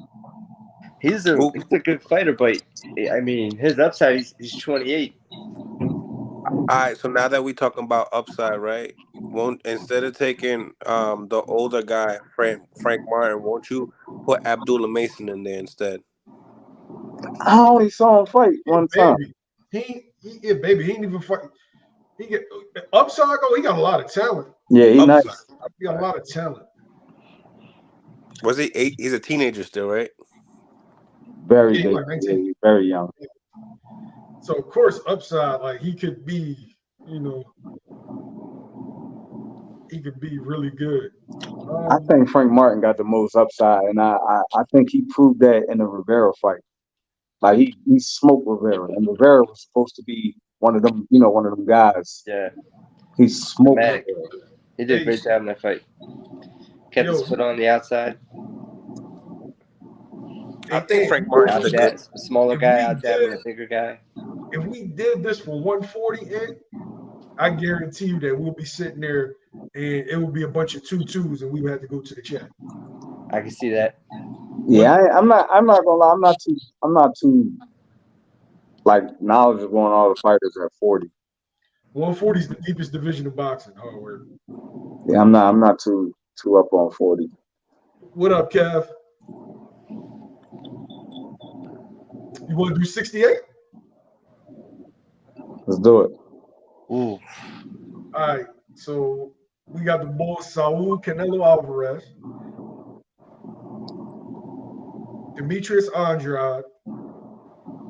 Speaker 3: He's a good fighter, but I mean his upside. He's 28.
Speaker 6: All right, so now that we talking about upside, right? Won't instead of taking the older guy Frank Martin, won't you put Abdullah Mason in there instead?
Speaker 2: I only saw him fight one time.
Speaker 1: He ain't even fight. He get upside. Oh, he got a lot of talent.
Speaker 2: Yeah, he nice.
Speaker 1: He got a lot of talent.
Speaker 6: Was he 8? He's a teenager still, right?
Speaker 2: Very
Speaker 1: Yeah,
Speaker 2: big,
Speaker 1: like 19.
Speaker 2: very young.
Speaker 1: So of course, upside, like he could be, he could be really good.
Speaker 2: I think Frank Martin got the most upside, and I think he proved that in the Rivera fight. Like he smoked Rivera, and Rivera was supposed to be one of them, one of them guys.
Speaker 3: Yeah.
Speaker 2: He smoked Rivera.
Speaker 3: He did a great job in that fight. Kept his foot on the outside.
Speaker 6: I think Frank Martin's
Speaker 3: a smaller guy out dabbing a bigger guy.
Speaker 1: If we did this for 140, I guarantee you that we'll be sitting there and it will be a bunch of 2-2s and we would have to go to the chat.
Speaker 3: I can see that.
Speaker 2: Yeah, I'm not gonna lie. I'm not too like knowledgeable on all the fighters at 40.
Speaker 1: 140 is the deepest division of boxing. Hardware.
Speaker 2: Yeah, I'm not too up on 40.
Speaker 1: What up, Kev? You want to do 68?
Speaker 2: Let's do it.
Speaker 3: Ooh.
Speaker 1: All right, so we got the boy Saul Canelo Alvarez, Demetrius Andrade,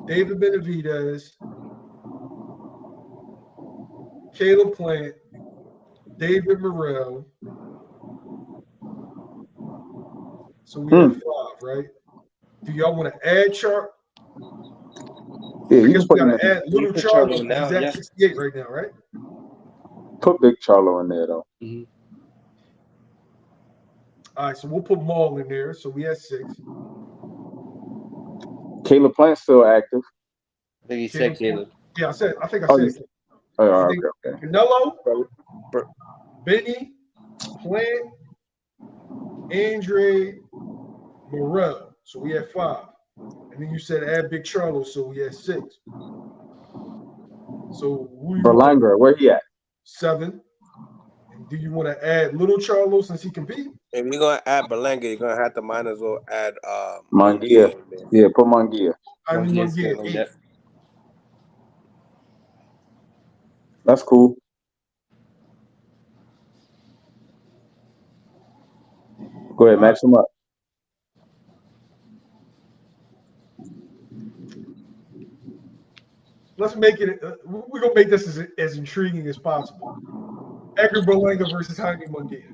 Speaker 1: David Benavidez, Caleb Plant, David Morrell. So we have 5, right? Do y'all want to add Chart?
Speaker 2: Yeah,
Speaker 1: I
Speaker 2: you
Speaker 1: guess
Speaker 2: can
Speaker 1: we
Speaker 2: put him
Speaker 1: got to
Speaker 2: in.
Speaker 1: add Little
Speaker 3: put
Speaker 1: Charlo
Speaker 3: Charlo in
Speaker 1: because he's
Speaker 3: now,
Speaker 1: at
Speaker 3: yeah.
Speaker 1: 68 right now, right?
Speaker 2: Put Big Charlo in there though.
Speaker 3: Mm-hmm.
Speaker 1: All right, so we'll put Maul in there. So we had 6.
Speaker 2: Caleb Plant's still active.
Speaker 3: I think he said Caleb.
Speaker 1: Yeah, I think I
Speaker 2: Oh,
Speaker 1: said.
Speaker 2: Oh,
Speaker 1: I
Speaker 2: okay,
Speaker 1: think
Speaker 2: okay.
Speaker 1: Canelo, Benny, Plant, Andre, Morrell. So we had 5. And then you said add Big Charlo, so we had 6. So who you want?
Speaker 2: Berlanga, where he at?
Speaker 1: 7. And do you want to add Little Charlo since he compete?
Speaker 6: If you're gonna add Berlanga, you're gonna have to might as well add
Speaker 2: Munguia.
Speaker 6: in there.
Speaker 2: Yeah, put Munguia.
Speaker 1: Jaime
Speaker 3: Munguia's
Speaker 1: Munguia,
Speaker 3: good,
Speaker 1: 8.
Speaker 3: yep.
Speaker 2: That's cool. Go ahead, match him up.
Speaker 1: Let's make it. We're gonna make this as intriguing as possible. Edgar Berlanga versus Jaime Munguia.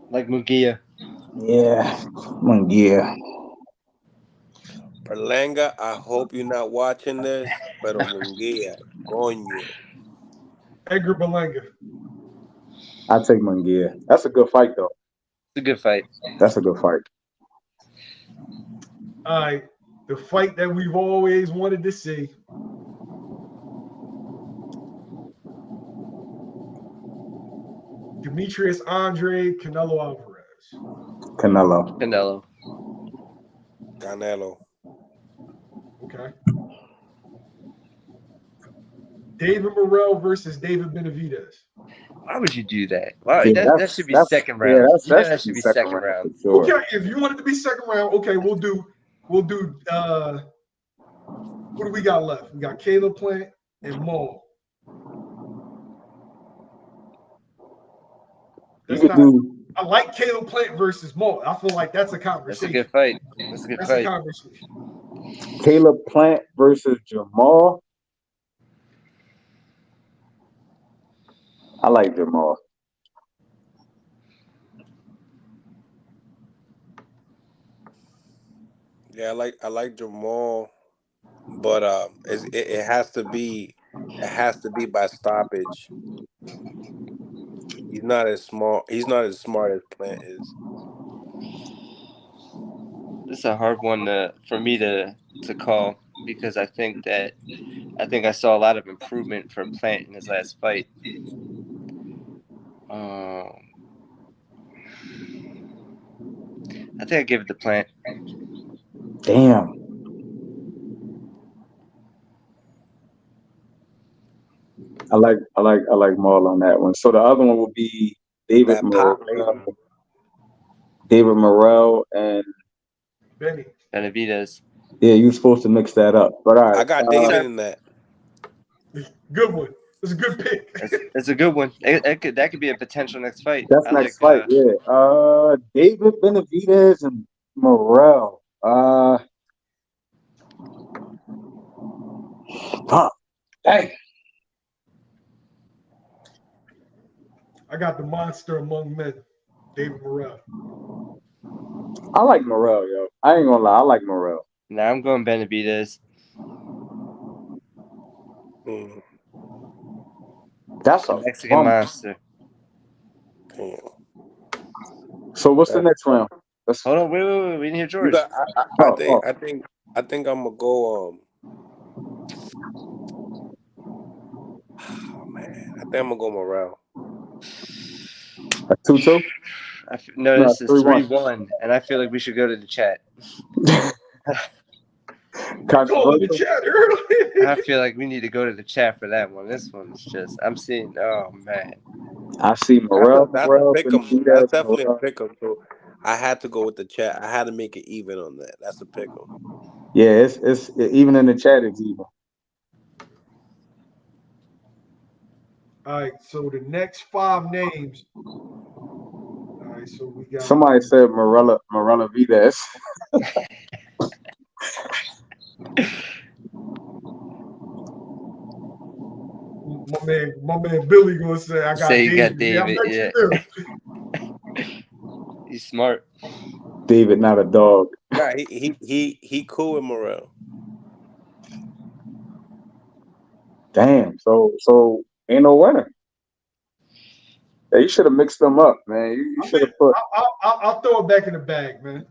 Speaker 3: Like Munguia.
Speaker 2: Yeah, Munguia.
Speaker 6: Berlanga, I hope you're not watching this, pero Munguia, coño.
Speaker 1: Edgar Berlanga.
Speaker 2: I take Munguia. That's a good fight though.
Speaker 3: It's a good fight.
Speaker 2: That's a good fight.
Speaker 1: All right, the fight that we've always wanted to see. Demetrius Andre, Canelo Alvarez.
Speaker 2: Canelo.
Speaker 6: Canelo.
Speaker 1: Okay. David Morrell versus David Benavidez.
Speaker 3: Why would you do that? Wow,
Speaker 2: Yeah,
Speaker 3: that should be second round.
Speaker 2: Yeah,
Speaker 3: that should be second round.
Speaker 2: for sure.
Speaker 1: Okay, if you want it to be second round, okay, we'll do what do we got left? We got Caleb Plant and Maul. I like Caleb Plant versus Maul. I feel like that's a conversation.
Speaker 3: That's a good fight. That's a good fight.
Speaker 1: A conversation.
Speaker 2: Caleb Plant versus Jamal. I like Jamal.
Speaker 6: Yeah, I like Jamal, but it has to be by stoppage. He's not as smart as Plant is.
Speaker 3: This is a hard one for me to call because I think I saw a lot of improvement from Plant in his last fight. I think I give it to Plant.
Speaker 2: Damn. I like Maul on that one. So the other one would be David Morrell and
Speaker 3: Benavidez.
Speaker 2: Yeah, you're supposed to mix that up. But all right.
Speaker 6: I got David in that.
Speaker 1: Good one. It's a good pick.
Speaker 3: It's a good one. That could be a potential next fight.
Speaker 2: That's next fight, yeah. David Benavidez and Morrell. Hey.
Speaker 1: I got the monster among men, David Morrell.
Speaker 2: I like Morrell, yo. I ain't gonna lie, I like Morrell.
Speaker 3: Nah, I'm going Benavidez.
Speaker 2: That's a
Speaker 3: Mexican monster.
Speaker 6: Damn.
Speaker 2: So what's the next round?
Speaker 3: Hold on, wait. We didn't hear George.
Speaker 6: I think I'm gonna go. Oh man, I think I'm gonna go Morrell.
Speaker 2: A 2-2?
Speaker 3: No, this is 3-1, and I feel like we should go to the chat. I feel like we need to go to the chat for that one. This one's just, I'm seeing, oh man.
Speaker 2: I see Morrell.
Speaker 6: That's definitely a pick 'em. So I had to go with the chat. I had to make it even on that. That's a pick 'em.
Speaker 2: Yeah, it's even in the chat. It's even.
Speaker 1: All right, so the next 5 names. All right, so we got
Speaker 2: Somebody said Morella Vides.
Speaker 1: my man Billy gonna say I got
Speaker 3: Say you got
Speaker 1: David. Yeah, I
Speaker 3: David.
Speaker 1: bet
Speaker 3: Yeah,
Speaker 1: you
Speaker 3: he's smart.
Speaker 2: David, not a dog.
Speaker 6: Nah, he cool with Morel.
Speaker 2: Damn. So ain't no winner. Yeah, you should have mixed them up, man. You should have put.
Speaker 1: I'll throw it back in the bag, man.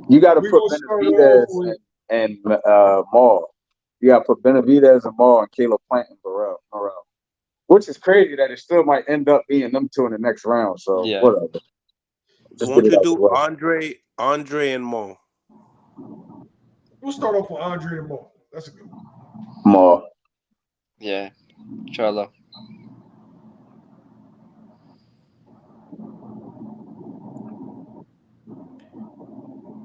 Speaker 2: You got to
Speaker 1: We're
Speaker 2: put
Speaker 1: gonna start off
Speaker 2: Benavidez
Speaker 1: with
Speaker 2: and Maul. You got to put Benavidez and Maul and Caleb Plant and Morel. Which is crazy that it still might end up being them two in the next round. So
Speaker 3: Yeah.
Speaker 2: whatever. Just
Speaker 6: Won't
Speaker 2: get it
Speaker 6: you
Speaker 2: out the
Speaker 6: do
Speaker 2: way.
Speaker 6: Andre and Mo?
Speaker 1: we'll start off with Andre and Mo. That's a good one.
Speaker 2: Maul.
Speaker 3: Yeah, Charlo.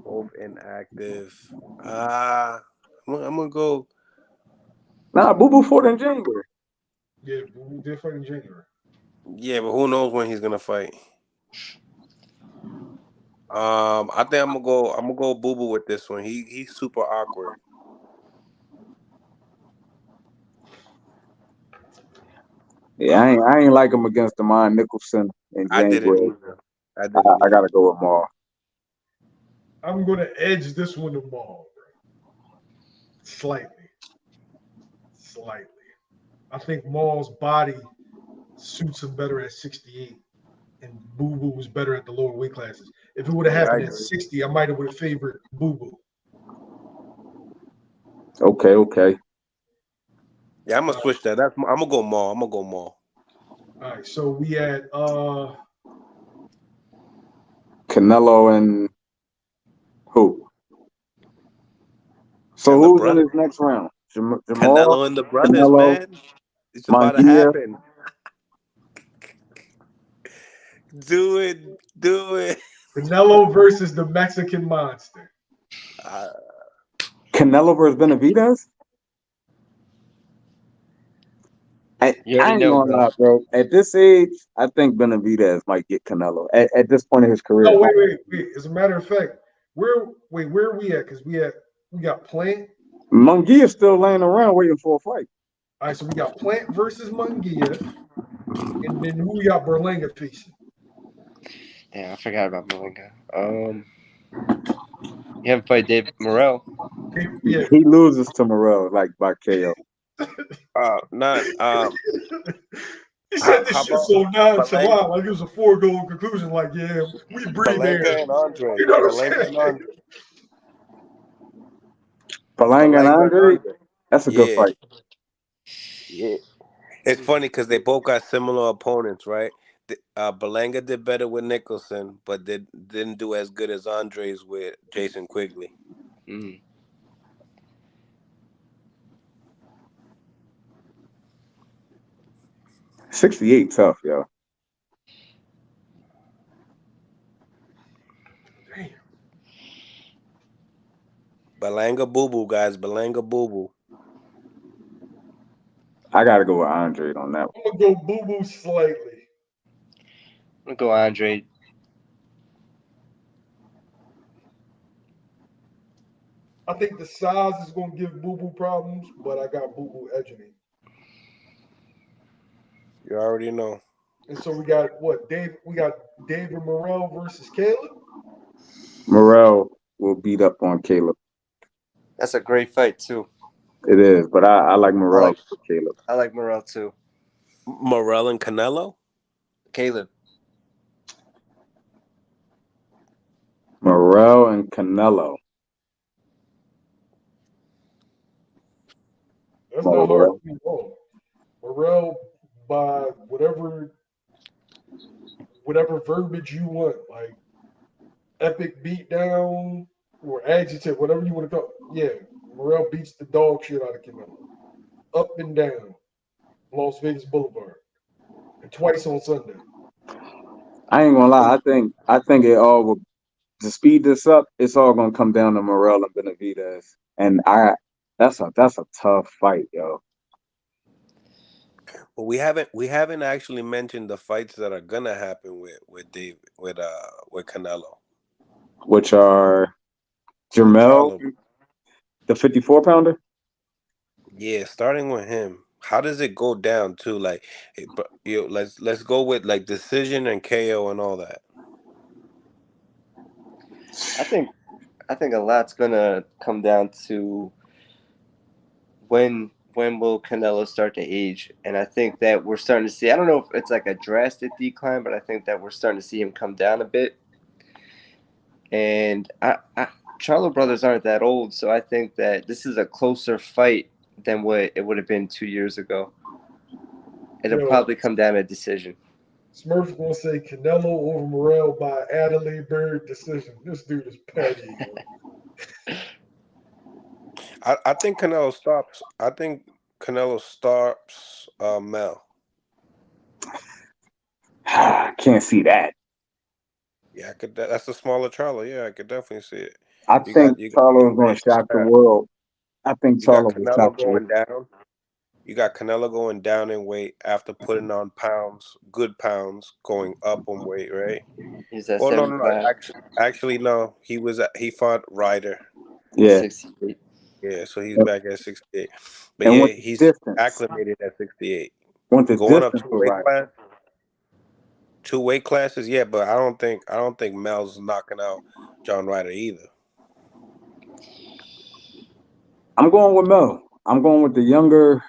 Speaker 6: Both inactive. I'm gonna go.
Speaker 2: Nah, Boo Boo fought in January.
Speaker 1: Yeah, we did fight in January.
Speaker 6: Yeah, but who knows when he's gonna fight? I think I'm gonna go Boo Boo with this one. He's super awkward.
Speaker 2: Yeah, I ain't like him against Demond Nicholson in
Speaker 6: I didn't
Speaker 2: January.
Speaker 6: either. I didn't
Speaker 2: I
Speaker 6: either.
Speaker 2: gotta go with Maul.
Speaker 1: I'm gonna edge this one to Mo, bro. Slightly. I think Maul's body suits him better at 68, and Boo Boo was better at the lower weight classes. If it would have
Speaker 6: Yeah, I
Speaker 1: happened at
Speaker 6: agree.
Speaker 1: 60, I might have would have favored Boo Boo.
Speaker 2: Okay.
Speaker 6: Yeah, I'm gonna switch that. I'm gonna go Maul.
Speaker 1: All right, so we had
Speaker 2: Canelo and who? So
Speaker 6: and the
Speaker 2: who's in
Speaker 6: brother
Speaker 2: his next round? Jamal,
Speaker 6: Canelo and the brothers,
Speaker 2: Canelo,
Speaker 6: man. It's about to
Speaker 2: Munguia.
Speaker 6: happen. Do it.
Speaker 1: Canelo versus the Mexican Monster.
Speaker 2: Canelo versus Benavidez?
Speaker 3: You
Speaker 2: I
Speaker 3: already
Speaker 2: ain't
Speaker 3: know,
Speaker 2: gonna
Speaker 3: bro.
Speaker 2: lie, bro. At this age, I think Benavidez might get Canelo. At this point in his career.
Speaker 1: No, wait. As a matter of fact, where are we at? Because we got Plant.
Speaker 2: Munguia's still laying around waiting for a fight.
Speaker 1: All right, so we got Plant versus Munguia, and then who we got Berlanga facing?
Speaker 3: Damn, I forgot about Malinga. You haven't played Dave Morrell.
Speaker 1: Yeah.
Speaker 2: He loses to Morel like by KO.
Speaker 6: Not
Speaker 1: He said this
Speaker 6: how
Speaker 1: shit
Speaker 6: about
Speaker 1: so nonchalant,
Speaker 6: Berlanga,
Speaker 1: like it was a foregone conclusion. Like, yeah, we breathe there.
Speaker 6: and Andre?
Speaker 1: You know what I'm
Speaker 6: Berlanga and
Speaker 1: saying?
Speaker 6: Andre.
Speaker 2: Berlanga and Andre, that's a good
Speaker 6: Yeah.
Speaker 2: fight.
Speaker 6: Yeah. It's funny because they both got similar opponents, right? Berlanga did better with Nicholson, but didn't do as good as Andre's with Jason Quigley.
Speaker 3: Mm.
Speaker 2: 68 tough, yo.
Speaker 1: Damn.
Speaker 6: Berlanga Boo Boo, guys. Berlanga Boo Boo.
Speaker 2: I gotta go with Andre on that one.
Speaker 1: I'm gonna go Boo Boo slightly.
Speaker 3: I'm gonna go Andre.
Speaker 1: I think the size is gonna give Boo Boo problems, but I got Boo Boo edging him.
Speaker 6: You already know.
Speaker 1: And so we got what? We got David Morrell versus Caleb.
Speaker 2: Morel will beat up on Caleb.
Speaker 3: That's a great fight too.
Speaker 2: It is, but I like Morel for Caleb.
Speaker 3: I like Morrell too.
Speaker 6: Morel and Canelo?
Speaker 3: Caleb.
Speaker 2: Morel and Canelo.
Speaker 1: That's not hard to beat. Morrell by whatever verbiage you want, like epic beatdown or adjective, whatever you want to call. Yeah, Morrell beats the dog shit out of Canelo, up and down, Las Vegas Boulevard, and twice on Sunday.
Speaker 2: I ain't gonna lie. I think it all will to speed this up. It's all gonna come down to Morel and Benavidez, and that's a tough fight, yo.
Speaker 6: But we haven't actually mentioned the fights that are gonna happen with Canelo.
Speaker 2: which are
Speaker 6: With
Speaker 2: Jermel,
Speaker 6: Charlo.
Speaker 2: the 54 pounder.
Speaker 6: Yeah, starting with him. How does it go down too? Like, let's go with like decision and KO and all that.
Speaker 3: I think a lot's gonna come down to when will Canelo start to age, and I think that we're starting to see. I don't know if it's like a drastic decline, but I think that we're starting to see him come down a bit. And Charlo brothers aren't that old, so I think that this is a closer fight than what it would have been 2 years ago. It'll probably come down to a decision.
Speaker 1: Smurf's gonna say Canelo over Morrell by Adelaide Bird decision. This dude is petty.
Speaker 6: I think Canelo stops. I think Canelo stops Mel.
Speaker 2: Can't see that.
Speaker 6: Yeah, I could. That's a smaller Charlo. Yeah, I could definitely see it.
Speaker 2: I think Charlo is going to shock the world. I think
Speaker 6: You got
Speaker 2: Charlo will
Speaker 6: Canelo
Speaker 2: shock the
Speaker 6: going
Speaker 2: world.
Speaker 6: down. You got Canelo going down in weight after putting on pounds, good pounds, going up on weight, right?
Speaker 3: He's at
Speaker 6: Oh no,
Speaker 3: 75.
Speaker 6: Actually, no. He fought Ryder.
Speaker 2: Yeah.
Speaker 3: 68.
Speaker 6: Yeah, so he's back at 68. But
Speaker 2: And
Speaker 6: yeah,
Speaker 2: with the
Speaker 6: he's
Speaker 2: distance,
Speaker 6: acclimated at 68.
Speaker 2: with the
Speaker 6: Going up
Speaker 2: distance
Speaker 6: two
Speaker 2: for
Speaker 6: weight
Speaker 2: Ryder.
Speaker 6: two weight classes, yeah, but I don't think Mel's knocking out John Ryder either.
Speaker 2: I'm going with Mel. I'm going with the younger,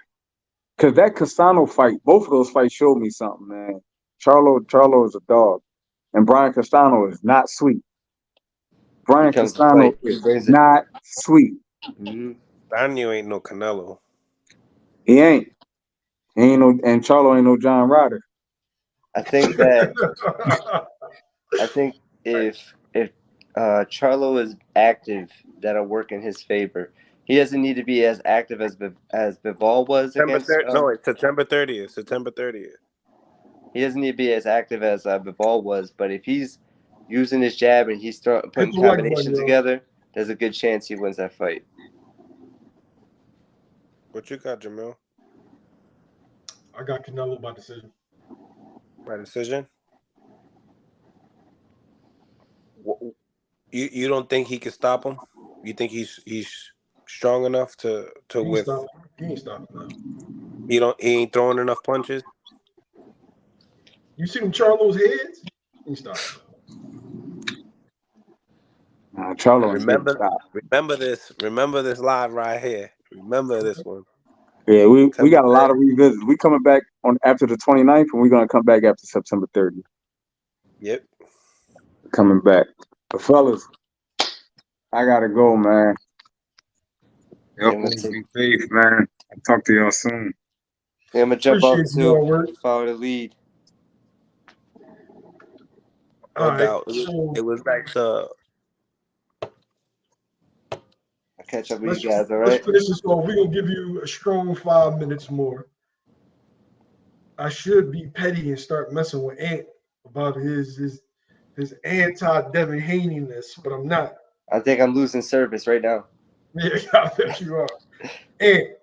Speaker 2: because that Castano fight, both of those fights showed me something, man. Charlo is a dog, and Brian Castano is not sweet.
Speaker 3: He
Speaker 2: Brian
Speaker 3: comes to
Speaker 2: Castano
Speaker 3: fight. He
Speaker 2: is
Speaker 3: brings it.
Speaker 2: not sweet.
Speaker 3: Mm-hmm.
Speaker 6: Daniel ain't no Canelo.
Speaker 2: He ain't. He ain't no, and Charlo ain't no John Ryder.
Speaker 3: I think if Charlo is active, that'll work in his favor. He doesn't need to be as active as Bivol was against.
Speaker 6: It's September 30th. September 30th.
Speaker 3: He doesn't need to be as active as Bivol was, but if he's using his jab and he's putting combinations together, there's a good chance he wins that fight.
Speaker 6: What you got, Jamil?
Speaker 1: I got Canelo by decision.
Speaker 6: By decision? You don't think he can stop him? You think he's strong enough to with?
Speaker 1: He ain't stopping now.
Speaker 6: He ain't throwing enough punches.
Speaker 1: You see them Charlo's heads? He ain't stopping
Speaker 2: now. Charlo
Speaker 6: Remember this live right here. Remember this one.
Speaker 2: Yeah, we got a lot of revisits. We coming back on after the 29th, and we're gonna come back after September 30th.
Speaker 6: Yep.
Speaker 2: Coming back. But fellas, I gotta go, man. Y'all be safe, man. I'll talk to y'all soon.
Speaker 3: Yeah, I'm gonna jump off too. Follow the lead.
Speaker 6: No doubt. It was nice.
Speaker 3: I'll catch up with you guys. All right.
Speaker 1: Let's finish this off. We're gonna give you a strong 5 minutes more. I should be petty and start messing with Ant about his anti-Devin Haney-ness, but I'm not.
Speaker 3: I think I'm losing service right now.
Speaker 1: Yeah, I bet you are. And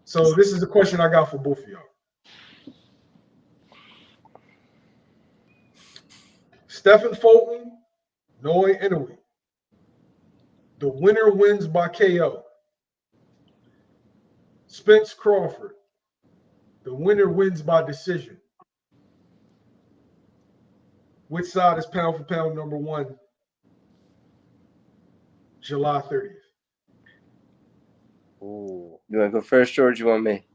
Speaker 1: so this is the question I got for both of y'all. Stephen Fulton, Noe Inoue. The winner wins by KO. Spence Crawford. The winner wins by decision. Which side is pound for pound number one? July 30th.
Speaker 6: Ooh.
Speaker 3: You want to go first, George? You want me?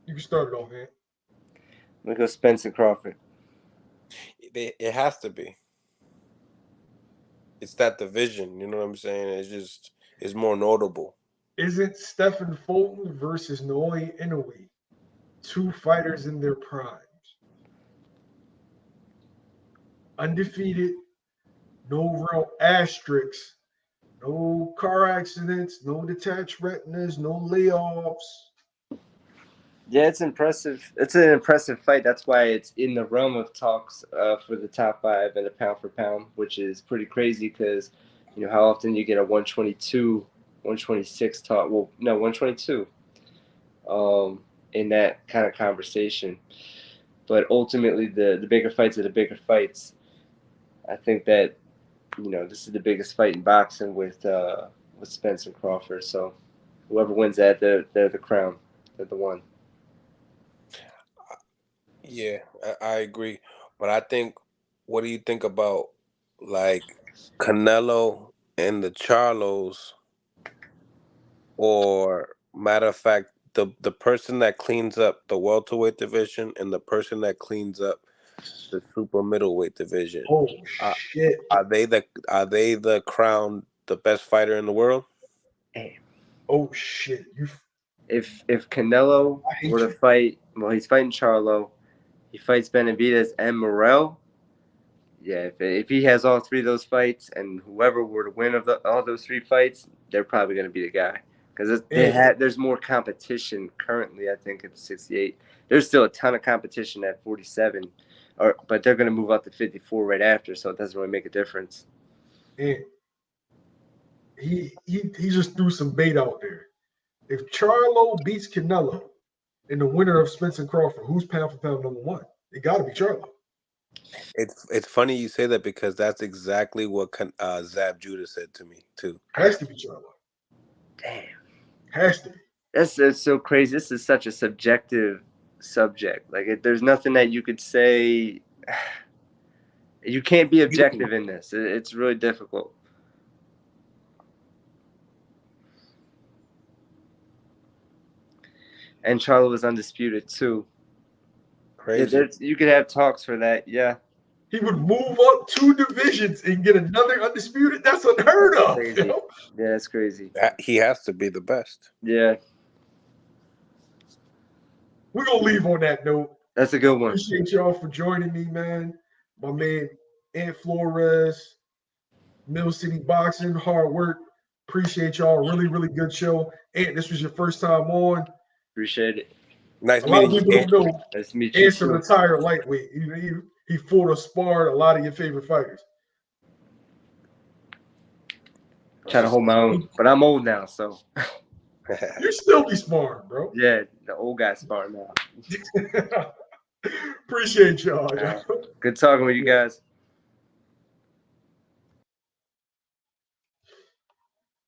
Speaker 1: You can start it off, man.
Speaker 3: I'm going to go Spence and Crawford.
Speaker 6: It has to be. It's that division, you know what I'm saying? It's more notable.
Speaker 1: Isn't Stephen Fulton versus Noe Inoue two fighters in their primes? Undefeated, no real asterisks, no car accidents, no detached retinas, no layoffs.
Speaker 3: Yeah, it's impressive. It's an impressive fight. That's why it's in the realm of talks for the top 5 and a pound for pound, which is pretty crazy because, you know, how often you get a 122, 126 talk. Well, no, 122. in that kind of conversation. But ultimately, the bigger fights are the bigger fights. I think that this is the biggest fight in boxing with Spence and Crawford. So whoever wins that, they're the crown. They're the one.
Speaker 6: Yeah, I agree. But I think, what do you think about like Canelo and the Charlos, or matter of fact, the person that cleans up the welterweight division and the person that cleans up the super middleweight division?
Speaker 1: Oh
Speaker 6: Uh,
Speaker 1: shit.
Speaker 6: are they the crown, the best fighter in the world?
Speaker 3: Hey,
Speaker 1: Oh shit.
Speaker 3: if Canelo
Speaker 1: I
Speaker 3: were
Speaker 1: hate
Speaker 3: to
Speaker 1: you.
Speaker 3: fight, well, he's fighting Charlo. He fights Benavidez and Morrell. Yeah, if he has all three of those fights, and whoever were to win all those three fights, they're probably going to be the guy because
Speaker 1: And
Speaker 3: there's more competition currently. I think at 68, there's still a ton of competition at 47, but they're going to move up to 54 right after, so it doesn't really make a difference.
Speaker 1: and he just threw some bait out there. If Charlo beats Canelo in the winner of Spence and Crawford, who's pound for pound number one? It got to be Charlo.
Speaker 6: It's funny you say that because that's exactly what Zab Judah said to me too.
Speaker 1: Has to be Charlo.
Speaker 3: Damn,
Speaker 1: Has to be.
Speaker 3: that's so crazy. This is such a subjective subject. Like, there's nothing that you could say. You can't be objective in this. It's really difficult. And Charlo was undisputed too.
Speaker 6: Crazy.
Speaker 3: You could have talks for that. Yeah,
Speaker 1: He would move up 2 divisions and get another undisputed. That's unheard
Speaker 3: that's
Speaker 1: of.
Speaker 3: crazy. Yeah, that's crazy.
Speaker 6: He has to be the best.
Speaker 3: Yeah,
Speaker 1: We're going to leave on that note.
Speaker 3: that's a good one.
Speaker 1: Appreciate y'all for joining me, man. My man, Ant Flores, Mill City Boxing, hard work. Appreciate y'all. Really, really good show. Ant, this was your first time on.
Speaker 3: Appreciate it.
Speaker 6: Nice
Speaker 1: A lot of
Speaker 6: meeting
Speaker 1: people
Speaker 6: you.
Speaker 1: don't know
Speaker 3: Nice to meet you
Speaker 1: Ant's a
Speaker 3: too.
Speaker 1: retired lightweight. He fought or sparred a lot of your favorite fighters.
Speaker 3: Trying to hold my own, but I'm old now, so
Speaker 1: You still be sparring, bro.
Speaker 3: yeah, the old guy smart now.
Speaker 1: Appreciate y'all.
Speaker 3: Good talking with you guys.